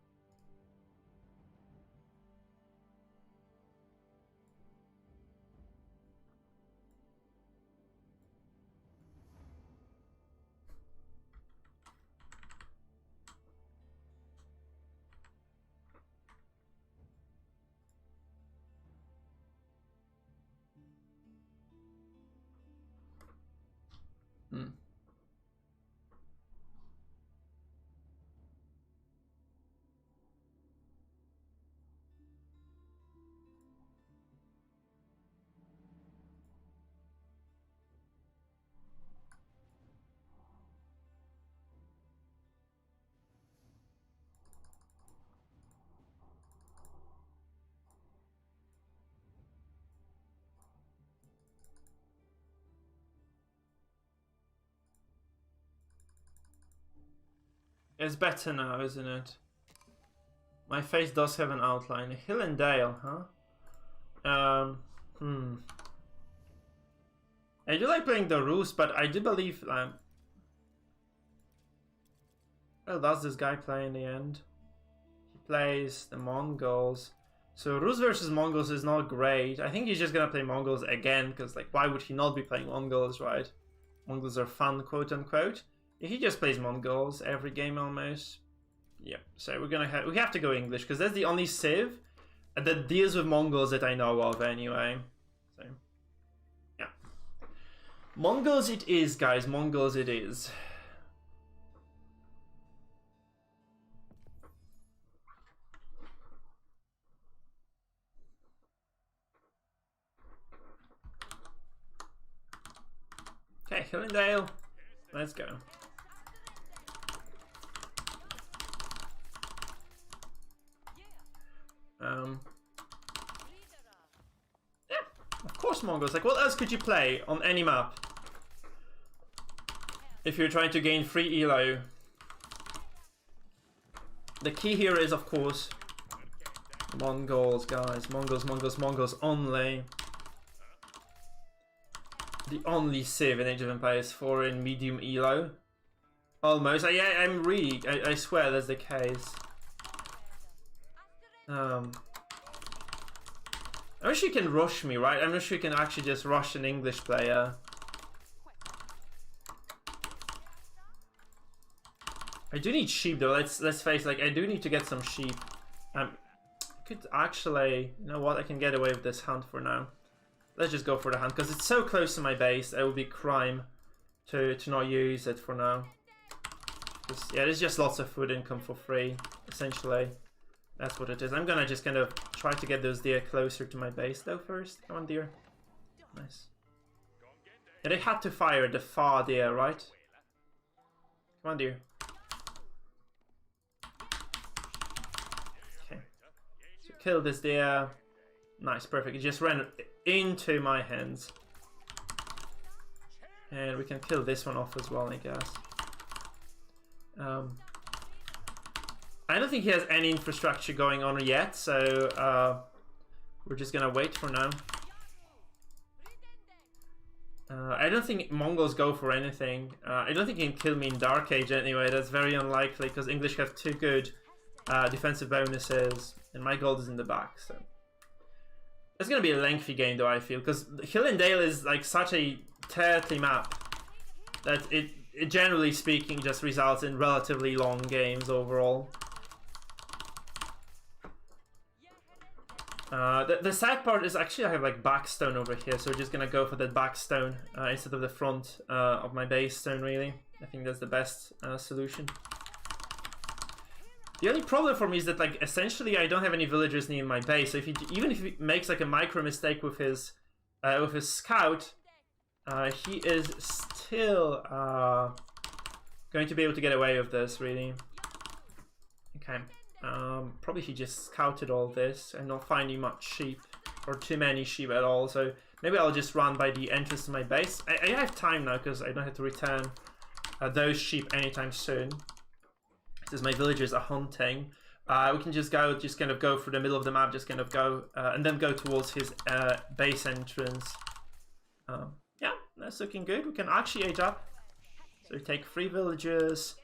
It's better now, isn't it? My face does have an outline. Hill and Dale, huh? I do like playing the Rus, but I do believe well, does this guy play in the end? He plays the Mongols. So Rus versus Mongols is not great. I think he's just gonna play Mongols again, because like why would he not be playing Mongols, right? Mongols are fun, quote unquote. He just plays Mongols every game almost. Yeah, so we have to go English, because that's the only civ that deals with Mongols that I know of anyway. So yeah. Mongols it is, guys, Mongols it is. Okay, Hillendale, let's go. Yeah, of course Mongols. Like, what else could you play on any map if you're trying to gain free elo? The key here is, of course, Mongols, guys. Mongols, Mongols, Mongols only. The only civ in Age of Empires 4 in medium elo. Almost. I swear that's the case. I wish you can rush me, right? I'm not sure you can actually just rush an English player. I do need sheep though, let's face, like, I do need to get some sheep. I could actually, you know what, I can get away with this hunt for now. Let's just go for the hunt, because it's so close to my base, it would be crime to not use it for now. Yeah, there's just lots of food income for free, essentially. That's what it is. I'm gonna just kind of try to get those deer closer to my base though first. Come on, deer. Nice. Yeah, they had to fire the far deer, right? Come on, deer. Okay. So kill this deer. Nice, perfect. It just ran into my hands. And we can kill this one off as well, I guess. I don't think he has any infrastructure going on yet, so we're just gonna wait for now. I don't think Mongols go for anything. I don't think he can kill me in Dark Age anyway. That's very unlikely, because English have too good defensive bonuses, and my gold is in the back, so... It's gonna be a lengthy game though, I feel, because Hillendale is like such a dirty map that it generally speaking just results in relatively long games overall. The sad part is actually I have like backstone over here, so we're just gonna go for that backstone instead of the front of my base stone, really. I think that's the best solution. The only problem for me is that, like, essentially I don't have any villagers near my base, so even if he makes like a micro mistake with his scout, he is still going to be able to get away with this, really. Okay. Probably he just scouted all this and not finding much sheep, or too many sheep at all, so maybe I'll just run by the entrance to my base. I have time now, because I don't have to return those sheep anytime soon. As my villagers are hunting, we can just kind of go through the middle of the map, just kind of go, and then go towards his base entrance. Yeah, that's looking good. We can actually age up. So we take 3 villagers.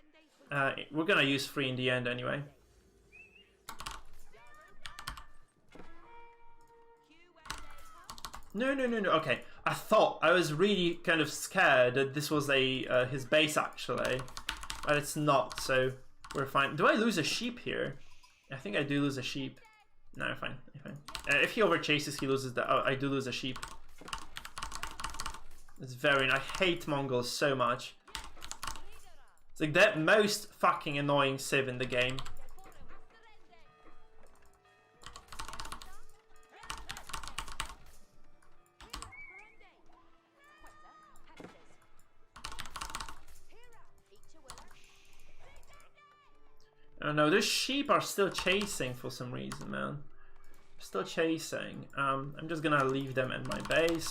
We're gonna use 3 in the end anyway. No. Okay, I was really kind of scared that this was his base actually, but it's not. So we're fine. Do I lose a sheep here? I think I do lose a sheep. No, fine. If he overchases, he loses the... Oh, I do lose a sheep. It's very... I hate Mongols so much. It's like the most fucking annoying civ in the game. Oh no, those sheep are still chasing for some reason, man. Still chasing. I'm just gonna leave them at my base.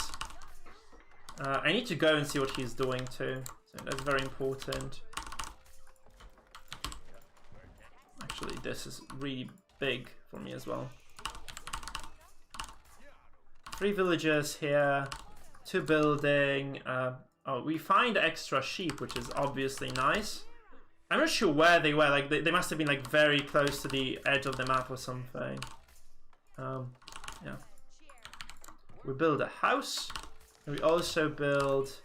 I need to go and see what he's doing too. So that's very important. Actually, this is really big for me as well. 3 villagers here. 2 building. Oh, we find extra sheep, which is obviously nice. I'm not sure where they were. Like they must have been like very close to the edge of the map or something. Yeah. We build a house, and we also build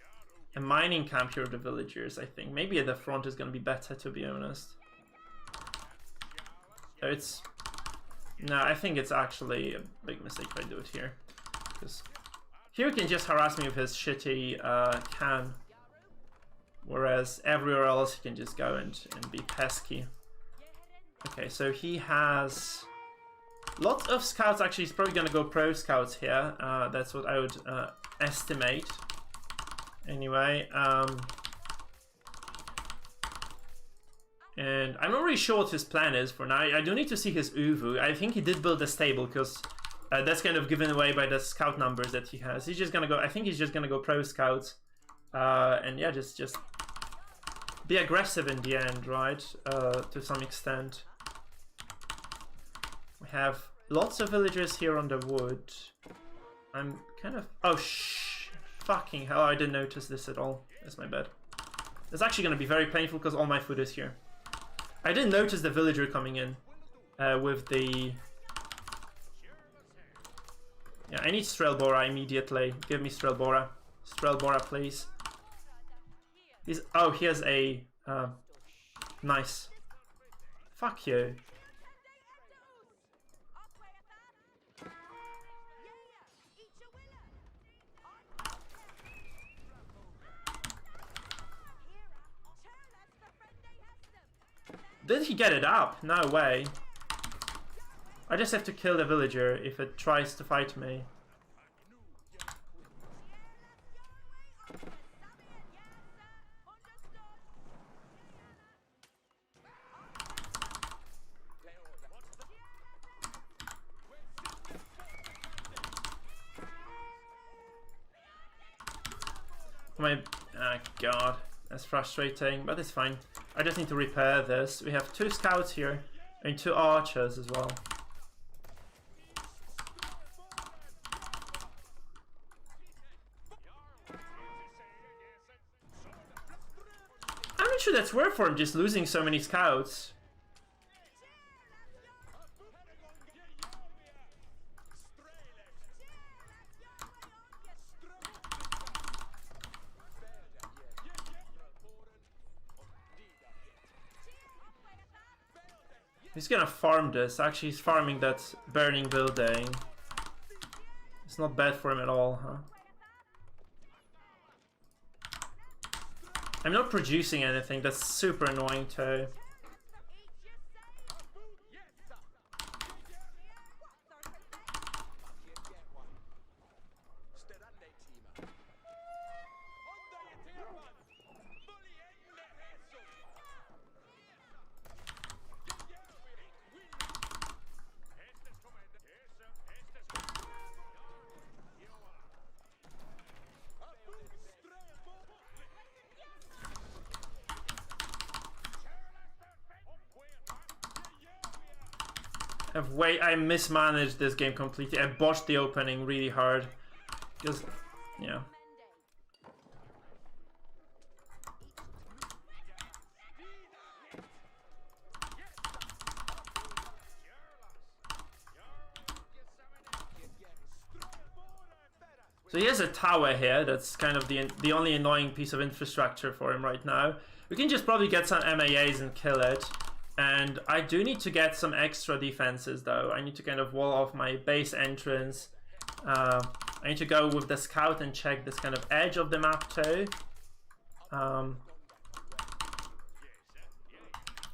a mining camp here of the villagers. I think maybe at the front is gonna be better, to be honest. So it's no, I think it's actually a big mistake if I do it here, because here he can just harass me with his shitty can. Whereas everywhere else he can just go and be pesky. Okay, so he has lots of scouts. Actually, he's probably gonna go pro scouts here. That's what I would estimate. Anyway, and I'm not really sure what his plan is for now. I do need to see his Uvu. I think he did build a stable, because that's kind of given away by the scout numbers that he has. He's just gonna go. I think he's just gonna go pro scouts. And yeah, just be aggressive in the end, right? To some extent. We have lots of villagers here on the wood. I'm kind of... Oh, fucking hell, I didn't notice this at all. That's my bad. It's actually going to be very painful because all my food is here. I didn't notice the villager coming in with the... Yeah, I need Strelbora immediately. Give me Strelbora. Strelbora, please. Oh, he has a... nice. Fuck you. Did he get it up? No way. I just have to kill the villager if it tries to fight me. God, that's frustrating, but it's fine. I just need to repair this. We have 2 scouts here and 2 archers as well. I'm not sure that's worth for him, just losing so many scouts. He's gonna farm this. Actually, he's farming that burning building. It's not bad for him at all, huh? I'm not producing anything. That's super annoying too. I mismanaged this game completely. I botched the opening really hard. Because, yeah. So he has a tower here. That's kind of the only annoying piece of infrastructure for him right now. We can just probably get some MAAs and kill it. And I do need to get some extra defenses though. I need to kind of wall off my base entrance. I need to go with the scout and check this kind of edge of the map too. And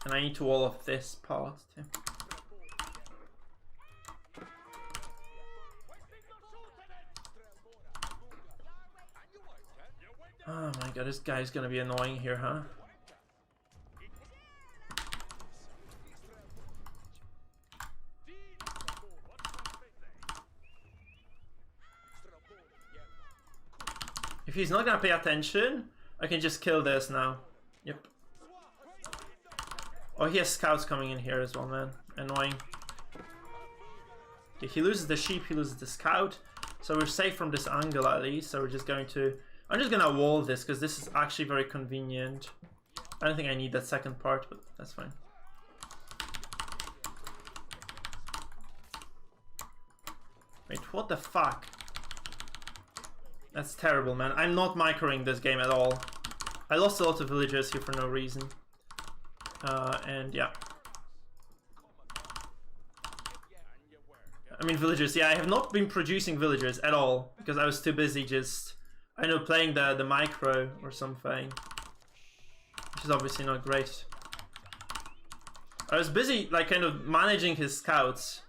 I need to wall off this part too. Oh my god, this guy's gonna be annoying here, huh? If he's not gonna pay attention, I can just kill this now. Yep. Oh, he has scouts coming in here as well, man. Annoying. Okay, he loses the sheep, he loses the scout. So we're safe from this angle at least. So we're just going to... I'm just gonna wall this because this is actually very convenient. I don't think I need that second part, but that's fine. Wait, what the fuck? That's terrible, man. I'm not microing this game at all. I lost a lot of villagers here for no reason. And yeah. I mean villagers, yeah, I have not been producing villagers at all. Because I was too busy just, I know, playing the micro or something. Which is obviously not great. I was busy, like, kind of managing his scouts.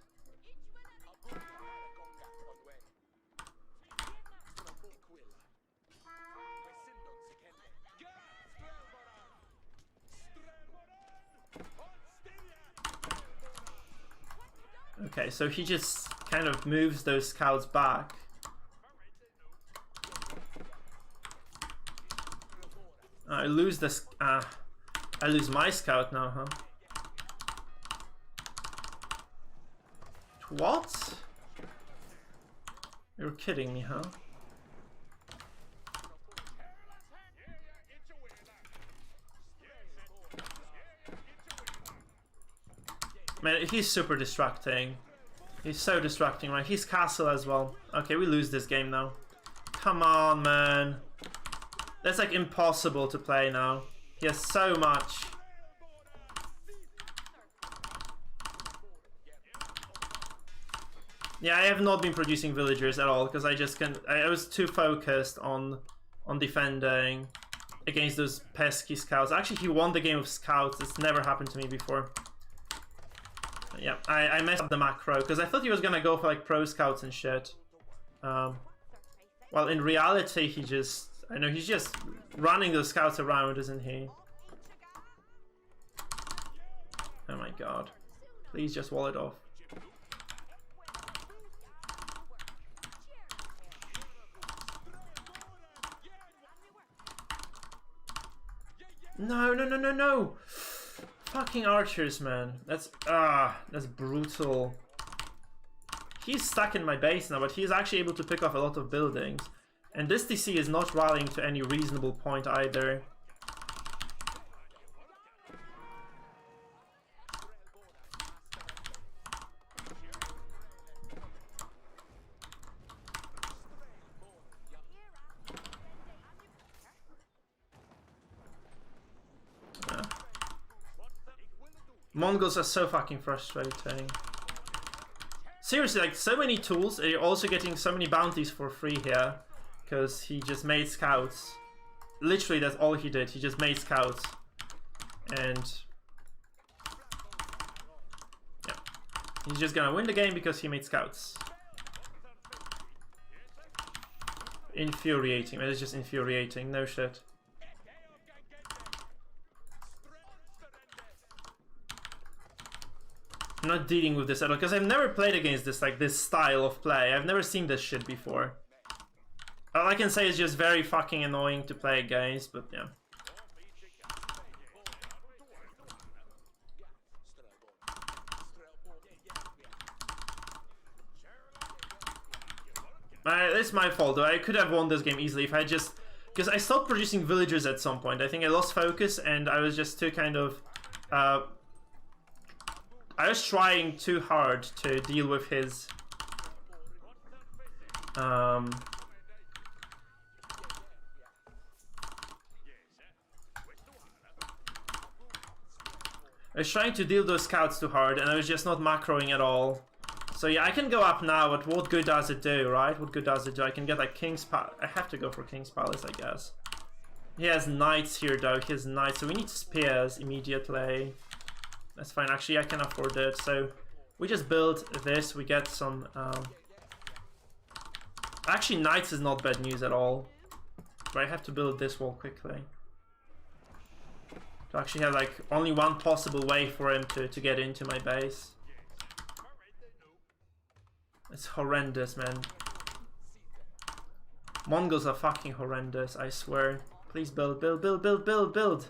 Okay, so he just kind of moves those scouts back. I lose this. I lose my scout now, huh? What? You're kidding me, huh? Man, he's super distracting. He's so distracting, right? He's castle as well. Okay, we lose this game now. Come on, man. That's like impossible to play now. He has so much. Yeah, I have not been producing villagers at all because I just can't. I was too focused on defending against those pesky scouts. Actually, he won the game of scouts. It's never happened to me before. Yeah, I messed up the macro because I thought he was gonna go for like pro scouts and shit. Well, in reality, he just, I know he's just running those scouts around, isn't he? Oh my god. Please just wall it off. No, no, no, no, no! Fucking archers, man. That's brutal. He's stuck in my base now, but he's actually able to pick off a lot of buildings. And this DC is not rallying to any reasonable point either. Mongols are so fucking frustrating. Seriously, like, so many tools, and you're also getting so many bounties for free here. Because he just made scouts. Literally, that's all he did. He just made scouts. And... yeah. He's just gonna win the game because he made scouts. Infuriating. That is just infuriating. No shit. I'm not dealing with this at all, because I've never played against this, like, this style of play. I've never seen this shit before. All I can say is just very fucking annoying to play against, but yeah. It's my fault, though. I could have won this game easily if I just... because I stopped producing villagers at some point. I think I lost focus, and I was just too kind of... I was trying too hard to deal with his... I was trying to deal those scouts too hard, and I was just not macroing at all. So yeah, I can go up now, but what good does it do, right? What good does it do? I can get like King's Palace. I have to go for King's Palace, I guess. He has knights here, though. He has knights, so we need spears immediately. That's fine. Actually, I can afford it. So we just build this. We get some... Actually, knights is not bad news at all. But I have to build this wall quickly. To actually have like only one possible way for him to get into my base. It's horrendous, man. Mongols are fucking horrendous, I swear. Please build, build, build, build, build, build.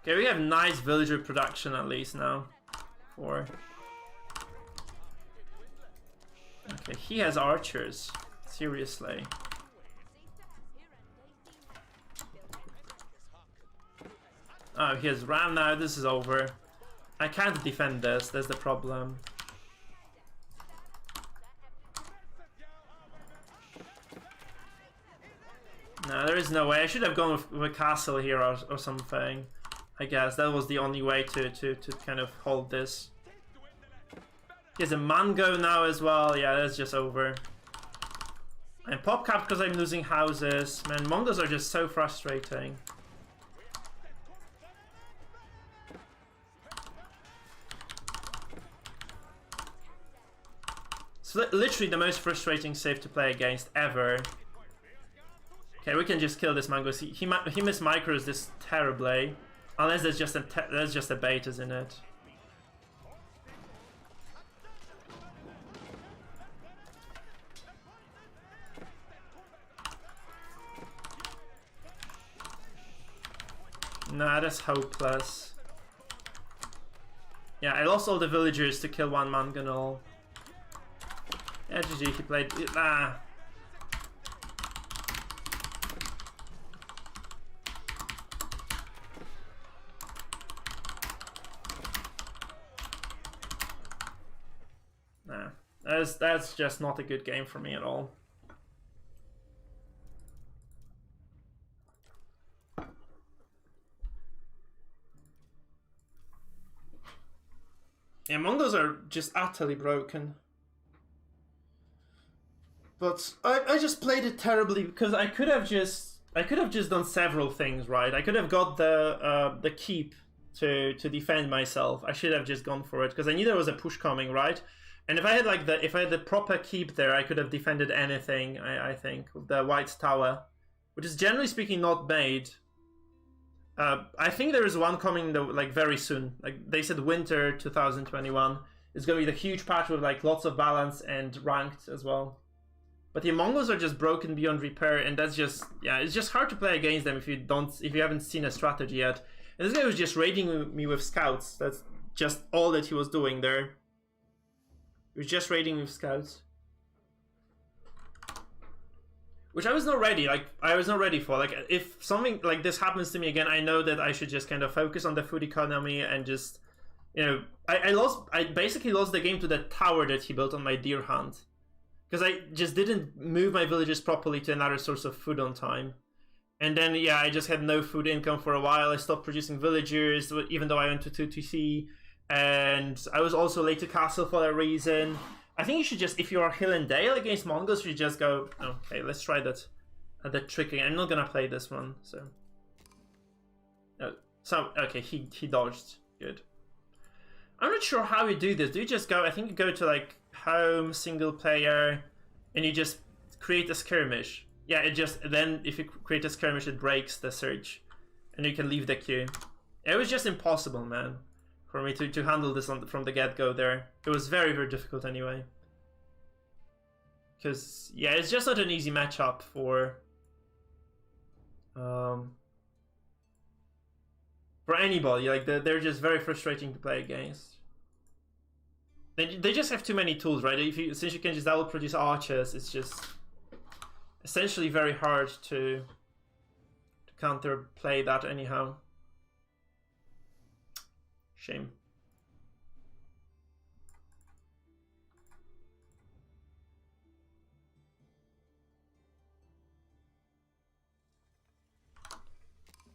Okay, we have nice villager production at least now. 4. Okay, he has archers. Seriously. Oh, he has ram now. This is over. I can't defend this. That's the problem. No, there is no way. I should have gone with a castle here or something. I guess that was the only way to kind of hold this. He has a mango now as well. Yeah, that's just over. And pop cap because I'm losing houses. Man, Mongols are just so frustrating. It's literally the most frustrating save to play against ever. Okay, we can just kill this mango. He mismicros this terribly. Unless there's just a bait, isn't it? Nah, that's hopeless. Yeah, I lost all the villagers to kill one mangonel. Yeah, GG, he played... Ah. Nah, that's just not a good game for me at all. Yeah, Mongols are just utterly broken. But I just played it terribly because I could have just done several things, right? I could have got the keep to defend myself. I should have just gone for it because I knew there was a push coming, right? And if I had the proper keep there, I could have defended anything. I think with the white tower, which is generally speaking not made. I think there is one coming though, like very soon. Like they said, winter 2021 is going to be the huge patch with like lots of balance and ranked as well. But the Mongols are just broken beyond repair, and that's just it's just hard to play against them if you haven't seen a strategy yet. And this guy was just raiding me with scouts. That's just all that he was doing there. He was just raiding with scouts. Which I was not ready, for. Like, if something like this happens to me again, I know that I should just kind of focus on the food economy and just, you know, I basically lost the game to that tower that he built on my deer hunt. Because I just didn't move my villages properly to another source of food on time. And then, yeah, I just had no food income for a while. I stopped producing villagers, even though I went to 2TC. And I was also late to castle for that reason. I think you should just, if you are Hill and Dale against Mongols, you should just go, okay, let's try that trick again. I'm not gonna play this one, so. Okay, he dodged. Good. I'm not sure how you do this. Do you just go, I think you go to like home, single player, and you just create a skirmish. Yeah, then if you create a skirmish, it breaks the search. And you can leave the queue. It was just impossible, man. For me to handle this from the get-go there. It was very, very difficult anyway. Because, yeah, it's just not an easy matchup for anybody. Like, they're just very frustrating to play against. They just have too many tools, right? Since you can just double produce archers, it's just essentially very hard to counterplay that anyhow. Shame.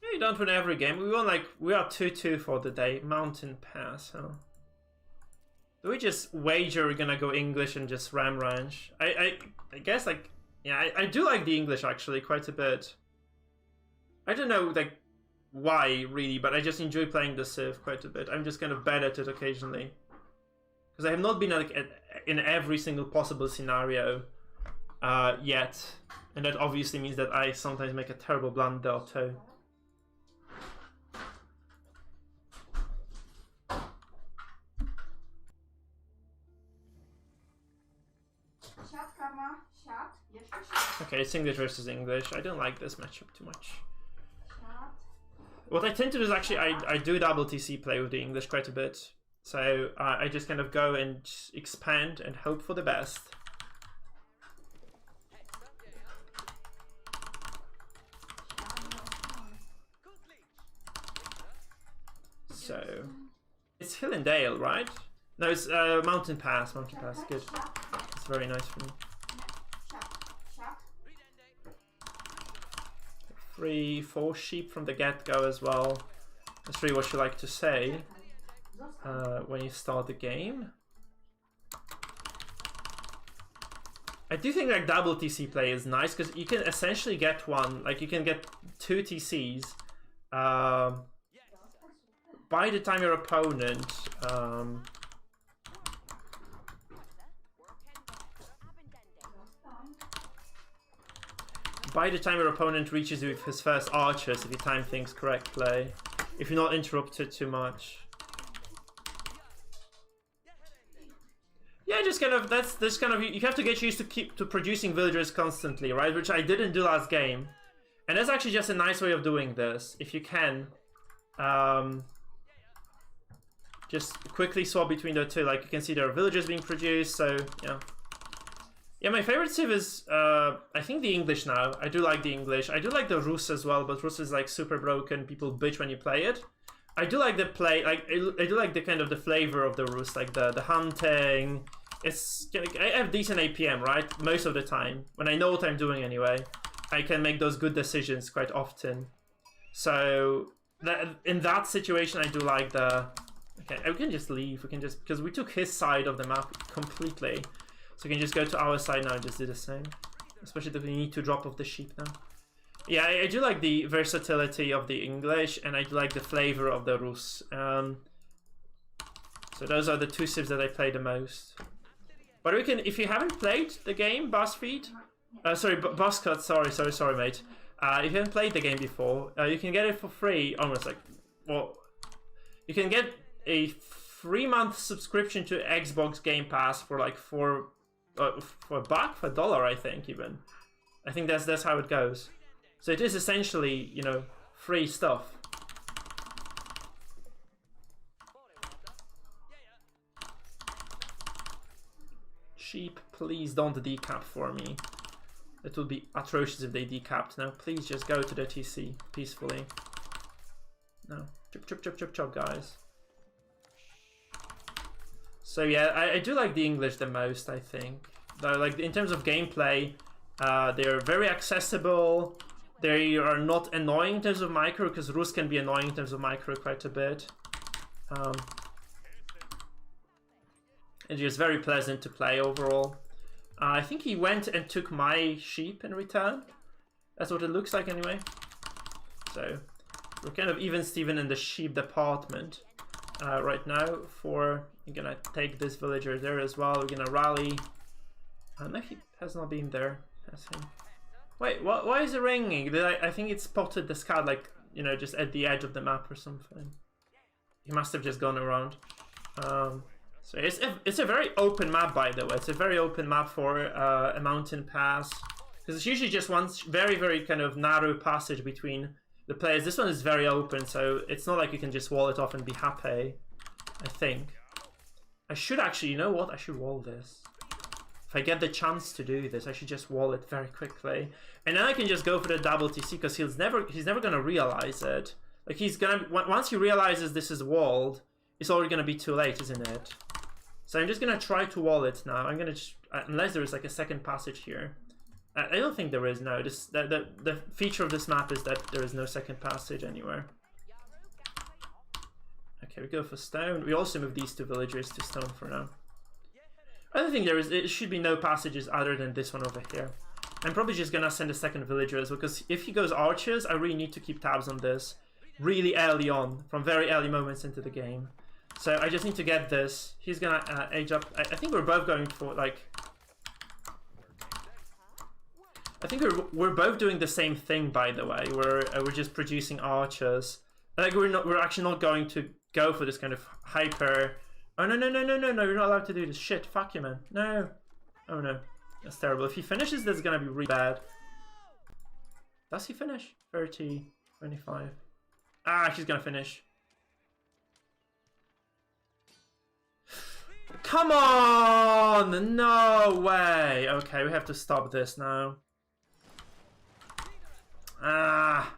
Yeah, you don't win every game. We are 2-2 for the day. Mountain Pass, huh? Do we just wager we're gonna go English and just ram ranch? I guess like, yeah, I do like the English actually quite a bit. I don't know, like, why really, but I just enjoy playing the Civ quite a bit. I'm just kind of bad at it occasionally because I have not been like in every single possible scenario yet, and that obviously means that I sometimes make a terrible blunder or two. Okay, it's English versus English. I don't like this matchup too much. What I tend to do is actually I do double TC play with the English quite a bit. So I just kind of go and expand and hope for the best. So it's Hill and Dale, right? No, it's Mountain Pass. Mountain Pass, good. It's very nice for me. 3-4 sheep from the get-go as well. That's really what you like to say when you start the game. I do think like double TC play is nice because you can essentially get one, like you can get 2 TCs by the time your opponent reaches you with his first archers, if you time things correctly, if you're not interrupted too much. Yeah, just kind of, that's kind of, you have to get used to producing villagers constantly, right? Which I didn't do last game. And that's actually just a nice way of doing this, if you can. Just quickly swap between the two. Like you can see there are villagers being produced, so yeah. Yeah, my favorite civ is I think the English now. I do like the English. I do like the Rus as well, but Rus is like super broken. People bitch when you play it. I do like the play, like I do like the kind of the flavor of the Rus, like the hunting. It's I have decent APM, right? Most of the time, when I know what I'm doing anyway, I can make those good decisions quite often. So that in that situation, I do like the. Okay, we can just leave. We can just because we took his side of the map completely, so we can just go to our side now and just do the same. Especially if we need to drop off the sheep now. Yeah, I do like the versatility of the English, and I do like the flavor of the Rus. So those are the 2 civs that I play the most. But we can, if you haven't played the game, BuzzFeed, sorry, Buzzcut, sorry, mate. If you haven't played the game before, you can get it for free, almost like, well, you can get a 3-month subscription to Xbox Game Pass for like for $1, for $1, I think even. I think that's how it goes. So it is essentially, you know, free stuff. Sheep, please don't decap for me. It would be atrocious if they decapped. Now, please just go to the TC peacefully. No, chop, guys. So yeah, I do like the English the most, I think. Though, like in terms of gameplay, they're very accessible. They are not annoying in terms of micro, because Rus can be annoying in terms of micro quite a bit. And just very pleasant to play overall. I think he went and took my sheep in return. That's what it looks like anyway. So we're kind of even Steven in the sheep department right now. We're gonna take this villager there as well. We're gonna rally. No, he has not been there. Has he? Wait, why is it ringing? I think it spotted the scout, like, you know, just at the edge of the map or something. He must have just gone around. So it's a very open map, by the way. It's a very open map for a mountain pass. Because it's usually just one very kind of narrow passage between the players. This one is very open, so it's not like you can just wall it off and be happy, I think. I should actually, you know what? I should wall this. If I get the chance to do this, I should just wall it very quickly. And then I can just go for the double TC, because he's never going to realize it. Like, he's going to... Once he realizes this is walled, it's already going to be too late, isn't it? So I'm just going to try to wall it now. I'm going to... Unless there is, like, a second passage here. I don't think there is, no. The feature of this map is that there is no second passage anywhere. Okay, we go for stone. We also move these 2 villagers to stone for now. I don't think it should be no passages other than this one over here. I'm probably just gonna send a second villager as well, because if he goes archers, I really need to keep tabs on this really early on, from very early moments into the game. So I just need to get this. He's gonna age up. I think we're both going for, like... I think we're both doing the same thing, by the way. We're just producing archers. Like, we're actually not going to go for this kind of hyper... Oh, no, you're not allowed to do this. Shit, fuck you, man. No. Oh, no. That's terrible. If he finishes, that's gonna be really bad. Does he finish? 30, 25. Ah, she's gonna finish. Come on! No way! Okay, we have to stop this now. Ah,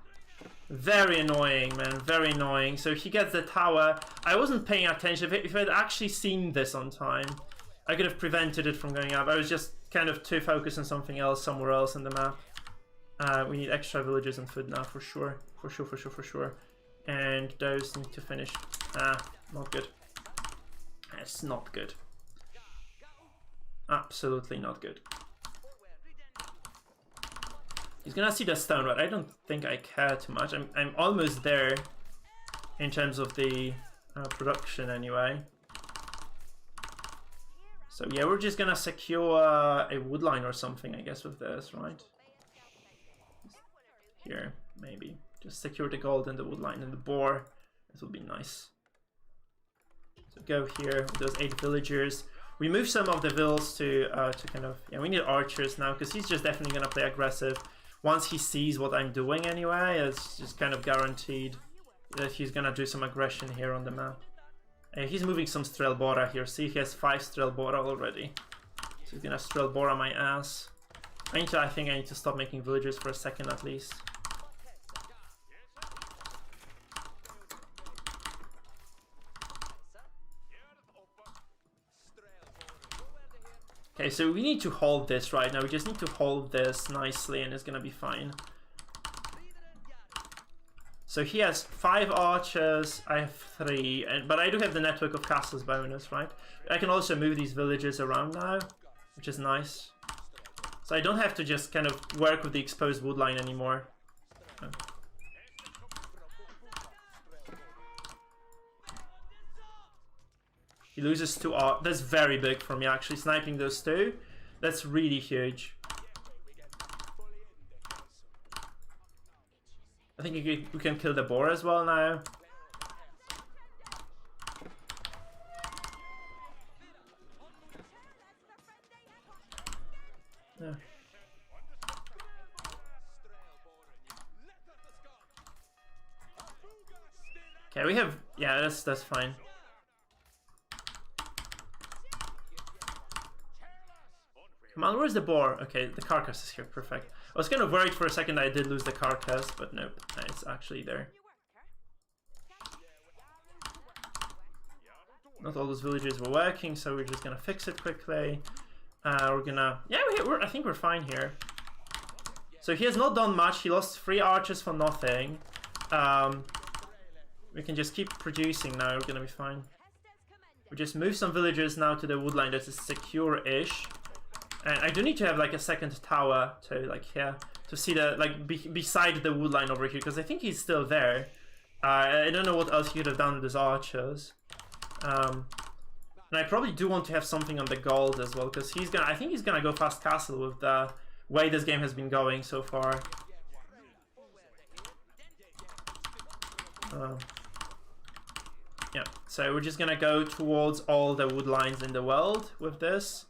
very annoying, man. Very annoying. So he gets the tower. I wasn't paying attention. If I'd actually seen this on time, I could have prevented it from going up. I was just kind of too focused on something else, somewhere else in the map. We need extra villagers and food now, for sure. For sure. And those need to finish. Ah, not good. It's not good. Absolutely not good. He's gonna see the stone, but I don't think I care too much. I'm almost there in terms of the production anyway. So yeah, we're just gonna secure a wood line or something, I guess, with this, right? Here, maybe. Just secure the gold and the wood line and the boar. This will be nice. So go here with those 8 villagers. We move some of the vills to kind of... Yeah, we need archers now, because he's just definitely gonna play aggressive. Once he sees what I'm doing anyway, it's just kind of guaranteed that he's gonna do some aggression here on the map. He's moving some Strelbora here. See, he has 5 Strelbora already. So he's gonna Strelbora my ass. I think I need to stop making villagers for a second at least. Okay, so we need to hold this right now. We just need to hold this nicely and it's gonna be fine. So he has 5 archers, I have 3, but I do have the network of castles bonus, right? I can also move these villagers around now, which is nice. So I don't have to just kind of work with the exposed wood line anymore. He loses 2 archers. That's very big for me, actually. Sniping those 2. That's really huge. I think we can kill the boar as well now. Yeah. Okay, we have... Yeah, that's fine. Come on, where's the boar? Okay, the carcass is here, perfect. I was kind of worried for a second that I did lose the carcass, but nope, it's actually there. Not all those villages were working, so we're just gonna fix it quickly. We're gonna... Yeah, I think we're fine here. So he has not done much. He lost 3 archers for nothing. We can just keep producing now. We're gonna be fine. We just move some villagers now to the woodline that is secure-ish. And I do need to have like a second tower to like here to see the like beside the wood line over here, because I think he's still there. I don't know what else he could have done with his archers. And I probably do want to have something on the gold as well, because he's gonna... I think he's gonna go fast castle with the way this game has been going so far. Yeah, so we're just gonna go towards all the wood lines in the world with this.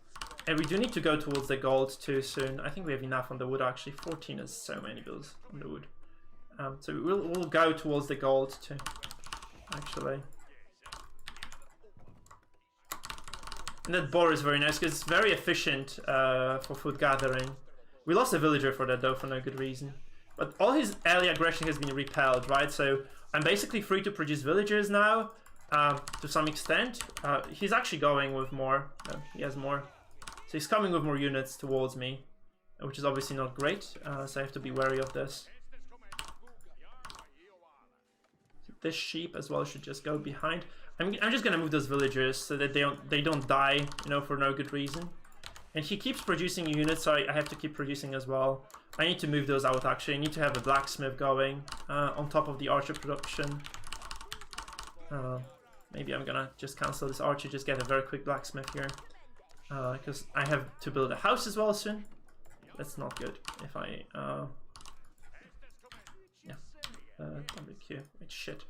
And we do need to go towards the gold too soon. I think we have enough on the wood actually. 14 is so many bills on the wood. So we'll go towards the gold too, actually. And that boar is very nice because it's very efficient for food gathering. We lost a villager for that though, for no good reason. But all his early aggression has been repelled, right? So I'm basically free to produce villagers now, to some extent. He's actually going with more. No, he has more. So he's coming with more units towards me, which is obviously not great, so I have to be wary of this. This sheep as well should just go behind. I'm just gonna move those villagers so that they don't die, you know, for no good reason. And he keeps producing units, so I have to keep producing as well. I need to move those out actually. I need to have a blacksmith going on top of the archer production. Maybe I'm gonna just cancel this archer, just get a very quick blacksmith here. Because I have to build a house as well soon. That's not good if I... yeah. WQ. It's shit.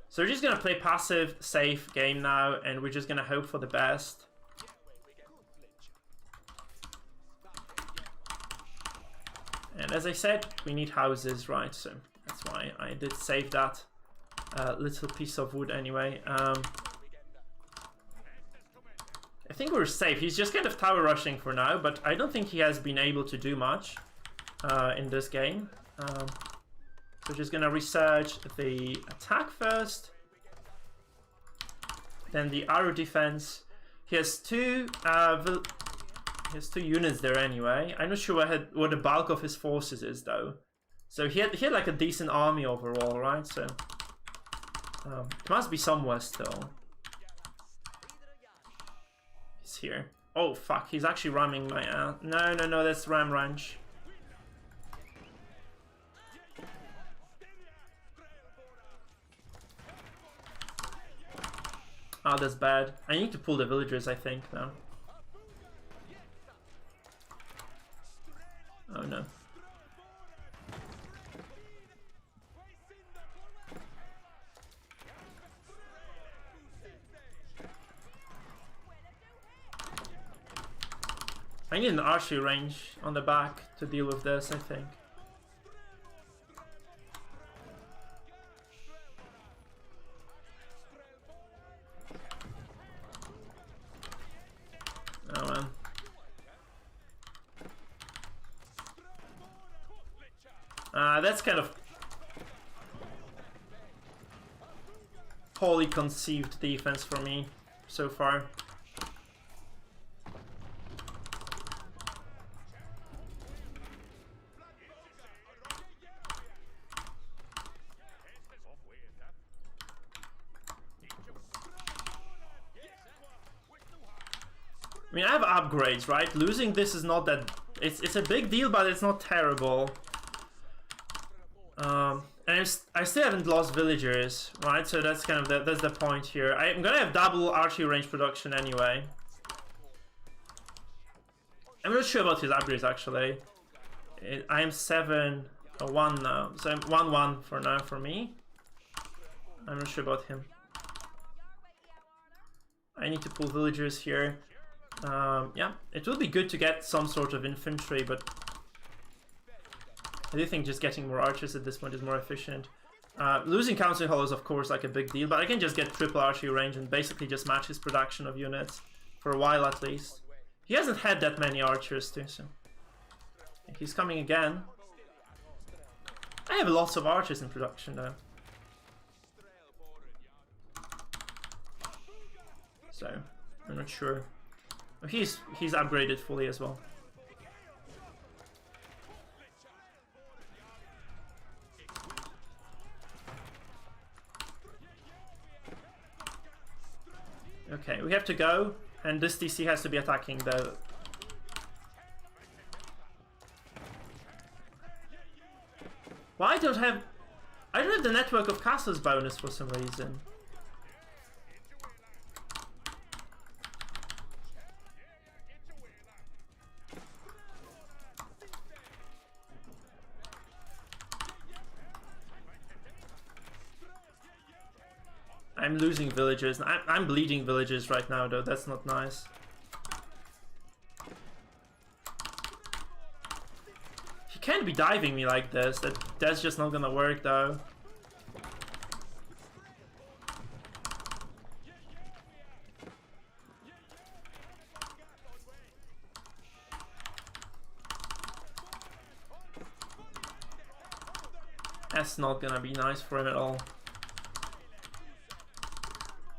So we're just gonna play passive, safe game now, and we're just gonna hope for the best. And as I said, we need houses, right? So That's why I did save that little piece of wood anyway. I think we're safe. He's just kind of tower rushing for now, but I don't think he has been able to do much in this game. So just gonna research the attack first, then the arrow defense. He has two units there anyway. I'm not sure what the bulk of his forces is though. So he had like a decent army overall, right? So it must be somewhere still. He's here. Oh fuck! He's actually ramming my no, that's Ram Ranch. Oh, that's bad. I need to pull the villagers, I think, now. Oh no. I need an archery range on the back to deal with this, I think. Oh man. That's kind of poorly conceived defense for me so far. I mean, I have upgrades, right? Losing this is not that... It's a big deal, but it's not terrible. And I still haven't lost villagers, right? So that's kind of that's the point here. I'm gonna have double archery range production anyway. I'm not sure about his upgrades, actually. I am 7-1 now. So I'm 1-1 for now for me. I'm not sure about him. I need to pull villagers here. Yeah, it will be good to get some sort of infantry, but I do think just getting more archers at this point is more efficient. Losing Council Hall is of course like a big deal, but I can just get triple archery range and basically just match his production of units for a while at least. He hasn't had that many archers too, so he's coming again. I have lots of archers in production though. So I'm not sure. Oh, he's upgraded fully as well. Okay, we have to go, and this DC has to be attacking the... Well, I don't have the network of castles bonus for some reason. I'm losing villagers. I'm bleeding villagers right now, though. That's not nice. He can't be diving me like this. That's just not gonna work, though. That's not gonna be nice for him at all.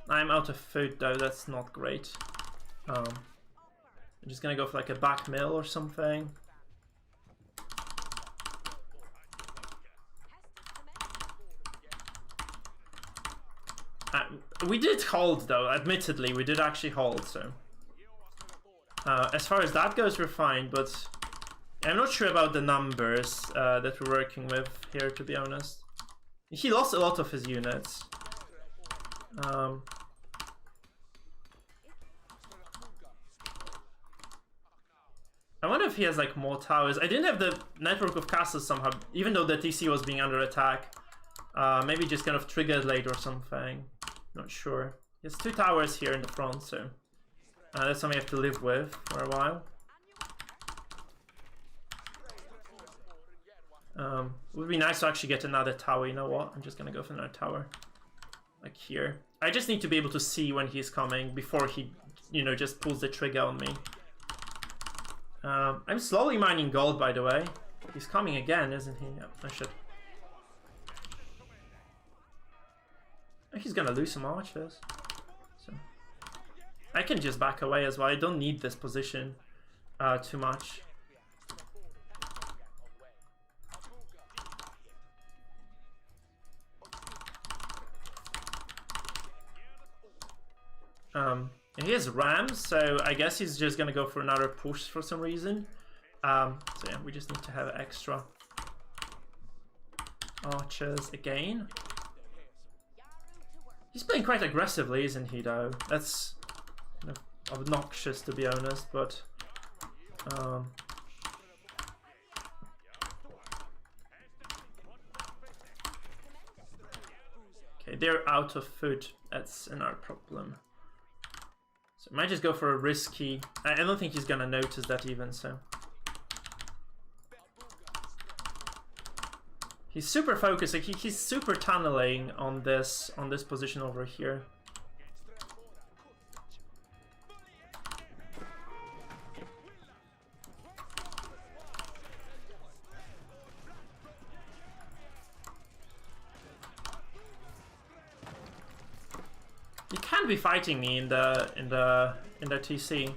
I'm out of food though, that's not great. I'm just gonna go for like a back mill or something. We did hold though, admittedly, we did actually hold, so... as far as that goes, we're fine, but... I'm not sure about the numbers that we're working with here, to be honest. He lost a lot of his units. I wonder if he has like more towers. I didn't have the network of castles somehow, even though the TC was being under attack. Maybe just kind of triggered late or something. Not sure. He has 2 towers here in the front, so that's something I have to live with for a while. It would be nice to actually get another tower. You know what? I'm just gonna go for another tower. Like here. I just need to be able to see when he's coming before he, you know, just pulls the trigger on me. I'm slowly mining gold, by the way. He's coming again, isn't he? Yep, I should. He's gonna lose some archers. So I can just back away as well. I don't need this position too much. He has rams, so I guess he's just gonna go for another push for some reason. So yeah, we just need to have extra archers again. He's playing quite aggressively, isn't he, though? That's kind of obnoxious, to be honest, but... Okay, they're out of food. That's another problem. So I might just go for a risky... I don't think he's gonna notice that even, so... He's super focused, like he's super tunneling on this position over here. He can't be fighting me in the TC.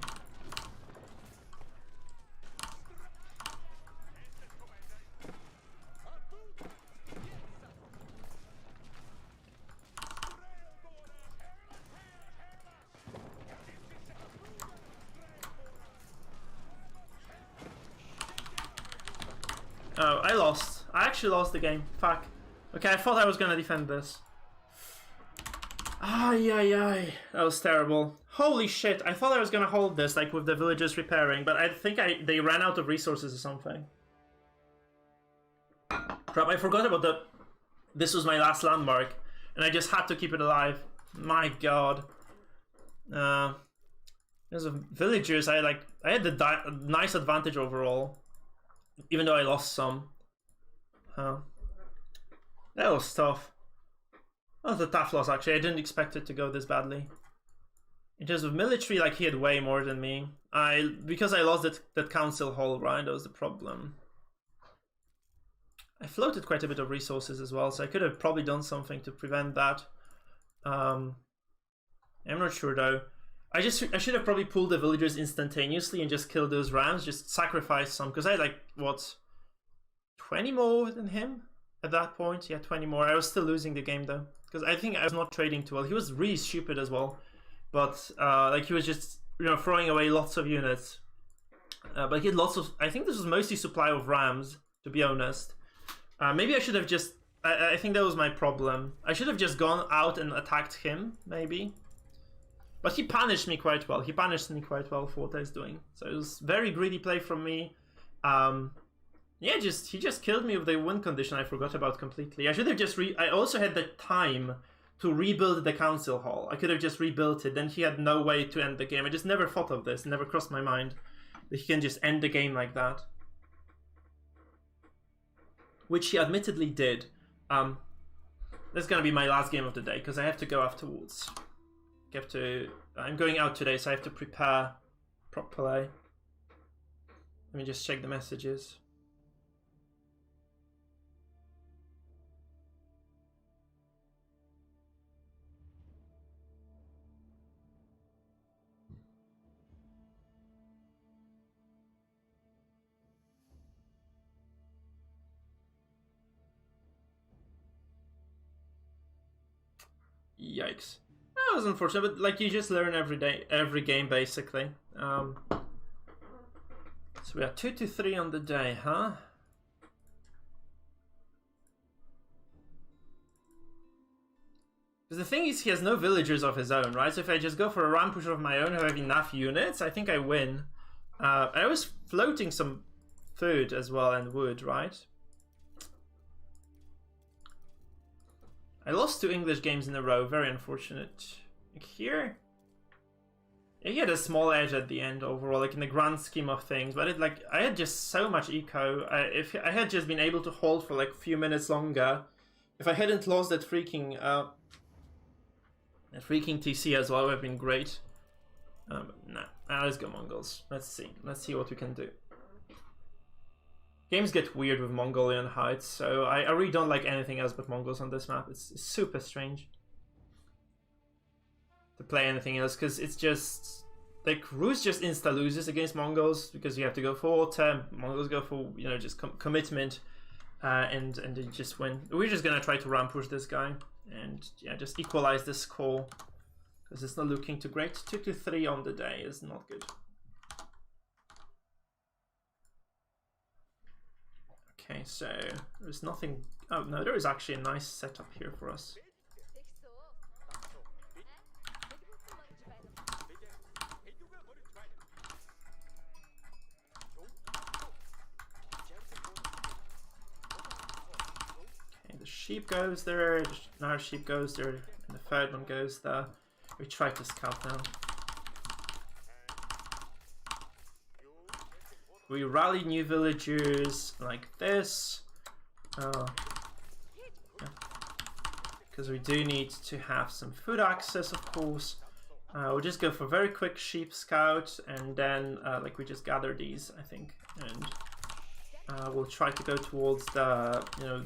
Oh, I lost. I actually lost the game. Fuck. Okay, I thought I was gonna defend this. Ay, ay, ay. That was terrible. Holy shit, I thought I was gonna hold this, like, with the villagers repairing, but I think they ran out of resources or something. Crap, I forgot about the... This was my last landmark, and I just had to keep it alive. My god. As of villagers, I had the nice advantage overall. Even though I lost some. That was tough. That was a tough loss, actually. I didn't expect it to go this badly. In terms of military, like, he had way more than me. Because I lost that council hall, right? That was the problem. I floated quite a bit of resources as well, so I could have probably done something to prevent that. I'm not sure, though. I should have probably pulled the villagers instantaneously and just killed those rams, just sacrifice some, because I had, like, what, 20 more than him at that point? Yeah, 20 more. I was still losing the game, though, because I think I was not trading too well. He was really stupid as well, but like, he was just, you know, throwing away lots of units. But he had lots of, I think this was mostly supply of rams, to be honest. Maybe I should have just, I think that was my problem. I should have just gone out and attacked him, maybe. But he punished me quite well. He punished me quite well for what I was doing. So it was very greedy play from me. Yeah, he just killed me with the win condition I forgot about completely. I should have just I also had the time to rebuild the council hall. I could have just rebuilt it. Then he had no way to end the game. I just never thought of this. Never crossed my mind that he can just end the game like that. Which he admittedly did. That's gonna be my last game of the day because I have to go afterwards. I'm going out today, so I have to prepare properly. Let me just check the messages. Yikes. That was unfortunate, but like, you just learn every game basically. So we are 2 to 3 on the day, huh? Because the thing is, he has no villagers of his own, right? So if I just go for a ram push of my own, I have enough units, I think I win. I was floating some food as well and wood, right? I lost 2 English games in a row, very unfortunate. Like here, He had a small edge at the end overall, like in the grand scheme of things, but I had just so much eco. If I had just been able to hold for like a few minutes longer, if I hadn't lost that freaking TC as well, would have been great. Nah, let's go Mongols. Let's see what we can do. Games get weird with Mongolian heights, so I really don't like anything else but Mongols on this map. It's super strange to play anything else, because it's just like Rus just insta loses against Mongols because you have to go for water. Mongols go for, you know, just commitment, and they just win. We're just gonna try to ramp push this guy and yeah, just equalize the score because it's not looking too great. 2-3 on the day is not good. Okay, so there's nothing. Oh no, there is actually a nice setup here for us. The sheep goes there, another sheep goes there, and the third one goes there. We try to scout now. We rally new villagers like this. Because we do need to have some food access, of course. We'll just go for very quick sheep scout, and then like we just gather these, I think, and we'll try to go towards the, you know,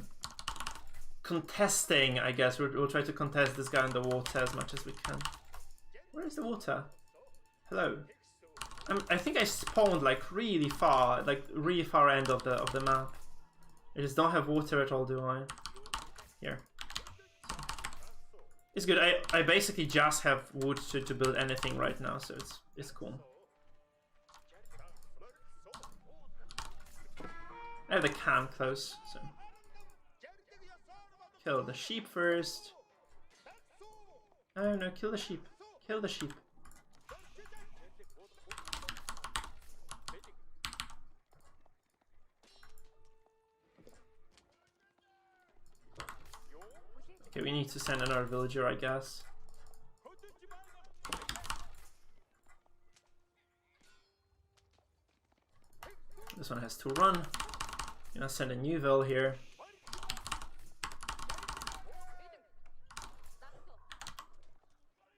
contesting, I guess. We'll try to contest this guy in the water as much as we can. Where is the water? Hello. I think I spawned like really far end of the map. I just don't have water at all, do I? Here. So. It's good. I basically just have wood to build anything right now, so it's cool. I have the camp close, so. Kill the sheep first. Oh no, kill the sheep. Kill the sheep. Okay, we need to send another villager, I guess. This one has to run. I'm gonna send a new vill here.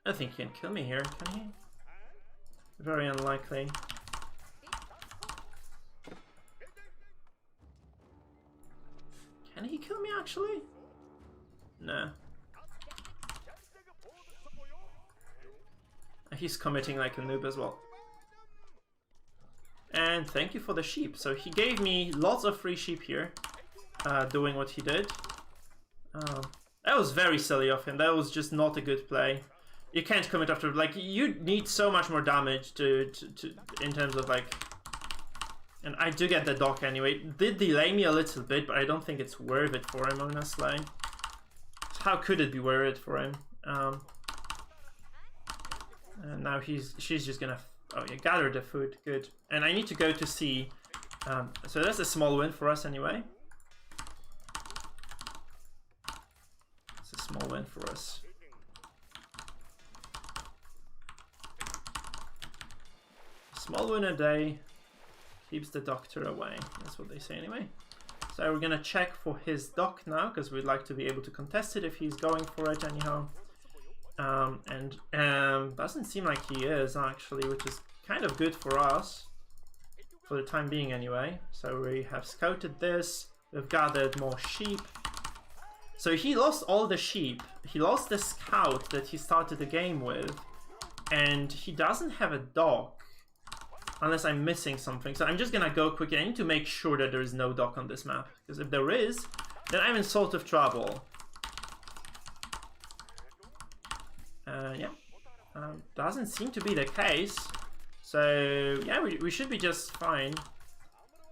I don't think he can kill me here, can he? Very unlikely. Can he kill me actually? No. He's committing like a noob as well. And thank you for the sheep. So he gave me lots of free sheep here, doing what he did. That was very silly of him. That was just not a good play. You can't commit after, like, you need so much more damage to in terms of like, and I do get the dock anyway. It did delay me a little bit, but I don't think it's worth it for him, honestly. How could it be worth it for him? And now she's just gonna, oh yeah, gather the food, good. And I need to go to sea. So that's a small win for us anyway. It's a small win for us. Small win a day keeps the doctor away. That's what they say anyway. So we're gonna check for his dock now, because we'd like to be able to contest it if he's going for it anyhow. Doesn't seem like he is actually, which is kind of good for us, for the time being anyway. So we have scouted this, we've gathered more sheep. So he lost all the sheep, he lost the scout that he started the game with, and he doesn't have a dock. Unless I'm missing something. So I'm just gonna go quickly. I need to make sure that there is no dock on this map, because if there is, then I'm in sort of trouble. Yeah. Doesn't seem to be the case. So yeah, we should be just fine.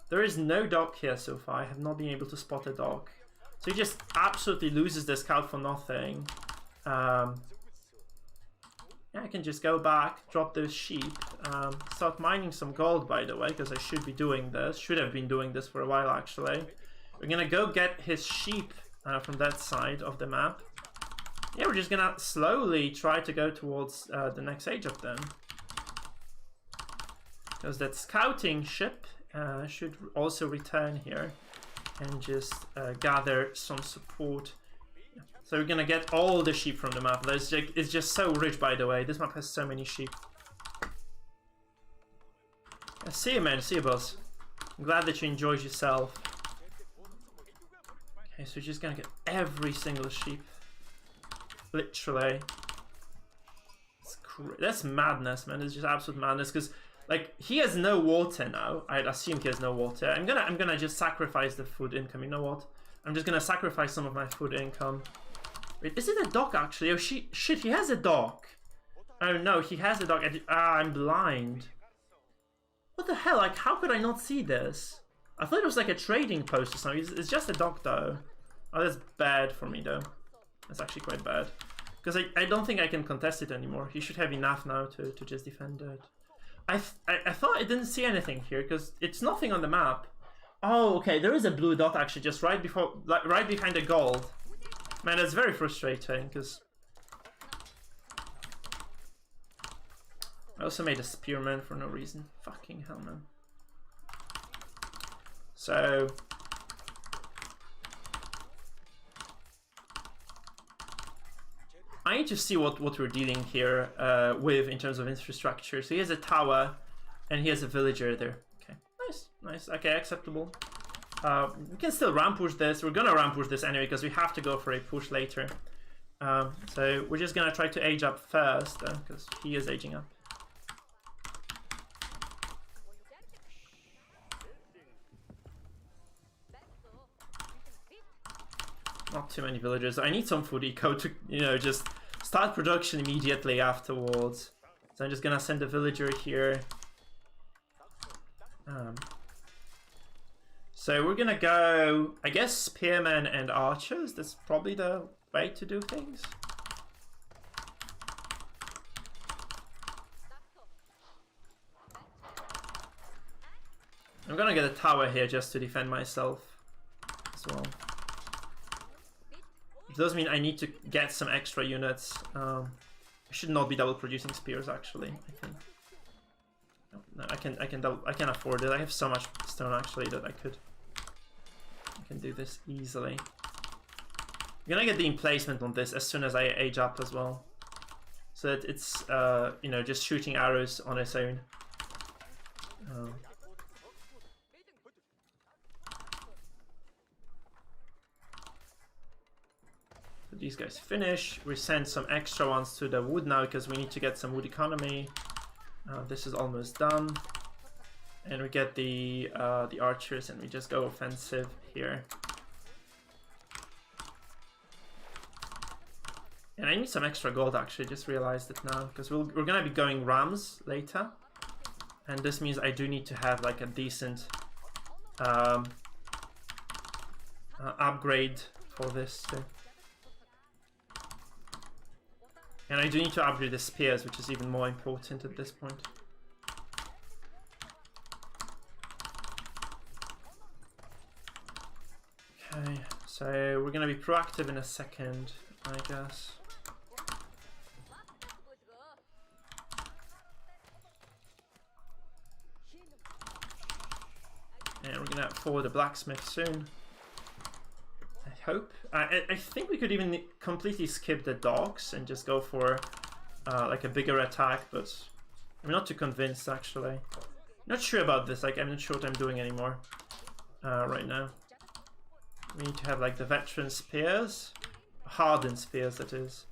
There is no dock here so far. I have not been able to spot a dock. So he just absolutely loses the scout for nothing. Yeah, I can just go back, drop those sheep, start mining some gold, by the way, because I should be doing this. Should have been doing this for a while, actually. We're gonna go get his sheep from that side of the map. Yeah, we're just gonna slowly try to go towards the next age of them. Because that scouting ship should also return here and just gather some support. So we're gonna get all the sheep from the map. It's just so rich, by the way. This map has so many sheep. See you, man. See you, boss. I'm glad that you enjoyed yourself. Okay, so we're just gonna get every single sheep. Literally. That's madness, man. It's just absolute madness. Because, like, he has no water now. I'd assume he has no water. I'm gonna just sacrifice the food income. You know what? I'm just gonna sacrifice some of my food income. Wait, is it a dock actually? Oh shit, he has a dock. Oh no, he has a dock. I'm blind. What the hell? Like, how could I not see this? I thought it was like a trading post or something. It's just a dock though. Oh, that's bad for me though. That's actually quite bad. Because I don't think I can contest it anymore. He should have enough now to just defend it. I thought I didn't see anything here because it's nothing on the map. Oh, okay, there is a blue dot actually just right before, like right behind the gold. Man, that's very frustrating because I also made a spearman for no reason. Fucking hell, man. So I need to see what we're dealing here with in terms of infrastructure. So he has a tower and he has a villager there. Okay, nice, okay, acceptable. We can still ramp push this. We're gonna ramp push this anyway because we have to go for a push later. So we're just gonna try to age up first because he is aging up. Not too many villagers. I need some food eco to, you know, just start production immediately afterwards. So I'm just gonna send a villager here. So we're gonna go, I guess, spearmen and archers. That's probably the way to do things. I'm gonna get a tower here just to defend myself as well. It does mean I need to get some extra units. I should not be double producing spears actually, I think. No, I can afford it. I have so much stone actually that I can do this easily. I'm gonna get the emplacement on this as soon as I age up as well. So that it's you know, just shooting arrows on its own. So these guys finish. We send some extra ones to the wood now because we need to get some wood economy. This is almost done. And we get the archers and we just go offensive here. And I need some extra gold actually, just realized it now. Because we're gonna be going rams later. And this means I do need to have like a decent upgrade for this too. And I do need to upgrade the spears, which is even more important at this point. Okay, so we're gonna be proactive in a second, I guess. And we're gonna forward the blacksmith soon. I hope. I think we could even completely skip the docks and just go for like a bigger attack, but I'm not too convinced actually. Not sure about this, like I'm not sure what I'm doing anymore right now. We need to have like the veteran spears, hardened spears that is.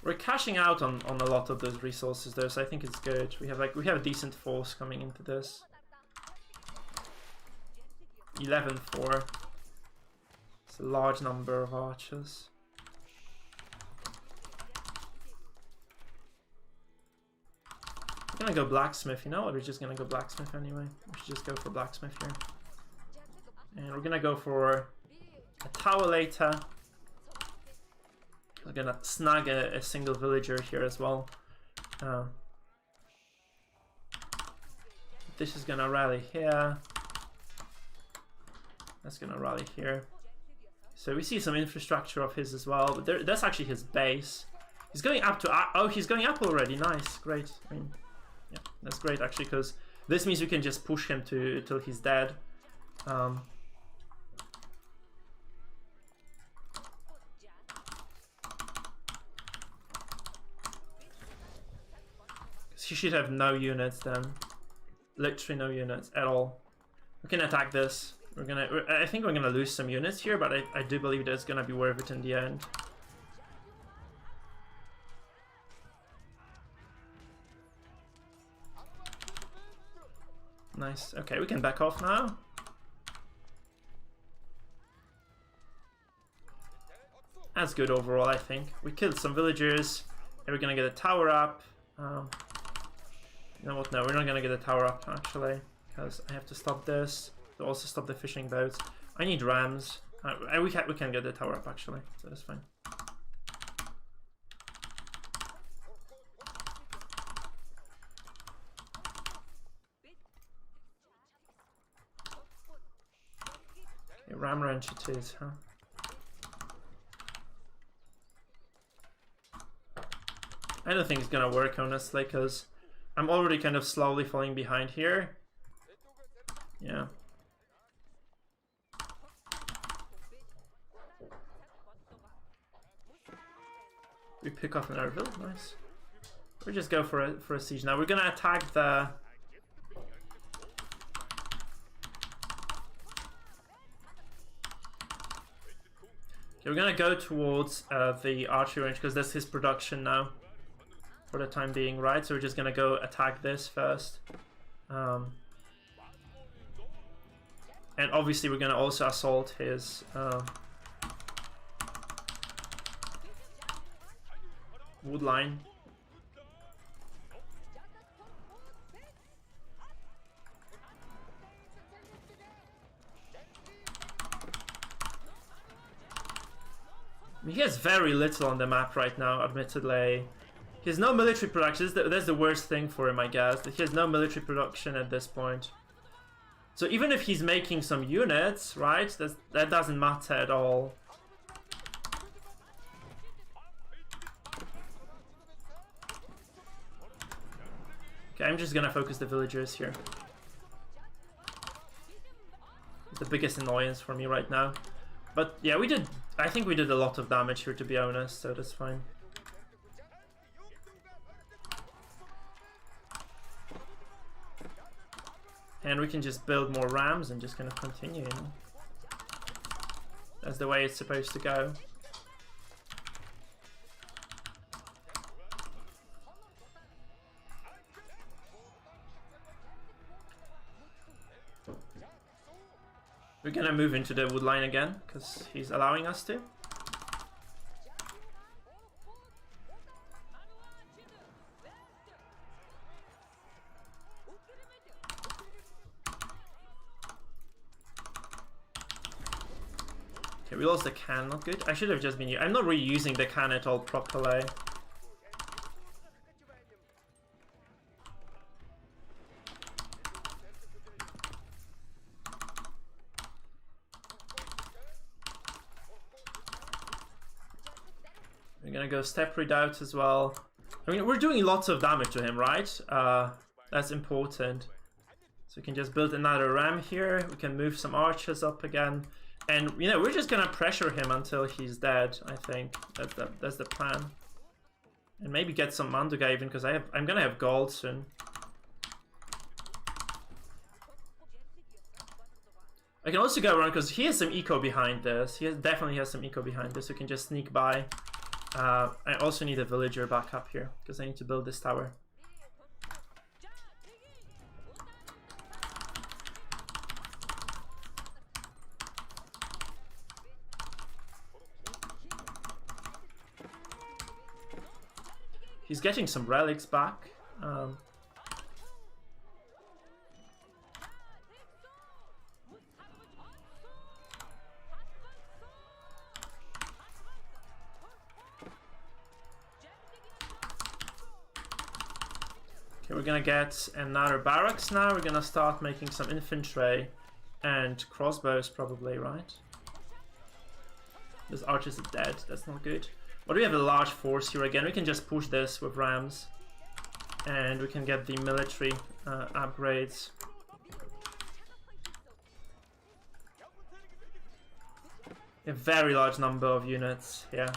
We're cashing out on a lot of those resources though, so I think it's good. We have a decent force coming into this. 11-4. It's a large number of archers. I'm gonna go blacksmith, you know what? We're just gonna go blacksmith anyway. We should just go for blacksmith here. And we're gonna go for a tower later. We're gonna snag a single villager here as well. This is gonna rally here. That's gonna rally here. So we see some infrastructure of his as well, but that's actually his base. He's going up to... oh, he's going up already. Nice. Great. I mean, yeah, that's great, actually, because this means we can just push him till he's dead. He should have no units then. Literally no units at all. We can attack this. I think we're gonna lose some units here, but I do believe that it's gonna be worth it in the end. Nice. Okay, we can back off now. That's good overall, I think. We killed some villagers. And we're gonna get a tower up. You know what? No, we're not gonna get a tower up actually, because I have to stop this. To also stop the fishing boats. I need rams. We can get the tower up actually, so that's fine. Okay, ram ranch it is, huh? I don't think it's gonna work honestly, because I'm already kind of slowly falling behind here. Yeah. We pick off another village, nice. We just go for a siege now. We're gonna attack the... Okay, we're gonna go towards the archery range because that's his production now. For the time being, right? So we're just gonna go attack this first. And obviously we're gonna also assault his... wood line. He has very little on the map right now, admittedly. He has no military production. That's the worst thing for him, I guess. That he has no military production at this point. So even if he's making some units, right, that doesn't matter at all. Okay, I'm just gonna focus the villagers here. It's the biggest annoyance for me right now. But yeah, I think we did a lot of damage here, to be honest, so that's fine. And we can just build more rams and just kind of continue, you know? That's the way it's supposed to go. We're gonna move into the wood line again, because he's allowing us to. Okay, we lost the can, not good. I should have just been... I'm not really using the can at all properly. We're gonna go step redoubt as well. I mean, we're doing lots of damage to him, right? That's important. So we can just build another ram here. We can move some archers up again. And, you know, we're just gonna pressure him until he's dead, I think. That's the plan. And maybe get some Manduga even, because I'm gonna have gold soon. I can also go around, because he has some eco behind this. He definitely has some eco behind this. We can just sneak by. I also need a villager back up here, because I need to build this tower. He's getting some relics back. Okay, we're gonna get another barracks now. We're gonna start making some infantry and crossbows probably, right? This archers are dead. That's not good. But we have a large force here again. We can just push this with rams. And we can get the military upgrades. A very large number of units, yeah.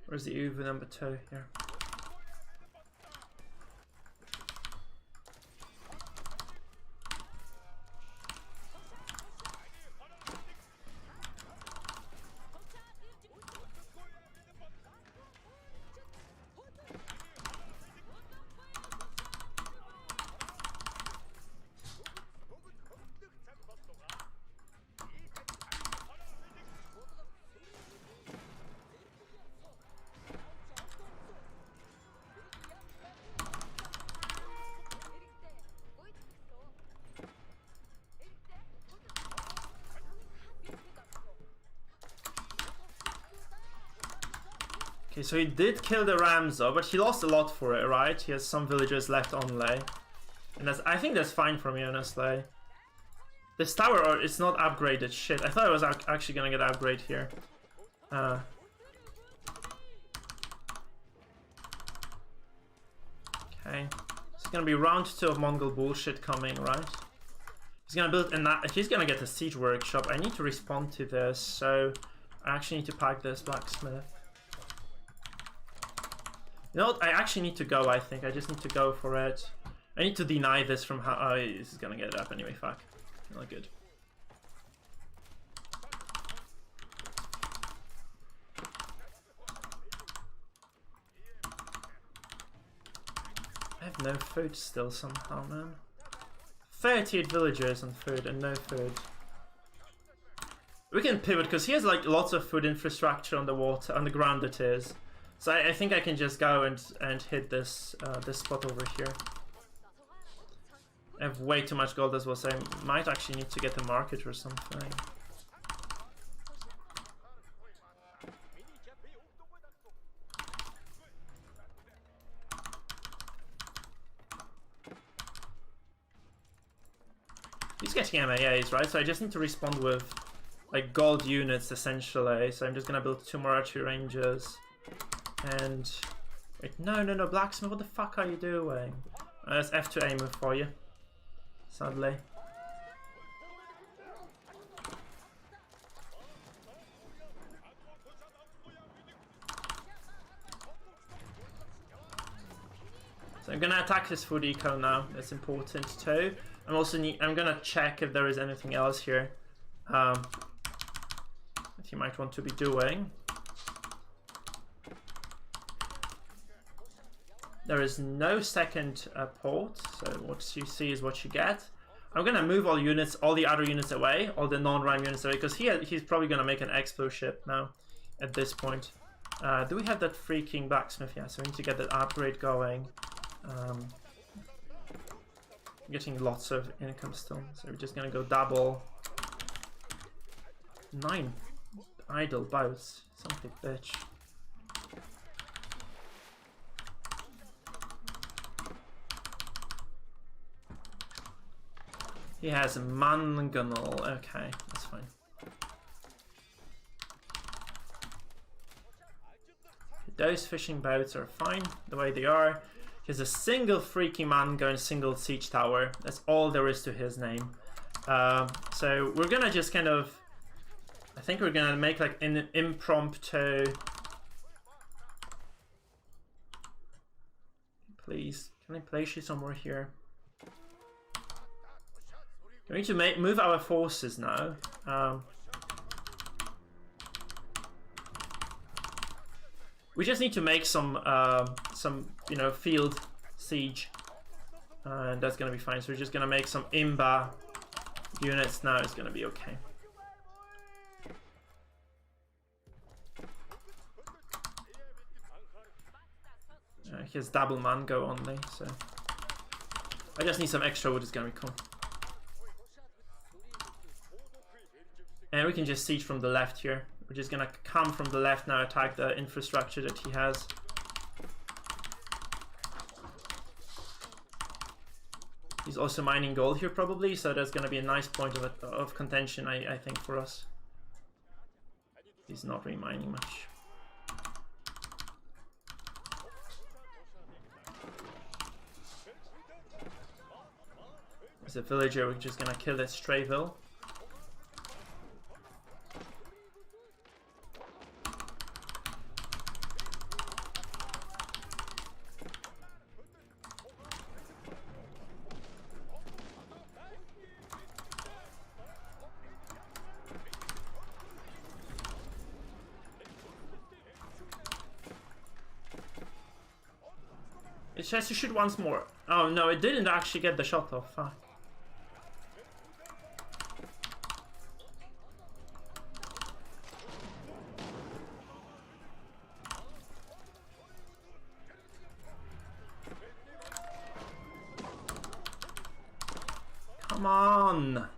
Where's the Uvu number 2 here? Okay, so he did kill the Ramzo, but he lost a lot for it, right? He has some villagers left only. And I think that's fine for me, honestly. This tower is not upgraded. Shit, I thought I was actually gonna get an upgrade here. Okay. It's gonna be round 2 of Mongol bullshit coming, right? He's gonna build, and he's gonna get a siege workshop. I need to respond to this, so I actually need to pack this blacksmith. You know what? I actually need to go, I think. I just need to go for it. I need to deny this from how... Oh, this is gonna get it up anyway, fuck. Not good. I have no food still somehow, man. 38 villagers on food and no food. We can pivot because he has like lots of food infrastructure on the water, on the ground it is. So I think I can just go and hit this this spot over here. I have way too much gold as well, so I might actually need to get a market or something. He's getting MAAs, right? So I just need to respond with like gold units essentially. So I'm just gonna build 2 more archery rangers. And wait, no, blacksmith, what the fuck are you doing? That's F2 aimer for you. Sadly. So I'm gonna attack this food eco now. That's important too. I'm gonna check if there is anything else here that he might want to be doing. There is no second port, so what you see is what you get. I'm gonna move all the other units away, all the non-rhyme units away, because he's probably gonna make an expo ship now at this point. Do we have that freaking blacksmith? Yeah, so we need to get that upgrade going. I'm getting lots of income still, so we're just gonna go double. 9 idle boats, some big bitch. He has a mangonel. Okay, that's fine. Those fishing boats are fine the way they are. He has a single freaking mango and single siege tower. That's all there is to his name. So we're gonna just kind of... I think we're gonna make like an impromptu... Please, can I place you somewhere here? We need to move our forces now. We just need to make some you know, field siege And that's gonna be fine. So we're just gonna make some imba units now. It's gonna be okay. He has double mango only, so I just need some extra wood. It's gonna be cool. And we can just siege from the left here. We're just gonna come from the left now, attack the infrastructure that he has. He's also mining gold here probably, so that's gonna be a nice point of contention, I think, for us. He's not really mining much. There's a villager, we're just gonna kill that Strayville. It has to shoot once more. Oh no, it didn't actually get the shot off. Fuck. Come on!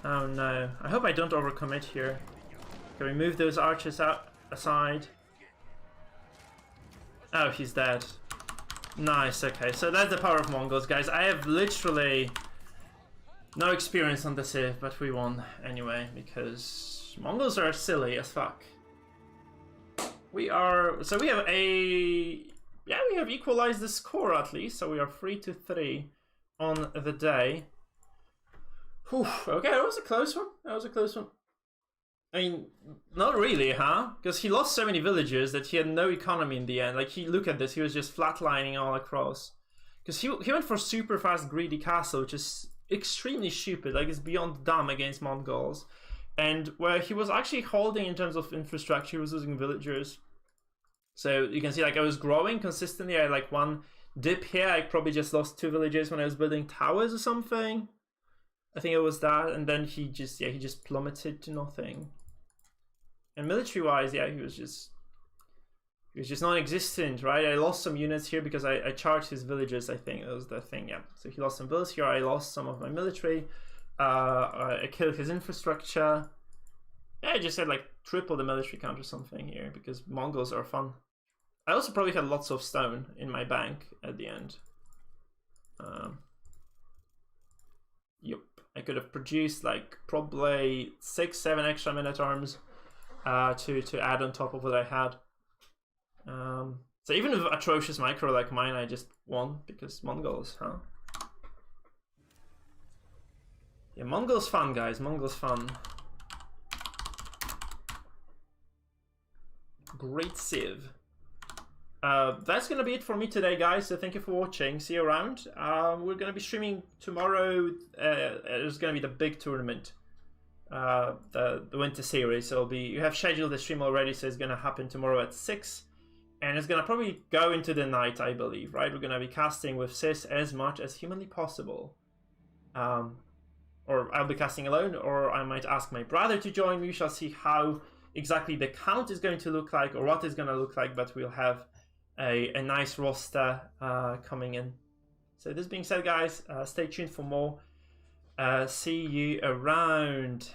Oh no. I hope I don't overcommit here. Can we move those archers out aside? Oh, he's dead. Nice, okay. So that's the power of Mongols, guys. I have literally no experience on the Civ, but we won anyway, because Mongols are silly as fuck. We are... So we have a... Yeah, we have equalized the score at least, so we are 3-3 on the day. Whew, okay, that was a close one. That was a close one. I mean, not really, huh? Because he lost so many villagers that he had no economy in the end. Like, look at this, he was just flatlining all across. Because he went for super fast greedy castle, which is extremely stupid. Like, it's beyond dumb against Mongols. And where he was actually holding in terms of infrastructure, he was losing villagers. So you can see, like, I was growing consistently. I had like one dip here. I probably just lost 2 villages when I was building towers or something. I think it was that, and then he just plummeted to nothing. And military-wise, yeah, he was just non-existent, right? I lost some units here because I charged his villages. I think that was the thing, yeah. So he lost some villas here. I lost some of my military. I killed his infrastructure. Yeah, I just had like triple the military count or something here because Mongols are fun. I also probably had lots of stone in my bank at the end. Yep. I could have produced like probably 6-7 extra men-at-arms to add on top of what I had. So even with atrocious micro like mine, I just won because Mongols, huh? Yeah, Mongols fun, guys. Mongols fun. Great Civ. That's gonna be it for me today, guys. So thank you for watching. See you around. We're gonna be streaming tomorrow. There's gonna be the big tournament, the winter series. So you have scheduled the stream already, so it's gonna happen tomorrow at 6, and it's gonna probably go into the night, I believe. Right? We're gonna be casting with Sis as much as humanly possible. Or I'll be casting alone, or I might ask my brother to join me. We shall see how exactly the count is going to look like, or what it's gonna look like. But we'll have a nice roster coming in. So this being said, guys, stay tuned for more. See you around.